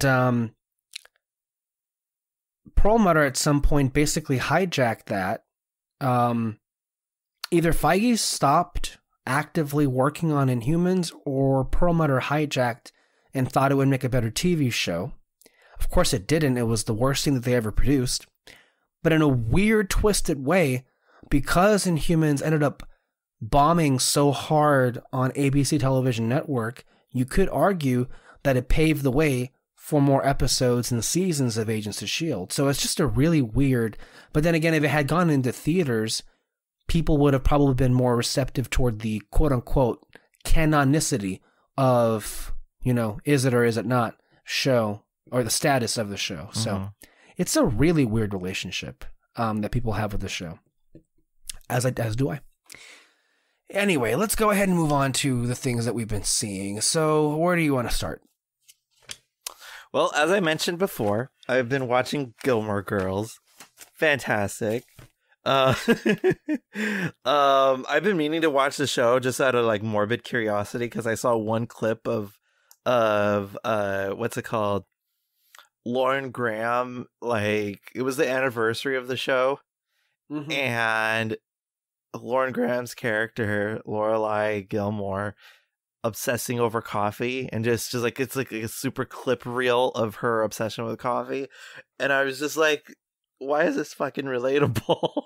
Speaker 1: Perlmutter at some point basically hijacked that. Either Feige stopped actively working on Inhumans, or Perlmutter hijacked and thought it would make a better TV show. Of course it didn't. It was the worst thing that they ever produced. But in a weird, twisted way, because Inhumans ended up bombing so hard on ABC Television Network, you could argue that it paved the way for more episodes and seasons of Agents of S.H.I.E.L.D. So it's just a really weird... But then again, if it had gone into theaters, people would have probably been more receptive toward the quote-unquote canonicity of... you know, is it or is it not show, or the status of the show. So it's a really weird relationship that people have with the show, as do I. Anyway, let's go ahead and move on to the things that we've been seeing. So where do you want to start?
Speaker 2: Well, as I mentioned before, I've been watching Gilmore Girls. Fantastic. I've been meaning to watch the show just out of like morbid curiosity, because I saw one clip of what's it called, Lauren Graham, like it was the anniversary of the show, and Lauren Graham's character Lorelai Gilmore obsessing over coffee, and just like it's like a super clip reel of her obsession with coffee, and I was just like, why is this fucking relatable?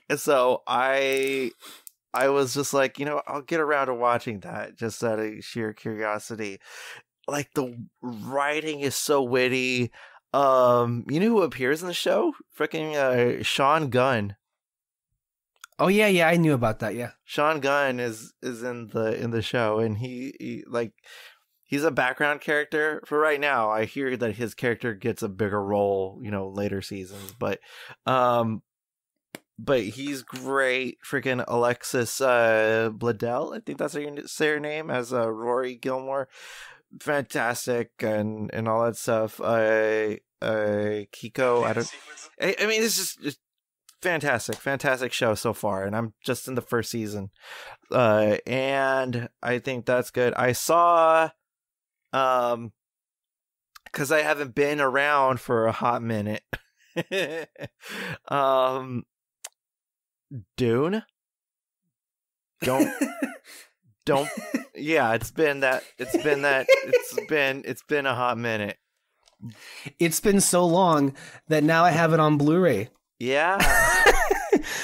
Speaker 2: And so I was just like, you know, I'll get around to watching that just out of sheer curiosity. Like the writing is so witty. You know who appears in the show? Freaking Sean Gunn.
Speaker 1: Oh yeah, I knew about that. Yeah.
Speaker 2: Sean Gunn is in the show, and he like he's a background character for right now. I hear that his character gets a bigger role, later seasons, but he's great. Freaking Alexis Bledel, I think that's how you say her name, as Rory Gilmore. Fantastic, and all that stuff. Kiko, I mean, this is just fantastic show so far, and I'm just in the first season. And I think that's good. I saw, because I haven't been around for a hot minute. Dune. Don't. Yeah, it's been a hot minute.
Speaker 1: It's been so long that now I have it on Blu-ray.
Speaker 2: Yeah.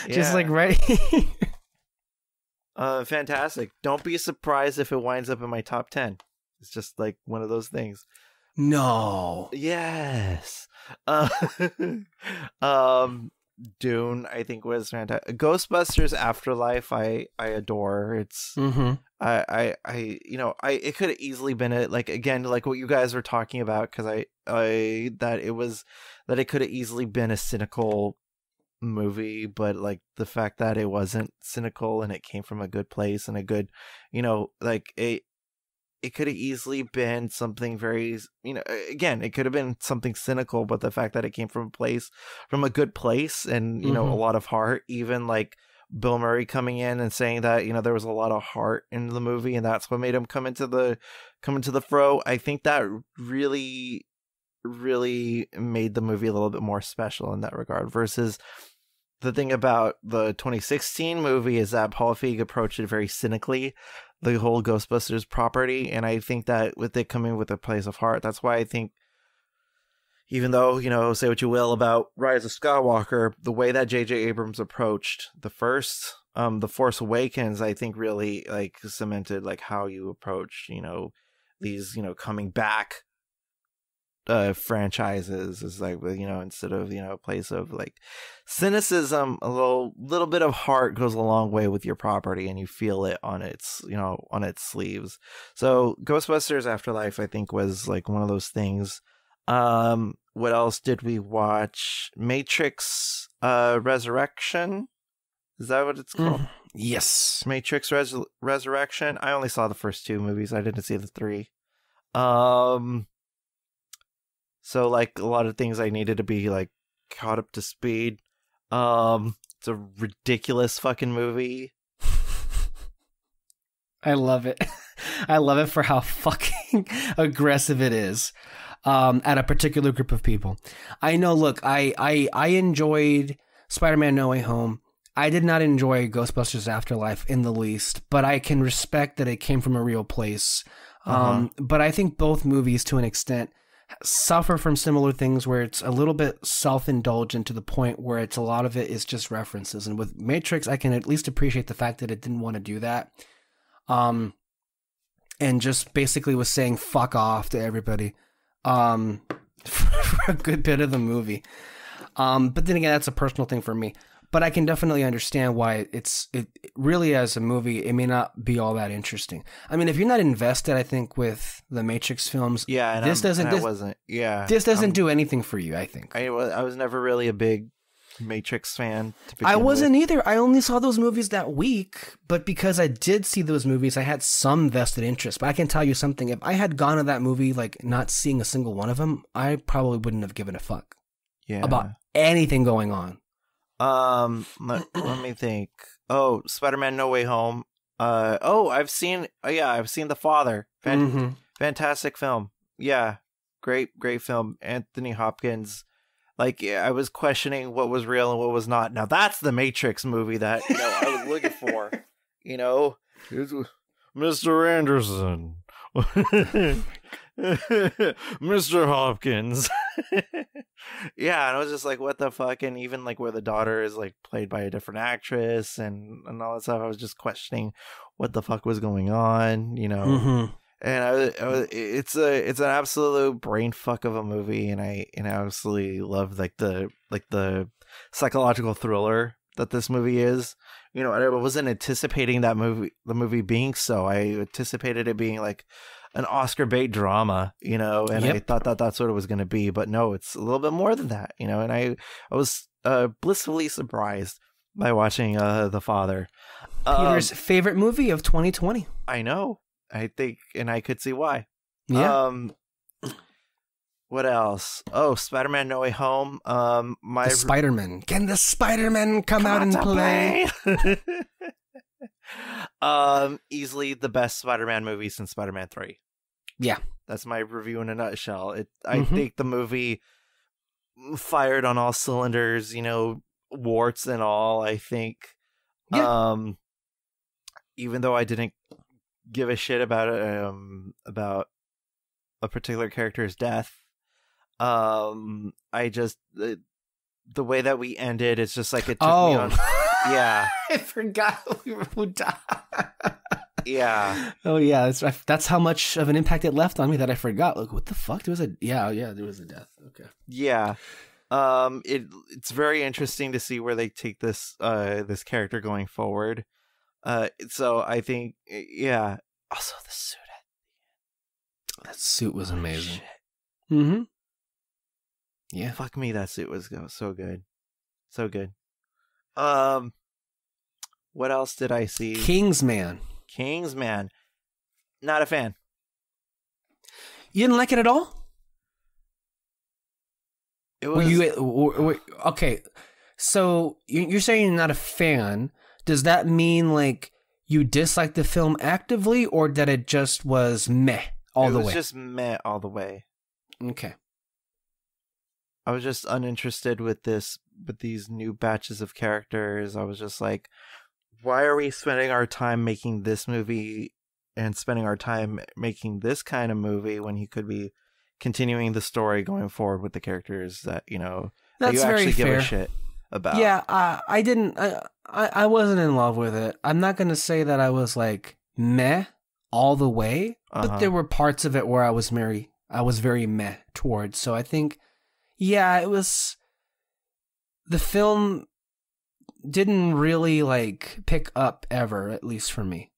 Speaker 1: Just like right.
Speaker 2: Fantastic. Don't be surprised if it winds up in my top 10. It's just like one of those things.
Speaker 1: No.
Speaker 2: Yes. Dune, I think, was fantastic. Ghostbusters Afterlife, I adore. It's it could have easily been again, like what you guys were talking about, because that it could have easily been a cynical movie, but like the fact that it wasn't cynical and it came from a good place and a good, it could have easily been something very, again, it could have been something cynical, but the fact that it came from a good place and, a lot of heart, even like Bill Murray coming in and saying that, there was a lot of heart in the movie, and that's what made him come into the fro. I think that really, really made the movie a little bit more special in that regard, versus the thing about the 2016 movie is that Paul Feig approached it very cynically, the whole Ghostbusters property. And I think that with it coming with a place of heart, that's why I think, even though, say what you will about Rise of Skywalker, the way that J.J. Abrams approached the first, The Force Awakens, I think really like cemented like how you approach, these, coming back franchises, is like, instead of, a place of like cynicism, a little bit of heart goes a long way with your property, and you feel it on its sleeves. So Ghostbusters Afterlife, I think, was like one of those things. What else did we watch? Matrix Resurrection, is that what it's called?
Speaker 1: Yes.
Speaker 2: Matrix Resurrection. I only saw the first 2 movies. I didn't see the 3. So like a lot of things I needed to be like caught up to speed. It's a ridiculous fucking movie.
Speaker 1: I love it. I love it for how fucking aggressive it is at a particular group of people. I know, look, I enjoyed Spider-Man No Way Home. I did not enjoy Ghostbusters Afterlife in the least, but I can respect that it came from a real place. But I think both movies, to an extent, suffer from similar things where it's a little bit self-indulgent to the point where it's a lot of it is just references. And with Matrix, I can at least appreciate the fact that it didn't want to do that. And just basically was saying fuck off to everybody for a good bit of the movie. But then again, that's a personal thing for me. But I can definitely understand why it really, as a movie, it may not be all that interesting. I mean, if you're not invested, I think, with the Matrix films, this doesn't do anything for you, I think.
Speaker 2: I was never really a big Matrix fan.
Speaker 1: I wasn't either. I only saw those movies that week, but because I did see those movies, I had some vested interest. But I can tell you something: if I had gone to that movie like not seeing a single one of them, I probably wouldn't have given a fuck about anything going on.
Speaker 2: Let me think. Oh, Spider-Man No Way Home. I've seen The Father. Fantastic film. Yeah, great film. Anthony Hopkins. Like, I was questioning what was real and what was not. Now that's the Matrix movie that I was looking for. Mr. Anderson. Mr. Hopkins. Yeah, and I was just like, what the fuck? And even like where the daughter is like played by a different actress and all that stuff, I was just questioning what the fuck was going on, And it's an absolute brain fuck of a movie, and I absolutely love like the psychological thriller that this movie is. You know, I wasn't anticipating the movie being so. I anticipated it being like an Oscar bait drama, you know, and I thought that that's what it was going to be, but no, it's a little bit more than that, you know. And I was blissfully surprised by watching The Father.
Speaker 1: Peter's favorite movie of 2020.
Speaker 2: I know. I think, and I could see why.
Speaker 1: Yeah.
Speaker 2: What else? Oh, Spider-Man No Way Home.
Speaker 1: The Spider-Man. Can the Spider-Man come out and play?
Speaker 2: Easily the best Spider-Man movie since Spider-Man 3.
Speaker 1: Yeah.
Speaker 2: That's my review in a nutshell. I think the movie fired on all cylinders, you know, warts and all. I think, even though I didn't give a shit about it, about a particular character's death, I just the way that we ended, it's just like it took me on. Yeah,
Speaker 1: I forgot who died.
Speaker 2: Yeah.
Speaker 1: Oh yeah, that's how much of an impact it left on me that I forgot. Like, what the fuck? There was a there was a death. Okay.
Speaker 2: Yeah. It's very interesting to see where they take this this character going forward. So I think, yeah. Also the suit.
Speaker 1: That suit was amazing.
Speaker 2: Shit.
Speaker 1: Mm-hmm. Yeah.
Speaker 2: Fuck me, that suit was so good. So good. What else did I see?
Speaker 1: Kingsman.
Speaker 2: Not a fan.
Speaker 1: You didn't like it at all?
Speaker 2: It was...
Speaker 1: okay. So you're saying you're not a fan. Does that mean like you dislike the film actively, or that it just was meh all the way?
Speaker 2: It was just meh all the way.
Speaker 1: Okay.
Speaker 2: I was just uninterested with these new batches of characters. I was just like, why are we spending our time making this movie and spending our time making this kind of movie when he could be continuing the story going forward with the characters that, you know, that you actually give a shit about?
Speaker 1: Yeah, I didn't. I wasn't in love with it. I'm not going to say that I was like meh all the way, but there were parts of it where I was very meh towards. So I think, yeah, it was, the film didn't really like pick up ever, at least for me.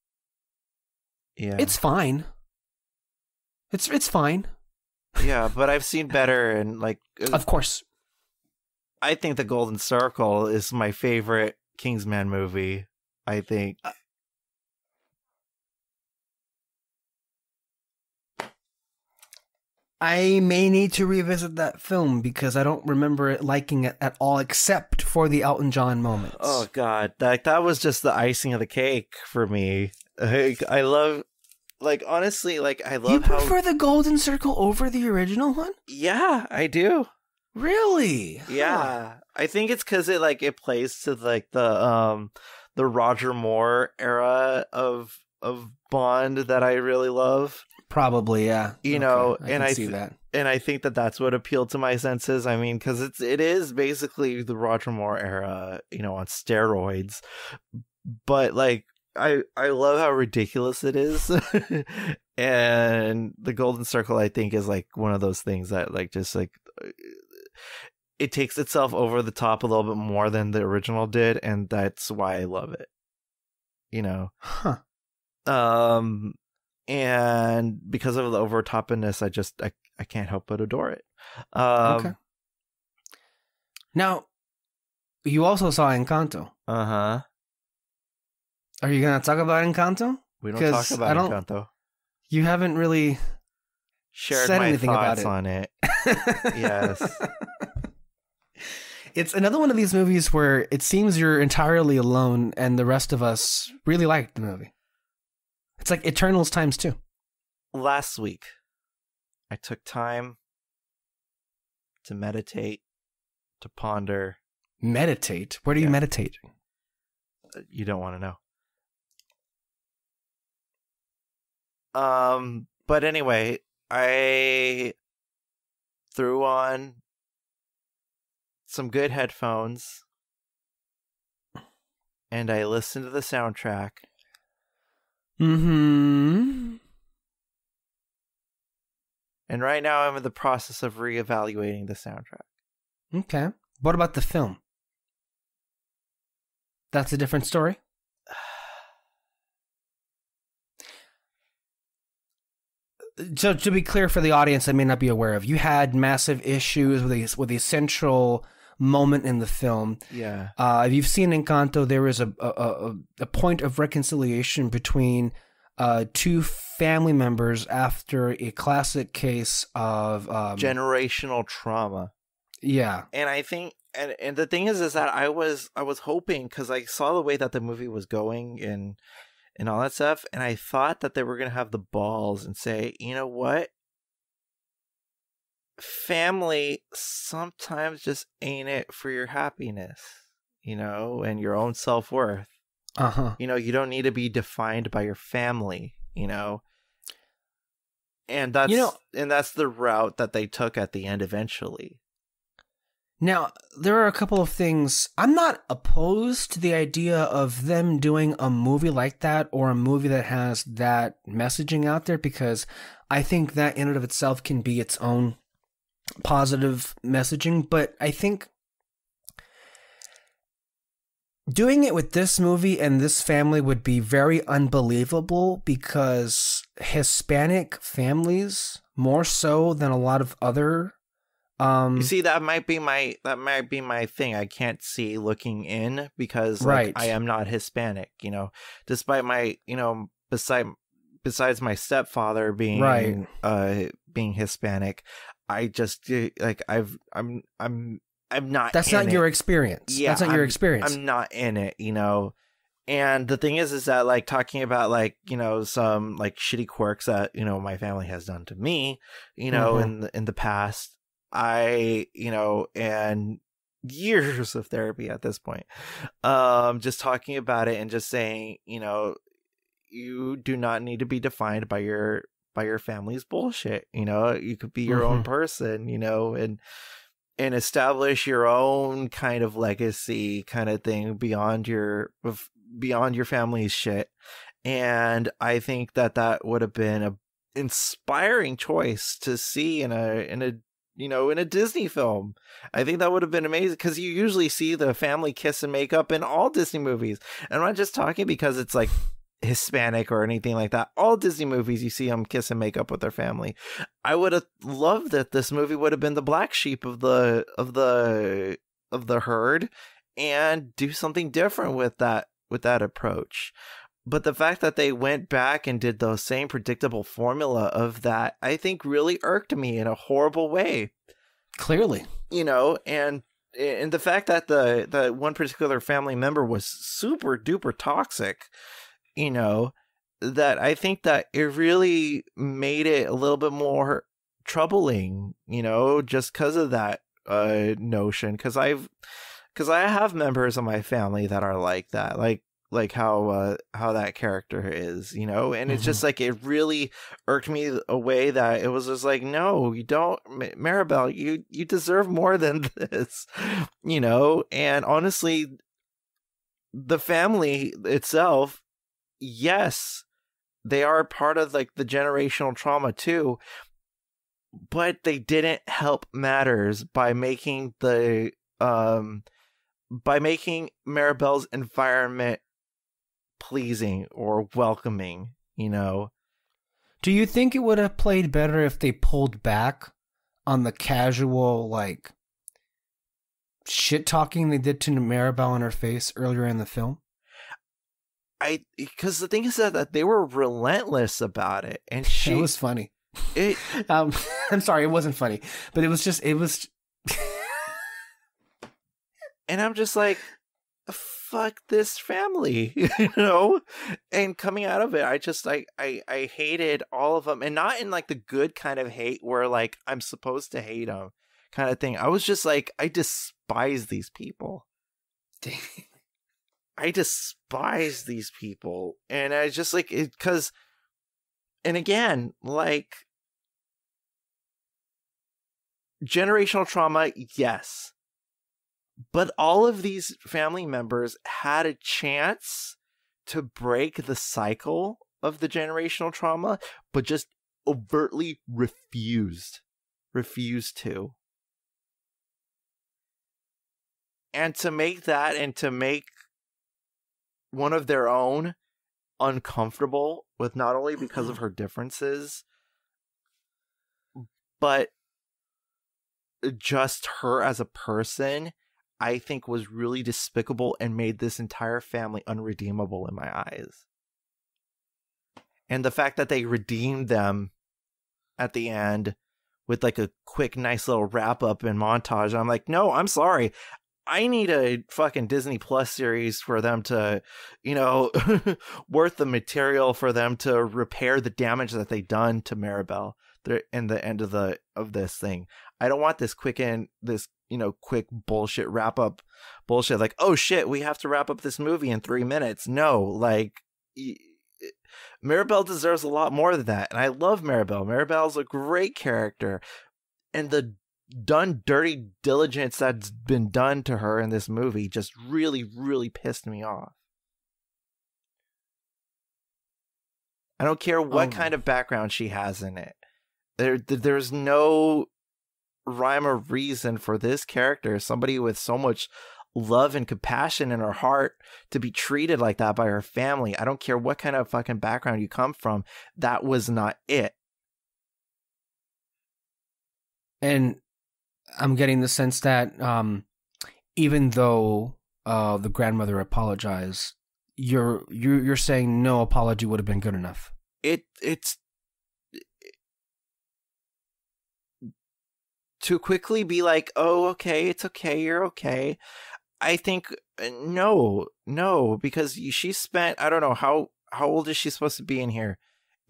Speaker 2: Yeah.
Speaker 1: It's fine. It's fine.
Speaker 2: Yeah, but I've seen better, and like,
Speaker 1: of course.
Speaker 2: I think The Golden Circle is my favorite Kingsman movie. I think.
Speaker 1: I may need to revisit that film because I don't remember it liking it at all, except for the Elton John moments.
Speaker 2: Oh God, that was just the icing of the cake for me. I love, like, honestly, like, I love how...
Speaker 1: You prefer The Golden Circle over the original one?
Speaker 2: Yeah, I do.
Speaker 1: Really?
Speaker 2: Yeah. Huh. I think it's because it plays to like the Roger Moore era of Bond that I really love.
Speaker 1: Probably, yeah.
Speaker 2: You know,
Speaker 1: I can see that.
Speaker 2: And I think that that's what appealed to my senses. I mean, because it is basically the Roger Moore era, you know, on steroids. But like, I love how ridiculous it is. And The Golden Circle, I think, is like one of those things that like just like it takes itself over the top a little bit more than the original did, and that's why I love it. You know.
Speaker 1: Huh.
Speaker 2: And because of the overtoppiness, I can't help but adore it.
Speaker 1: Okay. Now, you also saw Encanto.
Speaker 2: Uh-huh.
Speaker 1: Are you going to talk about Encanto?
Speaker 2: We don't talk about Encanto.
Speaker 1: You haven't really
Speaker 2: shared
Speaker 1: said
Speaker 2: my
Speaker 1: anything
Speaker 2: thoughts
Speaker 1: about
Speaker 2: on it. Yes.
Speaker 1: It's another one of these movies where it seems you're entirely alone and the rest of us really liked the movie. It's like Eternals times 2.
Speaker 2: Last week, I took time to meditate, to ponder.
Speaker 1: Meditate? Where do you meditate?
Speaker 2: You don't want to know. But anyway, I threw on some good headphones and I listened to the soundtrack.
Speaker 1: Mm-hmm.
Speaker 2: And right now I'm in the process of reevaluating the soundtrack.
Speaker 1: Okay. What about the film? That's a different story. So to be clear for the audience that may not be aware of, you had massive issues with the central moment in the film.
Speaker 2: Yeah.
Speaker 1: If you've seen Encanto, there is a point of reconciliation between two family members after a classic case of
Speaker 2: generational trauma.
Speaker 1: Yeah.
Speaker 2: And I think and the thing is that I was hoping, because I saw the way that the movie was going and all that stuff, and I thought that they were going to have the balls and say, you know what? Family sometimes just ain't it for your happiness, and your own self-worth. You don't need to be defined by your family, and that's the route that they took at the end eventually.
Speaker 1: Now, there are a couple of things. I'm not opposed to the idea of them doing a movie like that, or a movie that has that messaging out there, because I think that in and of itself can be its own positive messaging. But I think doing it with this movie and this family would be very unbelievable, because Hispanic families, more so than a lot of other you see, that might be my thing. I can't see looking in, because I am not Hispanic, despite my, besides my stepfather being being Hispanic, I just I'm not. That's not your experience.
Speaker 2: Yeah,
Speaker 1: that's not your experience.
Speaker 2: I'm not in it, And the thing is that talking about some shitty quirks that my family has done to me, in the past. And years of therapy at this point, just talking about it and just saying, you do not need to be defined by your family's bullshit. You could be your own person, and establish your own kind of legacy kind of thing beyond your family's shit. And I think that would have been a inspiring choice to see in a Disney film. I think that would have been amazing, because you usually see the family kiss and make up in all Disney movies. And I'm not just talking because it's Hispanic or anything like that. All Disney movies, you see them kiss and make up with their family. I would have loved that this movie would have been the black sheep of the herd, and do something different with that approach. But the fact that they went back and did the same predictable formula of that, I think really irked me in a horrible way.
Speaker 1: Clearly.
Speaker 2: And the fact that the one particular family member was super duper toxic, that I think that it really made it a little bit more troubling, just because of that notion. Because I have members of my family that are like that, like how that character is, and it's just it really irked me a way that it was just no, you don't, Maribel, you deserve more than this, and honestly, the family itself, yes, they are part of the generational trauma too, but they didn't help matters by making Maribel's environment pleasing or welcoming.
Speaker 1: Do you think it would have played better if they pulled back on the casual shit talking they did to Maribel in her face earlier in the film?
Speaker 2: Because the thing is that they were relentless about it, and
Speaker 1: it was funny. I'm sorry, it wasn't funny, but it was.
Speaker 2: And I'm just fuck this family, and coming out of it, I just I hated all of them, and not in the good kind of hate where I'm supposed to hate them kind of thing. I was just I despise these people. I despise these people, and I just it, because, and again, generational trauma, yes. But all of these family members had a chance to break the cycle of the generational trauma, but just overtly refused to. And to make that, and to make one of their own uncomfortable with, not only because of her differences, but just her as a person, I think was really despicable and made this entire family unredeemable in my eyes. And the fact that they redeemed them at the end with like a quick, nice little wrap up and montage, I'm like, no, I'm sorry. I need a fucking Disney Plus series for them to, worth the material for them to repair the damage that they done to Maribel in the end of this thing. I don't want this quick bullshit wrap up bullshit. Like, oh shit, we have to wrap up this movie in 3 minutes. No, like, Maribel deserves a lot more than that. And I love Maribel. Maribel's a great character. And the dirty diligence that's been done to her in this movie just really, really pissed me off. I don't care what kind of background she has in it. There's no rhyme or reason for this character, somebody with so much love and compassion in her heart, to be treated like that by her family. I don't care what kind of fucking background you come from. That was not it.
Speaker 1: And I'm getting the sense that even though the grandmother apologized, you're saying no apology would have been good enough.
Speaker 2: It's to quickly be like, oh, okay, it's okay, you're okay. I think no, because she spent, I don't know, how old is she supposed to be in here?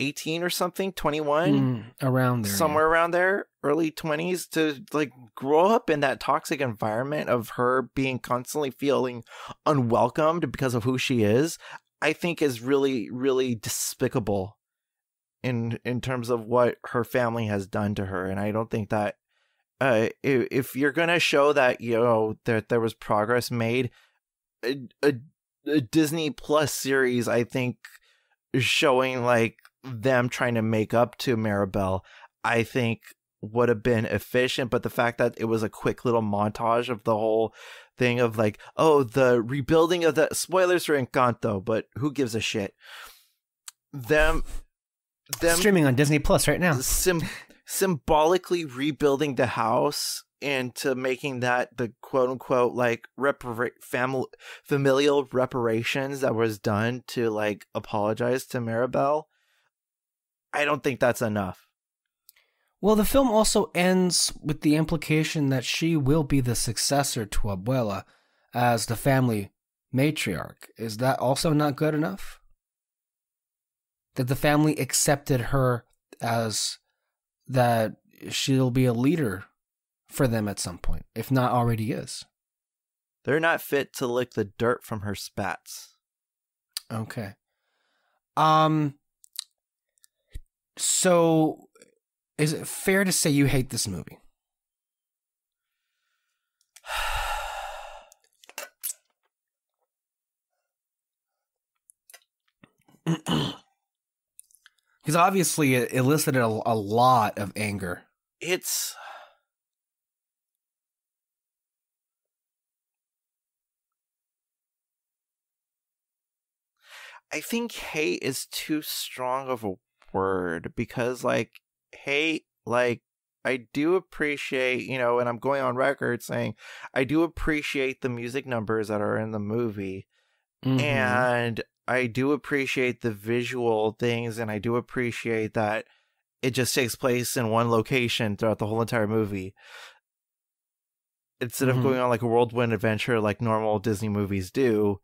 Speaker 2: 18 or something, 21,
Speaker 1: around there,
Speaker 2: somewhere around there, early 20s, to like grow up in that toxic environment of her being constantly feeling unwelcomed because of who she is. I think is really, really despicable in terms of what her family has done to her. And I don't think that if you're gonna show that that there was progress made, a Disney Plus series, I think, showing like them trying to make up to Maribel, I think would have been efficient. But the fact that it was a quick little montage of the whole thing of like, oh, the rebuilding of the spoilers for Encanto, but who gives a shit? Them
Speaker 1: streaming on Disney Plus right now.
Speaker 2: Symbolically rebuilding the house into making that the quote unquote like familial reparations that was done to like apologize to Maribel. I don't think that's enough.
Speaker 1: Well, the film also ends with the implication that she will be the successor to Abuela as the family matriarch. Is that also not good enough? That the family accepted her as that she'll be a leader for them at some point, if not already is.
Speaker 2: They're not fit to lick the dirt from her spats.
Speaker 1: Okay. So is it fair to say you hate this movie? Because obviously it elicited a lot of anger.
Speaker 2: I think hate is too strong of a word, because like hate, like I do appreciate, and I'm going on record saying I do appreciate the music numbers that are in the movie. Mm-hmm. And I do appreciate the visual things, and I do appreciate that it just takes place in one location throughout the whole entire movie, instead of going on like a whirlwind adventure like normal Disney movies do.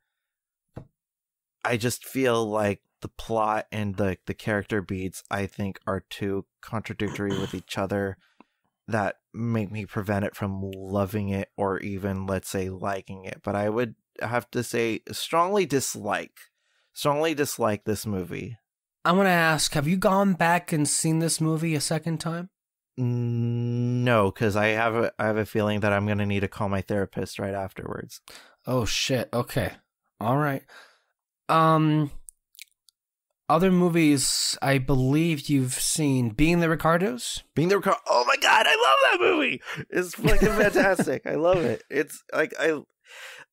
Speaker 2: I just feel like the plot and the character beats, I think, are too contradictory with each other, that make me prevent it from loving it or even, let's say, liking it. But I would have to say strongly dislike this movie.
Speaker 1: I'm going to ask, have you gone back and seen this movie a second time?
Speaker 2: No, because I have a feeling that I'm going to need to call my therapist right afterwards.
Speaker 1: Oh, shit. Okay. All right. Other movies I believe you've seen, Being the Ricardos?
Speaker 2: Oh my god, I love that movie! It's fucking fantastic. I love it. It's like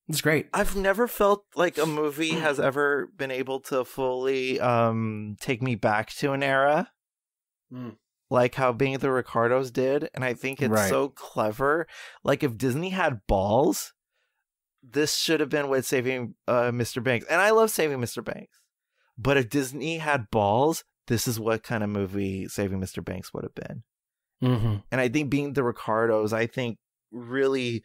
Speaker 1: It's great.
Speaker 2: I've never felt like a movie has ever been able to fully take me back to an era like how Being the Ricardos did. And I think it's so clever. Like if Disney had balls, this should have been with Saving Mr. Banks. And I love Saving Mr. Banks. But if Disney had balls, this is what kind of movie Saving Mr. Banks would have been. And I think Being the Ricardos, I think really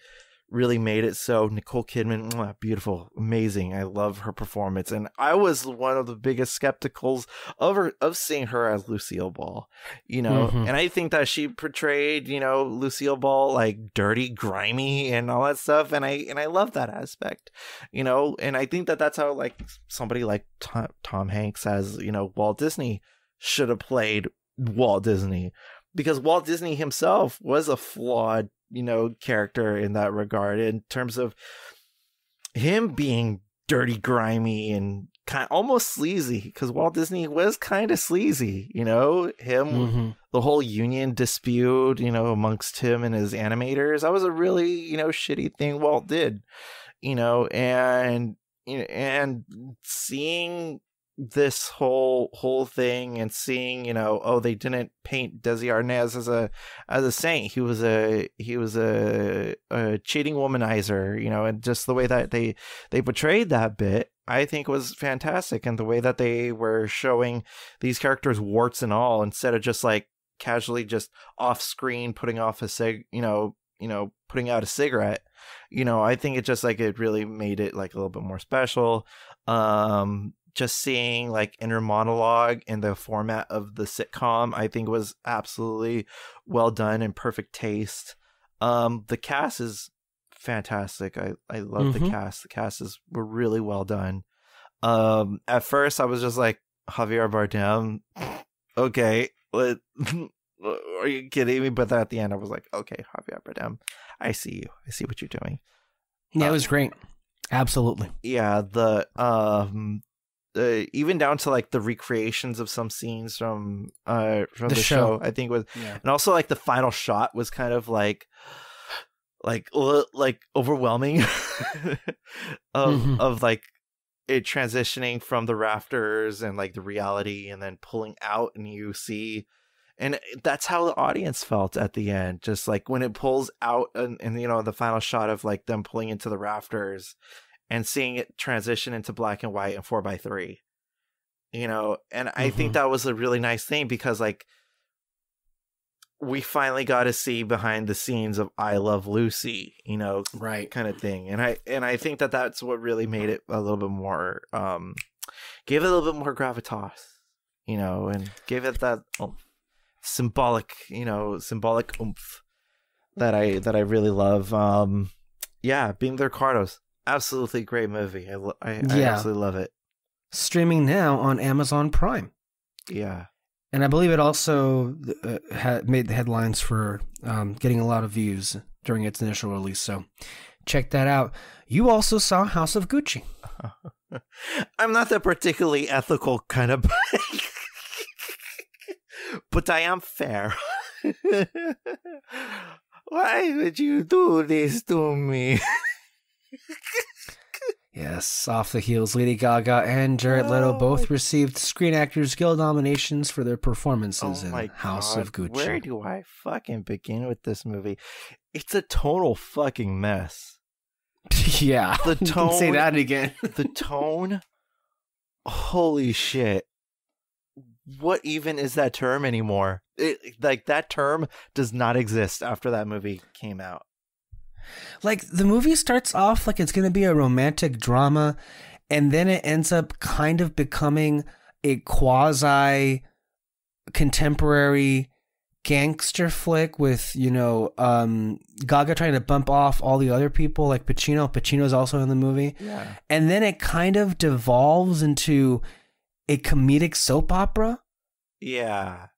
Speaker 2: made it so. Nicole Kidman, beautiful, amazing. I love her performance. And I was one of the biggest skepticals of seeing her as Lucille Ball, you know. And I think that she portrayed, you know, Lucille Ball like dirty, grimy and all that stuff. And I love that aspect, you know. And I think that that's how like somebody like Tom Hanks as, you know, Walt Disney should have played Walt Disney, because Walt Disney himself was a flawed, you know, character in that regard, in terms of him being dirty, grimy, and kind of almost sleazy, because Walt Disney was kind of sleazy, you know, him, the whole union dispute, you know, amongst him and his animators. That was a really, you know, shitty thing Walt did, you know, and seeing this whole thing and seeing, you know, oh, they didn't paint Desi Arnaz as a saint. He was a cheating womanizer, you know, and just the way that they portrayed that bit, I think was fantastic. And the way that they were showing these characters warts and all, instead of just like casually just off screen putting off putting out a cigarette, you know, I think it just like it really made it like a little bit more special. Just seeing like inner monologue in the format of the sitcom, I think was absolutely well done and perfect taste. The cast is fantastic. I love the cast. The cast were really well done. At first I was just like, Javier Bardem, okay, are you kidding me? But then at the end I was like, okay, Javier Bardem, I see you. I see what you're doing.
Speaker 1: Yeah, it was great. Absolutely.
Speaker 2: Yeah, even down to like the recreations of some scenes from the show, I think was, and also like the final shot was kind of like overwhelming of like it transitioning from the rafters and like the reality, and then pulling out, and you see, and that's how the audience felt at the end, just like when it pulls out and you know, the final shot of like them pulling into the rafters and seeing it transition into black and white and 4:3, you know. And I think that was a really nice thing, because like we finally got to see behind the scenes of I Love Lucy, you know, kind of thing. And I think that that's what really made it a little bit more, gave it a little bit more gravitas, you know, and gave it that symbolic oomph that I really love. Being the Ricardos. Absolutely great movie. I absolutely love it.
Speaker 1: Streaming now on Amazon Prime.
Speaker 2: Yeah.
Speaker 1: And I believe it also made the headlines for getting a lot of views during its initial release. So check that out. You also saw House of Gucci.
Speaker 2: I'm not that particularly ethical kind of but I am fair. Why would you do this to me?
Speaker 1: Yes, off the heels, Lady Gaga and Jared Leto both received Screen Actors Guild nominations for their performances in House of Gucci.
Speaker 2: Where do I fucking begin with this movie? It's a total fucking mess.
Speaker 1: Yeah,
Speaker 2: the tone.
Speaker 1: You can say that again.
Speaker 2: The tone. Holy shit! What even is that term anymore? Like that term does not exist after that movie came out.
Speaker 1: Like, the movie starts off like it's going to be a romantic drama, and then it ends up kind of becoming a quasi-contemporary gangster flick with, you know, Gaga trying to bump off all the other people, like Pacino. Pacino's also in the movie.
Speaker 2: Yeah.
Speaker 1: And then it kind of devolves into a comedic soap opera.
Speaker 2: Yeah.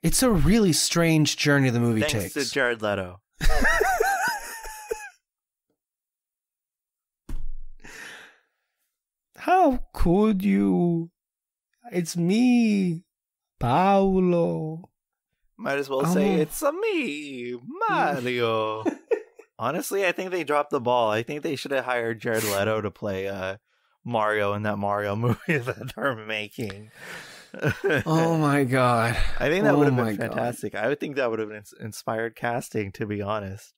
Speaker 1: It's a really strange journey the movie takes.
Speaker 2: Thanks to Jared Leto.
Speaker 1: How could you? It's me, Paolo.
Speaker 2: Might as well say it's me, Mario. Honestly, I think they dropped the ball. I think they should have hired Jared Leto to play Mario in that Mario movie that they're making.
Speaker 1: Oh my god!
Speaker 2: I think that would have been fantastic. God. I would think that would have been inspired casting, to be honest.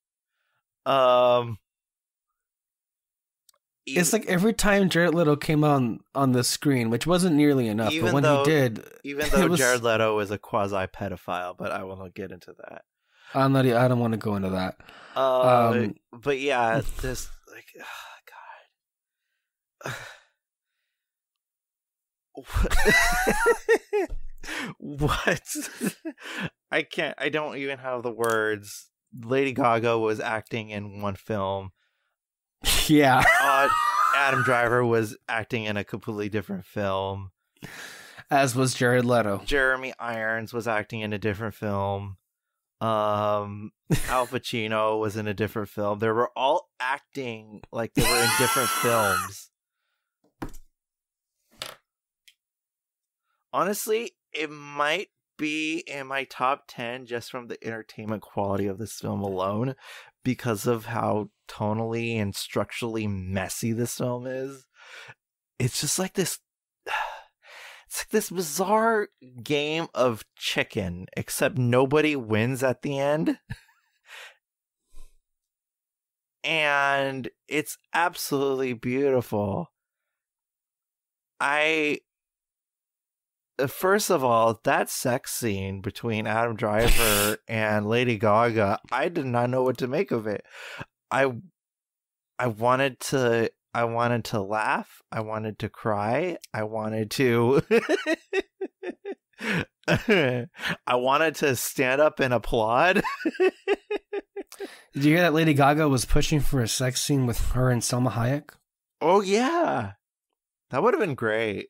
Speaker 1: It's like every time Jared Leto came on the screen, which wasn't nearly enough, but when he did,
Speaker 2: even though Jared Leto is a quasi pedophile, but I will not get into that.
Speaker 1: I don't want to go into that.
Speaker 2: But yeah, this like, oh, God. What? I don't even have the words. Lady Gaga was acting in one film.
Speaker 1: Yeah.
Speaker 2: Adam Driver was acting in a completely different film.
Speaker 1: As was Jared Leto.
Speaker 2: Jeremy Irons was acting in a different film. Al Pacino was in a different film. They were all acting like they were in different films. Honestly, it might be in my top 10 just from the entertainment quality of this film alone, because of how tonally and structurally messy this film is. It's just like this. It's like this bizarre game of chicken, except nobody wins at the end. And it's absolutely beautiful. First of all, that sex scene between Adam Driver and Lady Gaga, I did not know what to make of it. I wanted to laugh. I wanted to cry. I wanted to I wanted to stand up and applaud.
Speaker 1: Did you hear that Lady Gaga was pushing for a sex scene with her and Salma Hayek?
Speaker 2: Oh yeah. That would have been great.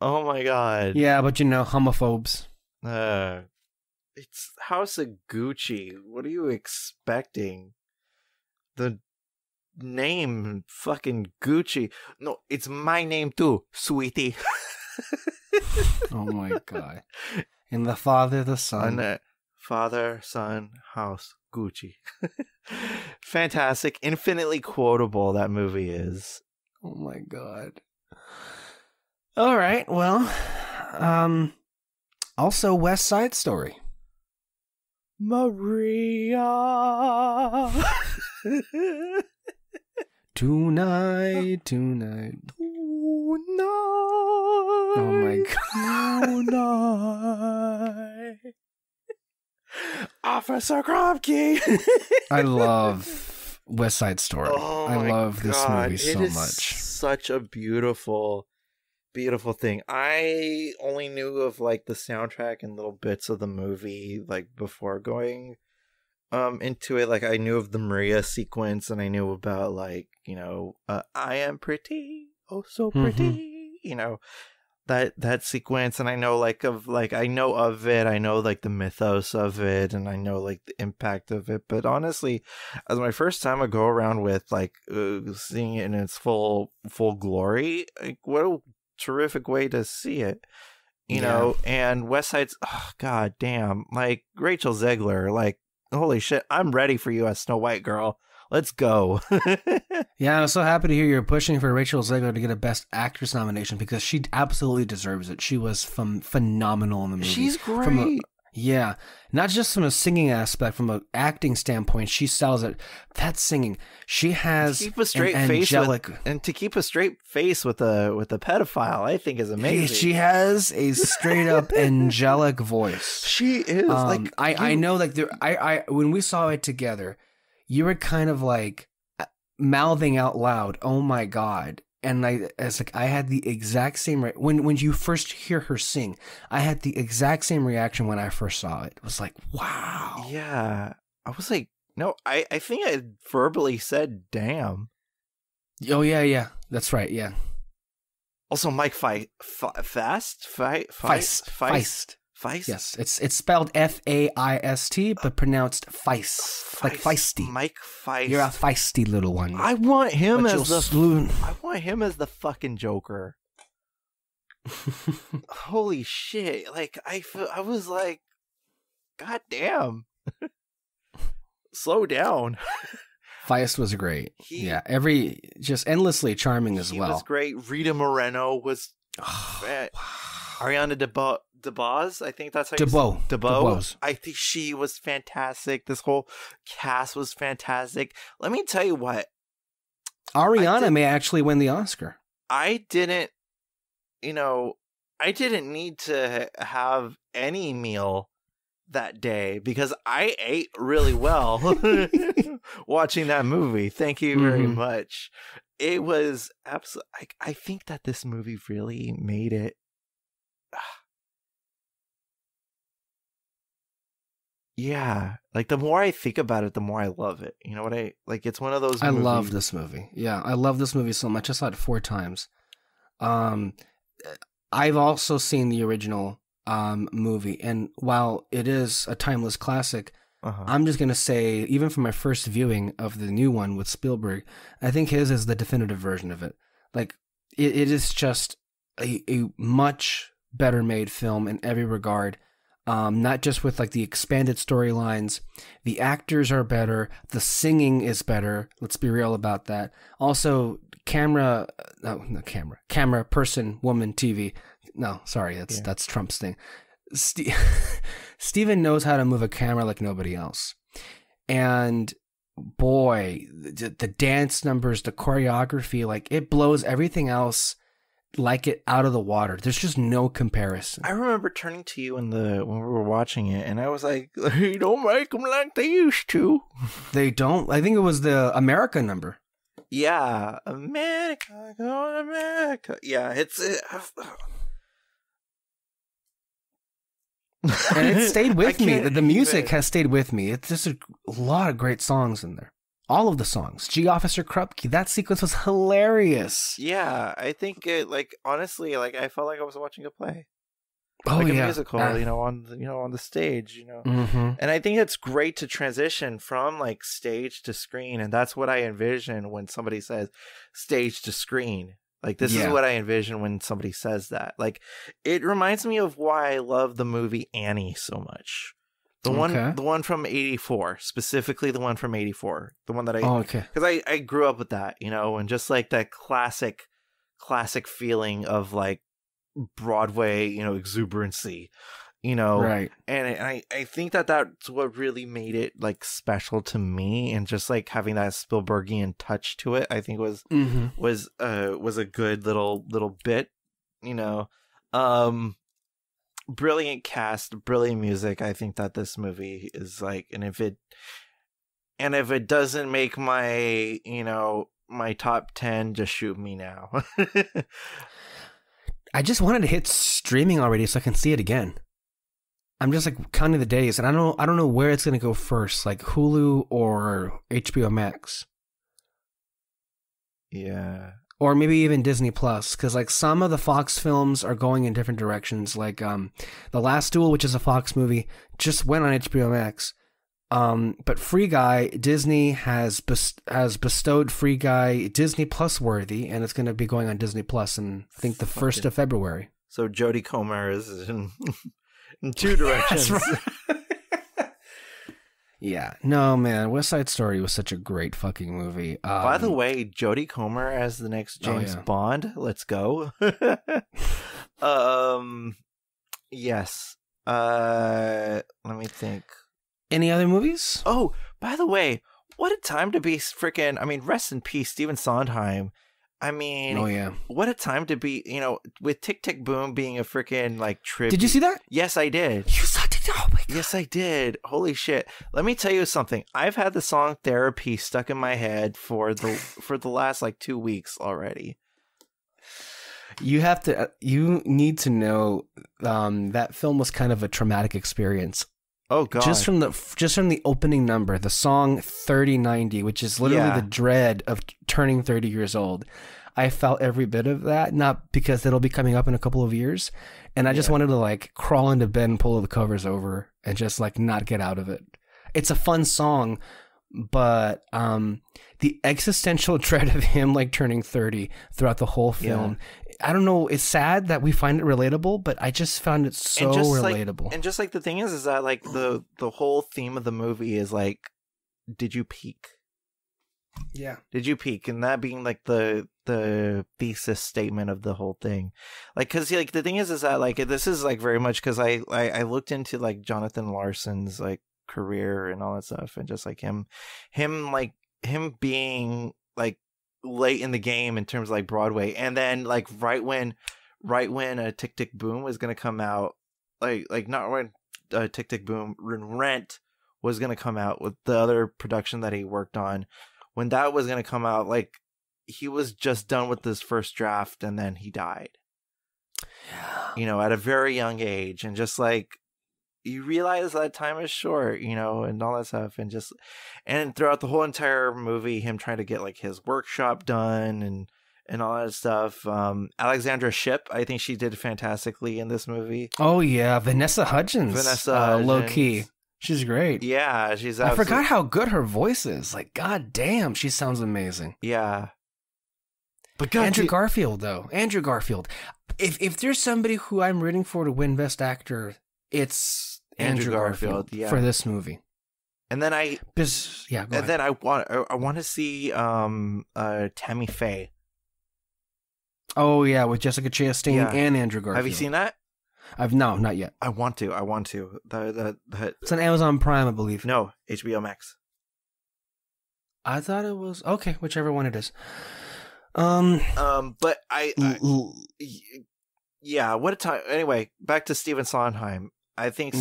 Speaker 2: Oh my god.
Speaker 1: Yeah, but homophobes.
Speaker 2: It's House of Gucci. What are you expecting? The name fucking Gucci. No, it's my name too, sweetie.
Speaker 1: Oh my god. And the father, the son.
Speaker 2: Father, son, house, Gucci. Fantastic. Infinitely quotable, that movie is.
Speaker 1: Oh my god. All right, well, also West Side Story.
Speaker 2: Maria.
Speaker 1: Tonight. Oh my god.
Speaker 2: Tonight. Officer Kromke.
Speaker 1: I love West Side Story.
Speaker 2: Oh
Speaker 1: I love this movie so
Speaker 2: it is
Speaker 1: much.
Speaker 2: Such a beautiful thing. I only knew of like the soundtrack and little bits of the movie like before going into it. Like I knew of the Maria sequence, and I knew about like, I am pretty, oh so pretty, that sequence, and I know I know of it, I know like the mythos of it, and I know like the impact of it. But honestly, as my first time I go around with like seeing it in its full glory, like what a terrific way to see it, you know. And West Side's, oh god damn, like Rachel Zegler, like holy shit, I'm ready for you as Snow White girl. Let's go.
Speaker 1: Yeah, I'm so happy to hear you're pushing for Rachel Zegler to get a Best Actress nomination, because she absolutely deserves it. She was phenomenal in the movie.
Speaker 2: She's great.
Speaker 1: Yeah, not just from a singing aspect, from an acting standpoint, she sells it. That singing, she has
Speaker 2: to keep a straight face with a pedophile, I think is amazing.
Speaker 1: She has a straight up angelic voice.
Speaker 2: She is
Speaker 1: I know, like I when we saw it together, you were kind of like mouthing out loud, "Oh my god." And I had the exact same when you first hear her sing. I had the exact same reaction when I first saw it. It was like, wow.
Speaker 2: Yeah, I was like, no, I think I verbally said, "Damn."
Speaker 1: Oh yeah, that's right. Yeah.
Speaker 2: Also, Mike Feist.
Speaker 1: Yes, it's spelled Faist, but pronounced Feist, like feisty.
Speaker 2: Mike Feist.
Speaker 1: You're a feisty little one.
Speaker 2: I want him as the fucking Joker. Holy shit! Like I was like, god damn. slow down.
Speaker 1: Feist was great. Just endlessly charming as well.
Speaker 2: He was great. Rita Moreno was Ariana DeBose, I think that's how
Speaker 1: DeBose.
Speaker 2: I think she was fantastic. This whole cast was fantastic. Let me tell you what.
Speaker 1: Ariana may actually win the Oscar.
Speaker 2: I didn't need to have any meal that day because I ate really well watching that movie. Thank you very much. It was absolutely. I think that this movie really made it. Yeah, like the more I think about it, the more I love it. You know what I like? It's one of those.
Speaker 1: I love this movie. Yeah, I love this movie so much. I saw it 4 times. I've also seen the original movie, and while it is a timeless classic, I'm just gonna say, even from my first viewing of the new one with Spielberg, I think his is the definitive version of it. Like it is just a much better made film in every regard. Not just with like the expanded storylines, the actors are better, the singing is better. Let's be real about that. Also, camera, person, woman, TV. No, sorry, that's Trump's thing. Steven knows how to move a camera like nobody else. And boy, the dance numbers, the choreography, like it blows everything else like it out of the water. There's just no comparison.
Speaker 2: I remember turning to you when we were watching it, and I was like, "They don't make them like they used to."
Speaker 1: They don't. I think it was the America number.
Speaker 2: Yeah, America, go America. Yeah, and
Speaker 1: it stayed with me. The music has stayed with me. It's just a lot of great songs in there. All of the songs. G. Officer Krupke, that sequence was hilarious.
Speaker 2: Yeah, I think it, like, honestly, like, I felt like I was watching a play.
Speaker 1: Oh,
Speaker 2: like
Speaker 1: yeah.
Speaker 2: a musical, on the stage, And I think it's great to transition from, like, stage to screen, and that's what I envision when somebody says stage to screen. Like, this is what I envision when somebody says that. Like, it reminds me of why I love the movie Annie so much. The one from '84, specifically the one from '84, the one that because I grew up with that, and just like that classic feeling of like Broadway, exuberancy,
Speaker 1: right?
Speaker 2: And I think that's what really made it like special to me, and just like having that Spielbergian touch to it, I think was a good little bit, Brilliant cast, brilliant music. I think that this movie is like, and if it doesn't make my, my top 10, just shoot me now.
Speaker 1: I just wanted to hit streaming already so I can see it again. I'm just like counting the days, and I don't know where it's gonna go first, like Hulu or HBO Max.
Speaker 2: Yeah.
Speaker 1: Or maybe even Disney Plus, because like some of the Fox films are going in different directions. Like The Last Duel, which is a Fox movie, just went on HBO Max. But Free Guy, Disney has bestowed Free Guy Disney Plus worthy, and it's going to be going on Disney Plus in I think the 1st of February.
Speaker 2: So Jodie Comer is in 2 directions.
Speaker 1: That's right. Yeah, no, man, West Side Story was such a great fucking movie.
Speaker 2: By the way, Jodie Comer as the next James Bond. Let's go. Yes. Let me think.
Speaker 1: Any other movies?
Speaker 2: Oh, by the way, what a time to be freaking. I mean, rest in peace, Stephen Sondheim. I mean, what a time to be, with Tick Tick Boom being a freaking like tribute.
Speaker 1: Did you see that?
Speaker 2: Yes, I did.
Speaker 1: You saw Tick Tick? Oh my God.
Speaker 2: Yes, I did. Holy shit. Let me tell you something. I've had the song Therapy stuck in my head for the last like 2 weeks already.
Speaker 1: You need to know that film was kind of a traumatic experience.
Speaker 2: Oh God.
Speaker 1: Just from the opening number, the song 3090, which is literally the dread of turning 30 years old. I felt every bit of that, not because it'll be coming up in a couple of years. And I just wanted to like crawl into bed and pull the covers over and just like not get out of it. It's a fun song, but the existential dread of him like turning 30 throughout the whole film. I don't know. It's sad that we find it relatable, but I just found it so relatable.
Speaker 2: And just like the thing is that like the whole theme of the movie is like did you peak?
Speaker 1: Yeah.
Speaker 2: Did you peak? And that being like the thesis statement of the whole thing. Like, because like the thing is that like this is like very much because I looked into like Jonathan Larson's like career and all that stuff, and just like him being like late in the game in terms of like Broadway, and then like right when Tick Tick Boom was gonna come out, like not when Tick Tick Boom, Rent was gonna come out, with the other production that he worked on, when that was gonna come out, like he was just done with this first draft, and then he died. You know, at a very young age, and just like you realize that time is short, you know, and all that stuff, and throughout the whole entire movie, him trying to get like his workshop done and all that stuff. Alexandra Shipp, I think she did fantastically in this movie.
Speaker 1: Oh yeah, Vanessa Hudgens. Low key. She's great.
Speaker 2: Yeah, she's
Speaker 1: I forgot how good her voice is. Like, god damn, she sounds amazing.
Speaker 2: Yeah. But God,
Speaker 1: Andrew Garfield, though. Andrew Garfield. If there's somebody who I'm rooting for to win Best Actor, it's Andrew Garfield for this movie.
Speaker 2: And then I want to see Tammy Faye.
Speaker 1: Oh yeah, with Jessica Chastain and Andrew Garfield.
Speaker 2: Have you seen that?
Speaker 1: Not yet.
Speaker 2: I want to.
Speaker 1: It's on Amazon Prime, I believe.
Speaker 2: No, HBO Max.
Speaker 1: I thought it was okay, whichever one it is.
Speaker 2: But yeah, what a time. Anyway, back to Stephen Sondheim. I think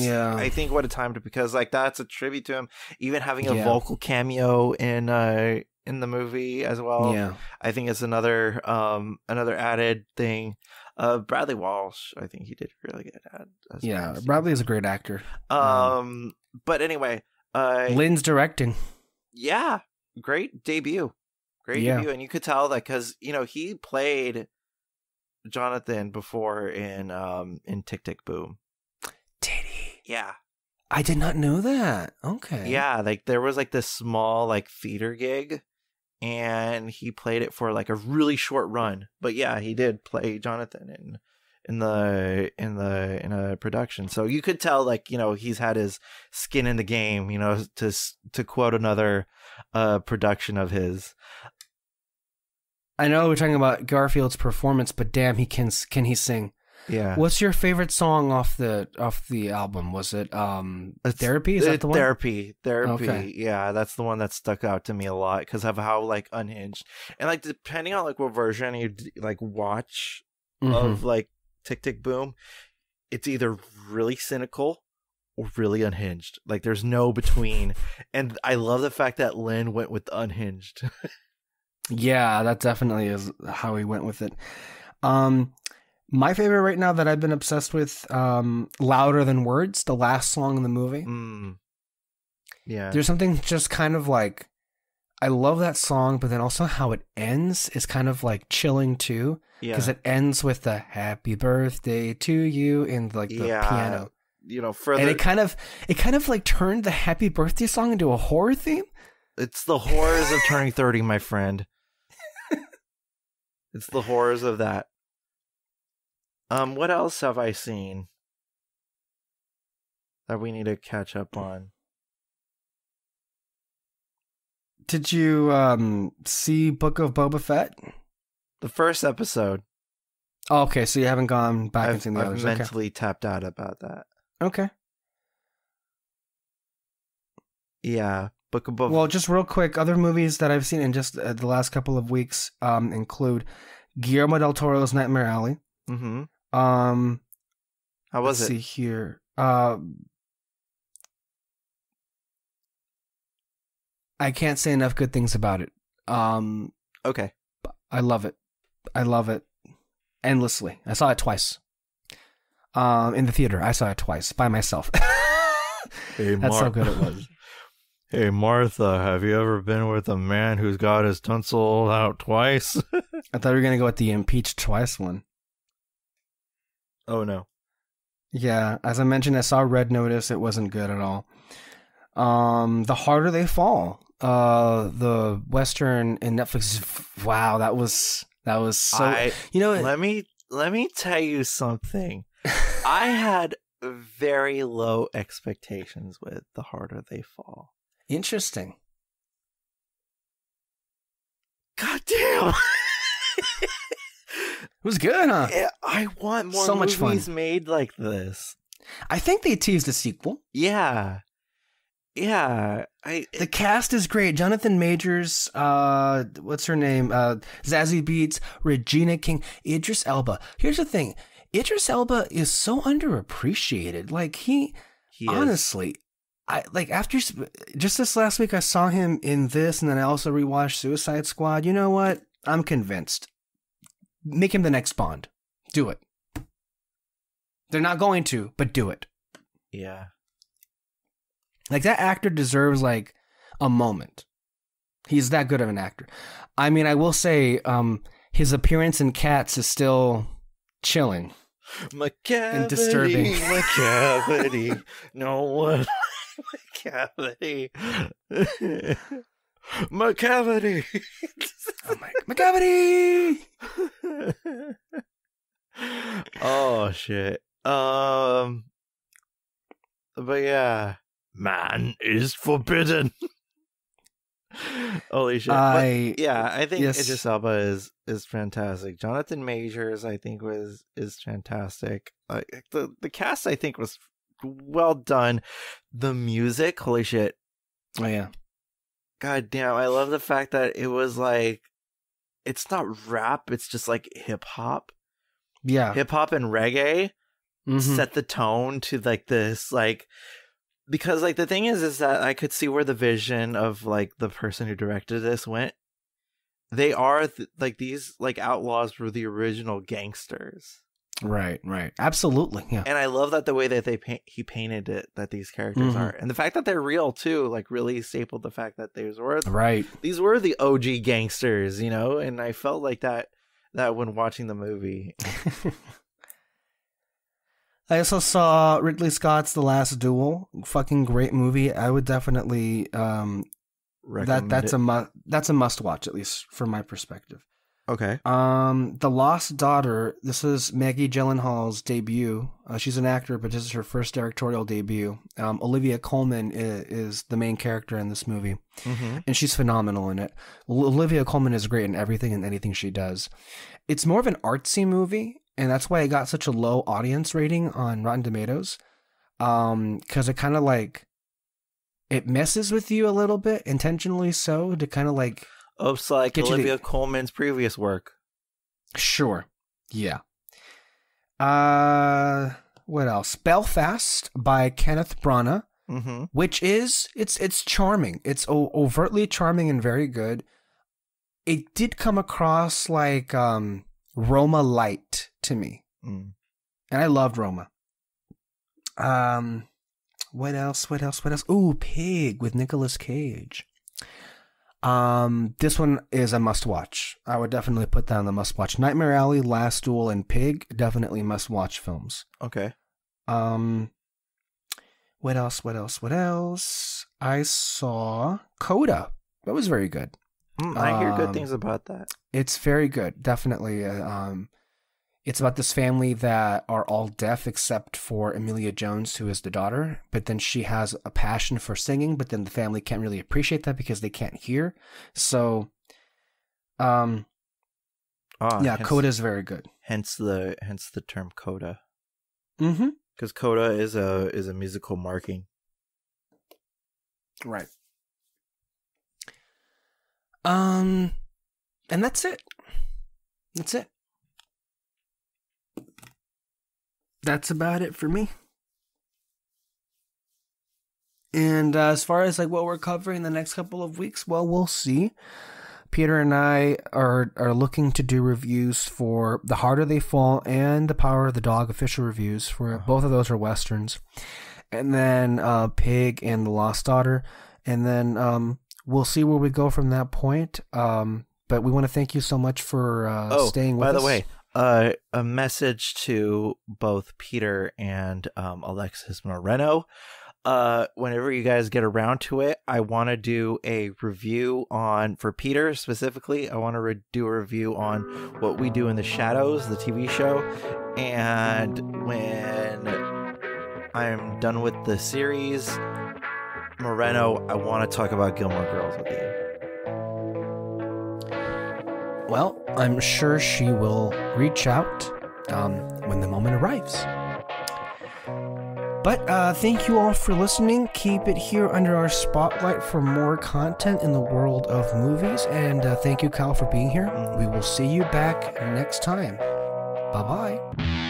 Speaker 2: what a time to, because like that's a tribute to him, even having a vocal cameo in the movie as well.
Speaker 1: Yeah,
Speaker 2: I think it's another added thing. Bradley Walsh, I think he did really good.
Speaker 1: Bradley is a great actor.
Speaker 2: But anyway,
Speaker 1: Lynn's directing.
Speaker 2: Yeah, great debut. And you could tell that because he played Jonathan before in Tick Tick Boom.
Speaker 1: Did he?
Speaker 2: Yeah.
Speaker 1: I did not know that. Okay.
Speaker 2: Yeah, like there was like this small like theater gig, and he played it for like a really short run. But yeah, he did play Jonathan in a production. So you could tell like, he's had his skin in the game, to quote another production of his.
Speaker 1: I know we're talking about Garfield's performance, but damn, can he sing?
Speaker 2: Yeah.
Speaker 1: What's your favorite song off the album? Was it Therapy? Is that the one?
Speaker 2: Therapy.
Speaker 1: Okay.
Speaker 2: Yeah, that's the one that stuck out to me a lot because of how like unhinged, and like depending on like what version you like watch of like Tick Tick Boom, it's either really cynical or really unhinged. Like there's no between. And I love the fact that Lynn went with the unhinged.
Speaker 1: Yeah, that definitely is how he went with it. My favorite right now that I've been obsessed with, Louder Than Words, the last song in the movie.
Speaker 2: Yeah.
Speaker 1: There's something just kind of like, I love that song, but then also how it ends is kind of like chilling too. Yeah. Because it ends with the happy birthday to you in like the piano.
Speaker 2: And
Speaker 1: it kind of like turned the happy birthday song into a horror theme.
Speaker 2: It's the horrors of turning 30, my friend. It's the horrors of that. What else have I seen that we need to catch up on?
Speaker 1: Did you see Book of Boba Fett?
Speaker 2: The first episode.
Speaker 1: Oh, okay, so you haven't gone back and seen the others.
Speaker 2: I've mentally tapped out about that.
Speaker 1: Okay.
Speaker 2: Yeah. Book of Boba.
Speaker 1: Well, just real quick, other movies that I've seen in just the last couple of weeks include Guillermo del Toro's Nightmare Alley.
Speaker 2: Mm-hmm. How was it?
Speaker 1: Let's see here. I can't say enough good things about it.
Speaker 2: Okay.
Speaker 1: I love it. I love it endlessly. I saw it twice. In the theater. I saw it twice by myself.
Speaker 2: Hey,
Speaker 1: that's how good it was.
Speaker 2: Hey, Martha, have you ever been with a man who's got his tonsil out twice?
Speaker 1: I thought we were going to go with the impeached twice one.
Speaker 2: Oh, no.
Speaker 1: Yeah, as I mentioned, I saw Red Notice. It wasn't good at all. The Harder They Fall. The Western in Netflix. Wow, that was so...
Speaker 2: Let me tell you something. I had very low expectations with The Harder They Fall.
Speaker 1: Interesting.
Speaker 2: God damn.
Speaker 1: It was good, huh?
Speaker 2: Yeah, I want more
Speaker 1: so much fun
Speaker 2: made like this.
Speaker 1: I think they teased a sequel.
Speaker 2: Yeah.
Speaker 1: The cast is great. Jonathan Majors, what's her name? Zazie Beetz, Regina King, Idris Elba. Here's the thing. Idris Elba is so underappreciated. Like he honestly, after just this last week, I saw him in this, and then I also rewatched Suicide Squad. You know what? I'm convinced. Make him the next Bond. Do it. They're not going to, but do it.
Speaker 2: Yeah.
Speaker 1: Like, that actor deserves, like, a moment. He's that good of an actor. I mean, I will say, his appearance in Cats is still chilling. And disturbing.
Speaker 2: McCavity. No one. McCavity. McCavity.
Speaker 1: Oh my, McCavity.
Speaker 2: Oh shit. But yeah, man is forbidden. Holy shit. I think Idris Elba is fantastic. Jonathan Majors, I think, is fantastic. The cast, I think, was well done. The music, holy shit.
Speaker 1: Oh yeah.
Speaker 2: God damn, I love the fact that it was like, it's not rap, it's just like hip hop.
Speaker 1: Yeah.
Speaker 2: Hip hop and reggae set the tone to like this, like, because like the thing is that I could see where the vision of like the person who directed this went. They are like these like outlaws were the original gangsters.
Speaker 1: Right. Absolutely, yeah.
Speaker 2: And I love that the way that he painted it, that these characters are, and the fact that they're real too, like really stapled the fact that these were the OG gangsters, you know. And I felt like that when watching the movie.
Speaker 1: I also saw Ridley Scott's The Last Duel. Fucking great movie. I would definitely that's a must watch, at least from my perspective.
Speaker 2: Okay.
Speaker 1: The Lost Daughter. This is Maggie Gyllenhaal's debut. She's an actor, but this is her first directorial debut. Olivia Colman is the main character in this movie, and she's phenomenal in it. Olivia Colman is great in everything and anything she does. It's more of an artsy movie, and that's why it got such a low audience rating on Rotten Tomatoes. Because it kind of like it messes with you a little bit, intentionally so, to kind of like.
Speaker 2: Oh, so like Olivia Colman's previous work. Sure.
Speaker 1: Yeah. What else? Belfast by Kenneth Branagh, which is it's charming. It's overtly charming and very good. It did come across like Roma light to me, and I loved Roma. What else? Ooh, Pig with Nicolas Cage. This one is a must watch. I would definitely put that on the must watch. Nightmare Alley, Last Duel, and Pig, definitely must watch films.
Speaker 2: Okay.
Speaker 1: What else? I saw Coda. That was very good.
Speaker 2: I hear good things about that.
Speaker 1: It's very good, definitely. It's about this family that are all deaf except for Emilia Jones, who is the daughter. But then she has a passion for singing, but then the family can't really appreciate that because they can't hear. So, Coda is very good.
Speaker 2: Hence the term coda.
Speaker 1: Mm-hmm.
Speaker 2: Because coda is a musical marking.
Speaker 1: Right. And that's it. That's about it for me. And as far as like what we're covering the next couple of weeks, well, we'll see. Peter and I are looking to do reviews for The Harder They Fall and The Power of the Dog official reviews for both of those are Westerns. And then Pig and The Lost Daughter. And then we'll see where we go from that point. But we want to thank you so much for staying with us.
Speaker 2: By the way, a message to both Peter and Alexis Moreno. Whenever you guys get around to it, I want to do a review for Peter specifically. I want to do a review on What We Do in the Shadows, the TV show. And when I'm done with the series, Moreno, I want to talk about Gilmore Girls with you.
Speaker 1: Well, I'm sure she will reach out when the moment arrives. But thank you all for listening. Keep it here under our spotlight for more content in the world of movies. And thank you, Kyle, for being here. We will see you back next time. Bye-bye.